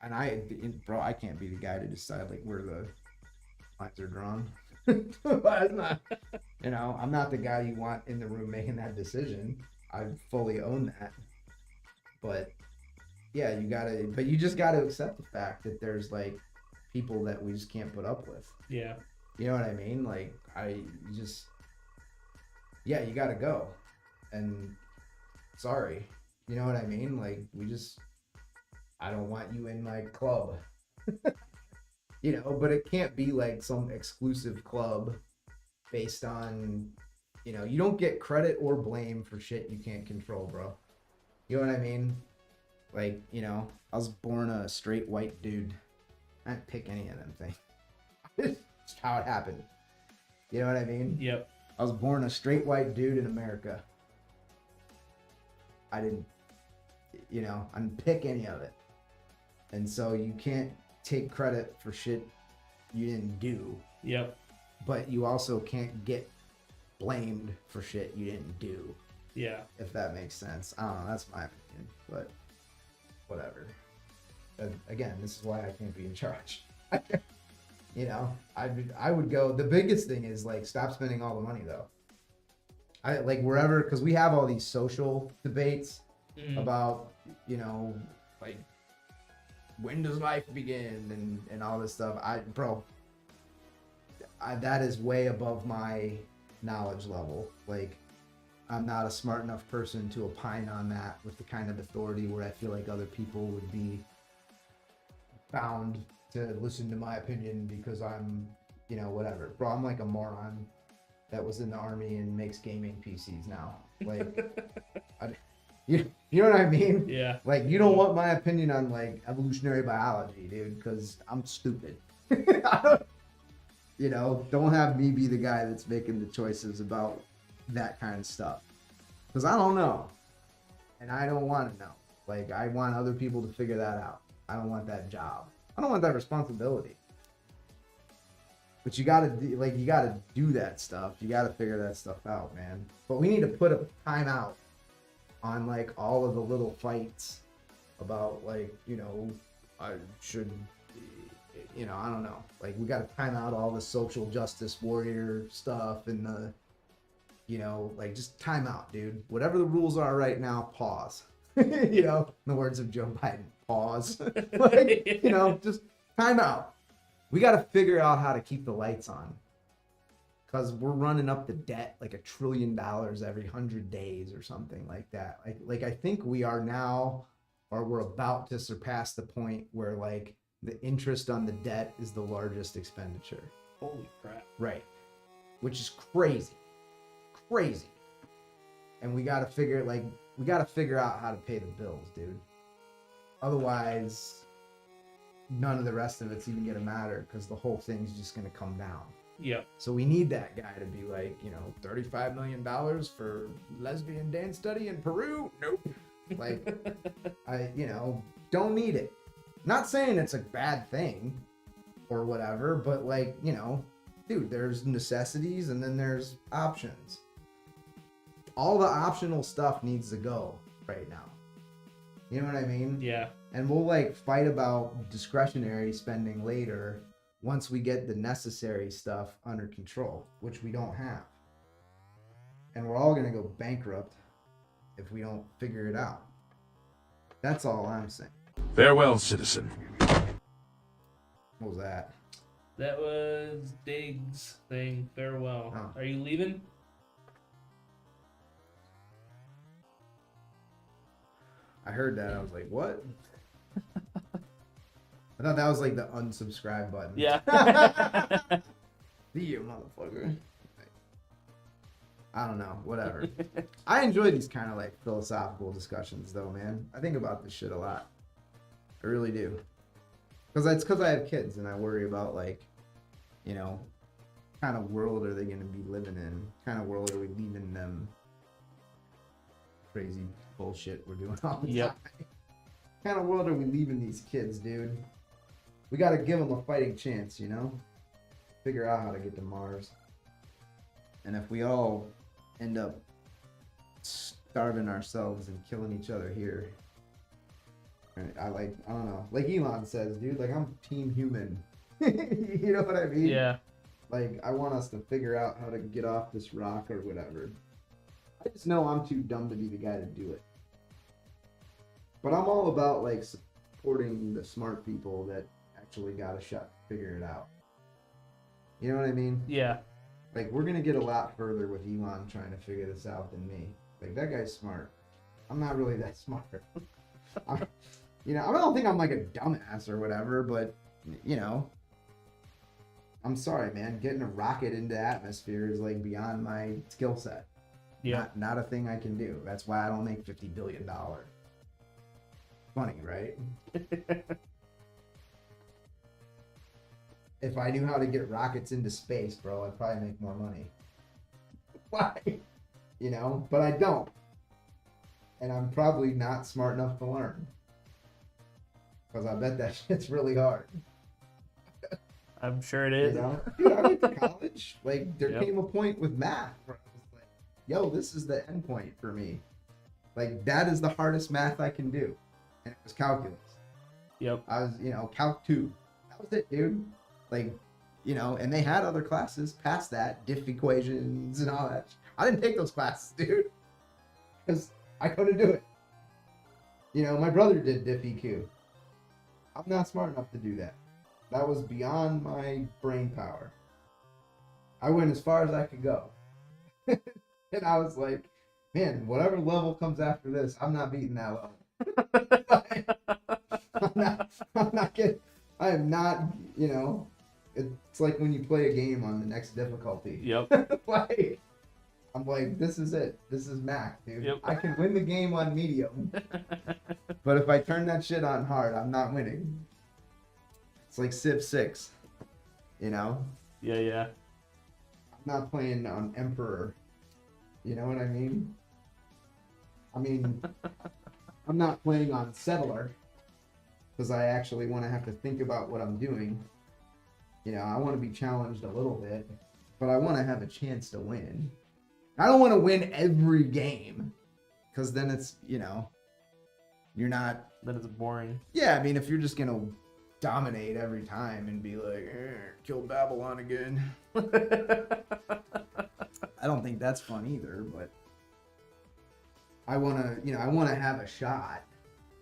And bro, I can't be the guy to decide like where the lines are drawn. I'm not, you know, I'm not the guy you want in the room making that decision. I fully own that. But yeah, you just gotta accept the fact that there's like people that we just can't put up with. Yeah. You know what I mean? Like, you gotta go. And sorry. You know what I mean? Like, I don't want you in my club. You know, but it can't be like some exclusive club based on, you know, you don't get credit or blame for shit you can't control, bro. You know what I mean? Like, you know, I was born a straight white dude. I didn't pick any of them things. It's how it happened. You know what I mean? Yep. I was born a straight white dude in America. I didn't pick any of it. And so you can't take credit for shit you didn't do. Yep. But you also can't get blamed for shit you didn't do. Yeah. If that makes sense. I don't know. That's my opinion. But whatever. Again, this is why I can't be in charge. You know, I would go. The biggest thing is like stop spending all the money though. I like wherever, because we have all these social debates about, you know, like when does life begin and all this stuff. That is way above my knowledge level. Like, I'm not a smart enough person to opine on that with the kind of authority where I feel like other people would be bound to listen to my opinion because I'm, you know, whatever. Bro, I'm like a moron that was in the army and makes gaming PCs now. Like, you know what I mean? Yeah. Like, you don't want my opinion on like evolutionary biology, dude, because I'm stupid. You know, don't have me be the guy that's making the choices about that kind of stuff. Because I don't know. And I don't want to know. Like, I want other people to figure that out. I don't want that job. I don't want that responsibility. But you gotta do that stuff. You gotta figure that stuff out, man. But we need to put a timeout on like all of the little fights about like, you know, I should, you know, I don't know. Like, we gotta time out all the social justice warrior stuff and the, you know, like, just time out, dude. Whatever the rules are right now, pause. You know, in the words of Joe Biden, pause. Like, you know, just time out. We got to figure out how to keep the lights on. because we're running up the debt like $1 trillion every 100 days or something like that. Like I think we are now, or we're about to surpass the point where like the interest on the debt is the largest expenditure. Holy crap. Right. Which is crazy. Crazy. And we gotta figure out how to pay the bills, dude. Otherwise, none of the rest of it's even gonna matter because the whole thing's just gonna come down. Yep. So we need that guy to be like, $35 million for lesbian dance study in Peru? Nope. Like, don't need it. Not saying it's a bad thing or whatever, but like, dude, there's necessities and then there's options. All the optional stuff needs to go right now. You know what I mean? Yeah. And we'll like fight about discretionary spending later once we get the necessary stuff under control, which we don't have. And we're all going to go bankrupt if we don't figure it out. That's all I'm saying. Farewell, citizen. What was that? That was Diggs saying farewell. Oh. Are you leaving? I heard that. I was like, what? I thought that was like the unsubscribe button. Yeah. See you, motherfucker. I don't know. Whatever. I enjoy these kind of like philosophical discussions, though, man. I think about this shit a lot. I really do. Because I have kids and I worry about like, kind of world are they going to be living in? Kind of world are we leaving them? Crazy bullshit we're doing all the time. Kind of world are we leaving these kids, dude? We got to give them a fighting chance, Figure out how to get to Mars. And if we all end up starving ourselves and killing each other here, I don't know. Like Elon says, dude, like I'm team human. You know what I mean? Yeah. Like I want us to figure out how to get off this rock or whatever. I just know I'm too dumb to be the guy to do it. But I'm all about like supporting the smart people that actually got a shot to figure it out. You know what I mean? Yeah. Like we're gonna get a lot further with Elon trying to figure this out than me. Like that guy's smart. I'm not really that smart. I don't think I'm like a dumbass or whatever, but I'm sorry, man. Getting a rocket into atmosphere is like beyond my skill set. Yeah. Not a thing I can do. That's why I don't make $50 billion. Funny, right? If I knew how to get rockets into space, bro, I'd probably make more money. Why? But I don't. And I'm probably not smart enough to learn. Because I bet that shit's really hard. I'm sure it is. Dude, I went to college. Like, there Yep. came a point with math where I was like, yo, this is the end point for me. Like, that is the hardest math I can do. And it was calculus. Yep. I was, Calc 2. That was it, dude. Like, and they had other classes past that, diff equations and all that. I didn't take those classes, dude. Because I couldn't do it. My brother did diff EQ. I'm not smart enough to do that. That was beyond my brain power. I went as far as I could go. And I was like, man, whatever level comes after this, I'm not beating that level. I'm not getting, I am not, it's like when you play a game on the next difficulty. Yep. I'm like, this is it. This is Mac, dude. Yep. I can win the game on medium. But if I turn that shit on hard, I'm not winning. It's like Civ 6, Yeah. I'm not playing on Emperor. You know what I mean? I'm not playing on Settler because I actually want to have to think about what I'm doing. I want to be challenged a little bit, but I want to have a chance to win. I don't want to win every game because then it's, you're not. That is boring. Yeah, if you're just going to dominate every time and be like, kill Babylon again. I don't think that's fun either, but I want to have a shot.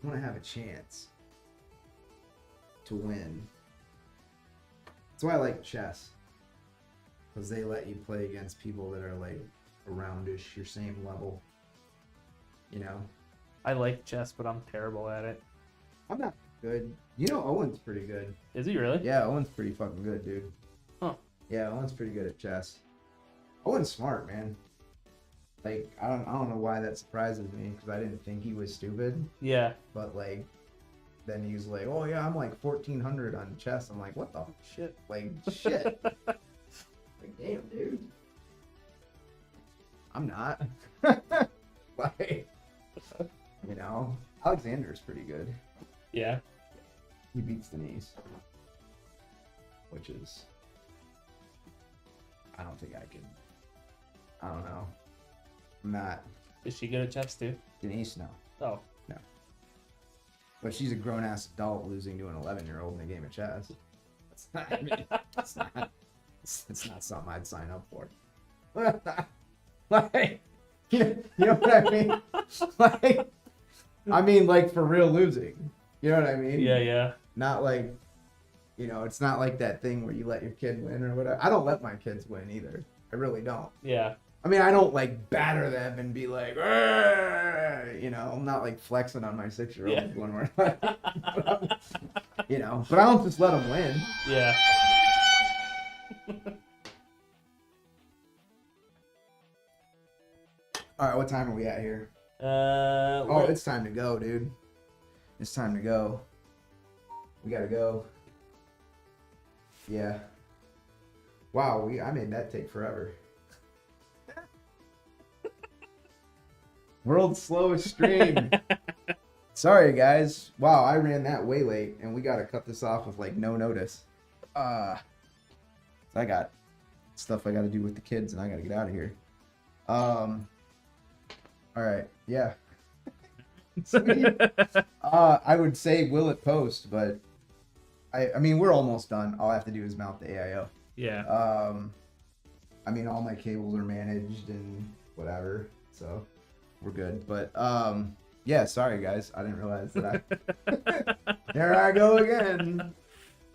I want to have a chance to win. That's why I like chess. because they let you play against people that are like aroundish your same level. You know, I like chess, but I'm terrible at it. I'm not good. You know, Owen's pretty good. Is he really? Yeah, Owen's pretty fucking good, dude. Huh. Yeah, Owen's pretty good at chess. Owen's smart, man. Like, I don't know why that surprises me, because I didn't think he was stupid. Yeah. But like, then he was like, "Oh yeah, I'm like 1400 on chess." I'm like, "What the Shit. like shit?" Like, damn, dude. I'm not. Like, you know, Alexander's pretty good. Yeah. He beats Denise, which is, I don't think I can. I don't know. I'm not. Is she good at chess too? Denise, no. Oh. But she's a grown-ass adult losing to an 11-year-old in a game of chess. That's not, I mean, it's not something I'd sign up for. Like, you know what I mean? Like, I mean, like, for real losing. You know what I mean? Yeah, yeah. Not like, you know, it's not like that thing where you let your kid win or whatever. I don't let my kids win either. I really don't. Yeah. I mean, I don't like batter them and be like, "Arr!" You know, I'm not like flexing on my 6-year-old Yeah. when we're like, you know, but I don't just let them win. Yeah. All right, what time are we at here? Oh, Oh, it's time to go, dude. It's time to go. We gotta go. Yeah. Wow, I made that take forever. World's slowest stream. Sorry, guys. Wow, I ran that way late, and we gotta cut this off with like no notice. I got stuff I gotta do with the kids, and I gotta get out of here. All right, yeah. Sweet. I would say will it post, but I mean we're almost done. All I have to do is mount the AIO. Yeah. I mean all my cables are managed and whatever, so we're good. But yeah, sorry guys, I didn't realize that there I go again,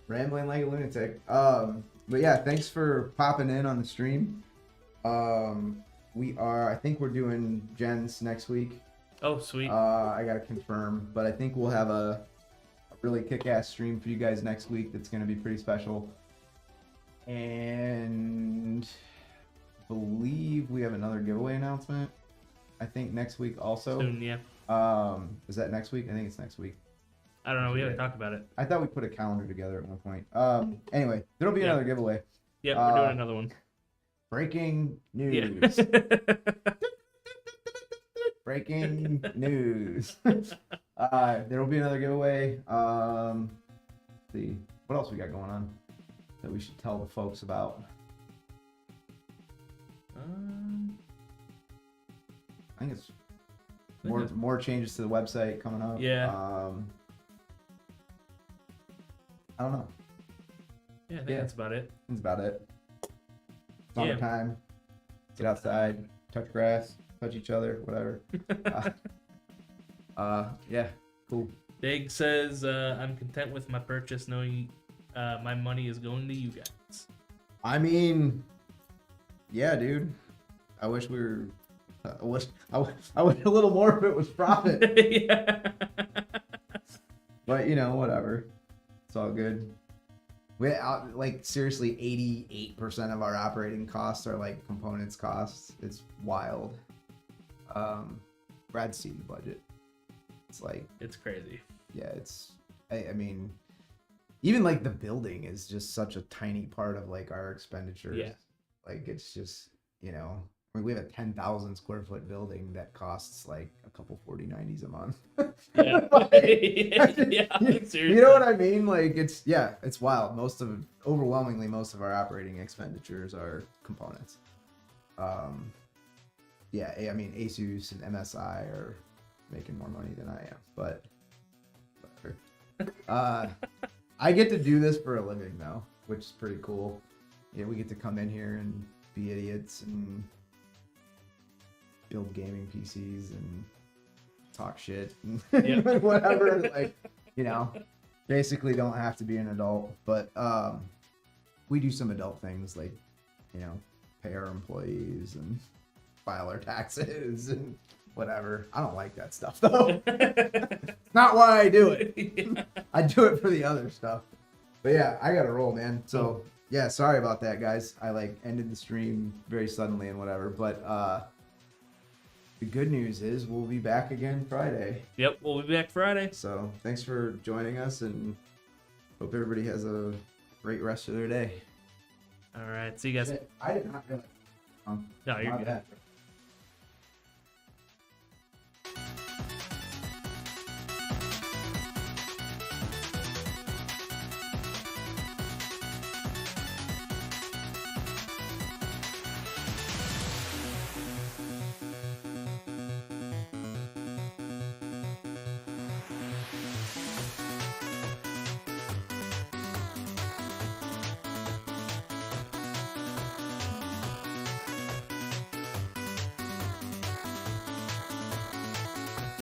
rambling like a lunatic. But yeah, thanks for popping in on the stream. I think we're doing Gens next week. Oh, sweet. I gotta confirm, but I think we'll have a really kick-ass stream for you guys next week that's gonna be pretty special. And I believe we have another giveaway announcement. I think next week also. Soon, yeah. Is that next week? I think it's next week. I don't know. We haven't talked about it. I thought we put a calendar together at one point. Anyway, there'll be Yeah. another giveaway. Yeah, we're doing another one. Breaking Yeah. news. Breaking news. There will be another giveaway. Let's see what else we got going on that we should tell the folks about. I think it's more changes to the website coming up. Yeah. I don't know. Yeah, I think Yeah. that's about it. That's about it. Yeah. Summertime. Get outside, touch grass, touch each other, whatever. Yeah, cool. Dig says, I'm content with my purchase knowing my money is going to you guys. I mean, yeah, dude. I wish we were. I wish a little more of it was profit. Yeah. But you know, whatever. It's all good. We like seriously, 88% of our operating costs are like components costs. It's wild. Brad's seen the budget. It's like, It's crazy. yeah, it's. I mean, even like the building is just such a tiny part of like our expenditures. Yeah. Like it's just, you know, I mean, we have a 10,000 square foot building that costs like a couple 4090s a month. Yeah. Like, Yeah, you know what I mean? Like it's wild. Overwhelmingly most of our operating expenditures are components. Yeah, I mean Asus and MSI are making more money than I am, but whatever. I get to do this for a living though, which is pretty cool. Yeah, we get to come in here and be idiots and build gaming PCs and talk shit and Yep. whatever. Like, you know, basically don't have to be an adult, but we do some adult things like you know, pay our employees and file our taxes and whatever. I don't like that stuff though. Not why I do it. I do it for the other stuff. But yeah, I gotta roll, man. So yeah, sorry about that, guys. I like ended the stream very suddenly and whatever. But the good news is we'll be back again Friday. Yep, we'll be back Friday. So thanks for joining us, and hope everybody has a great rest of their day. All right, see you guys. I did not realize. No, you're My good. bad.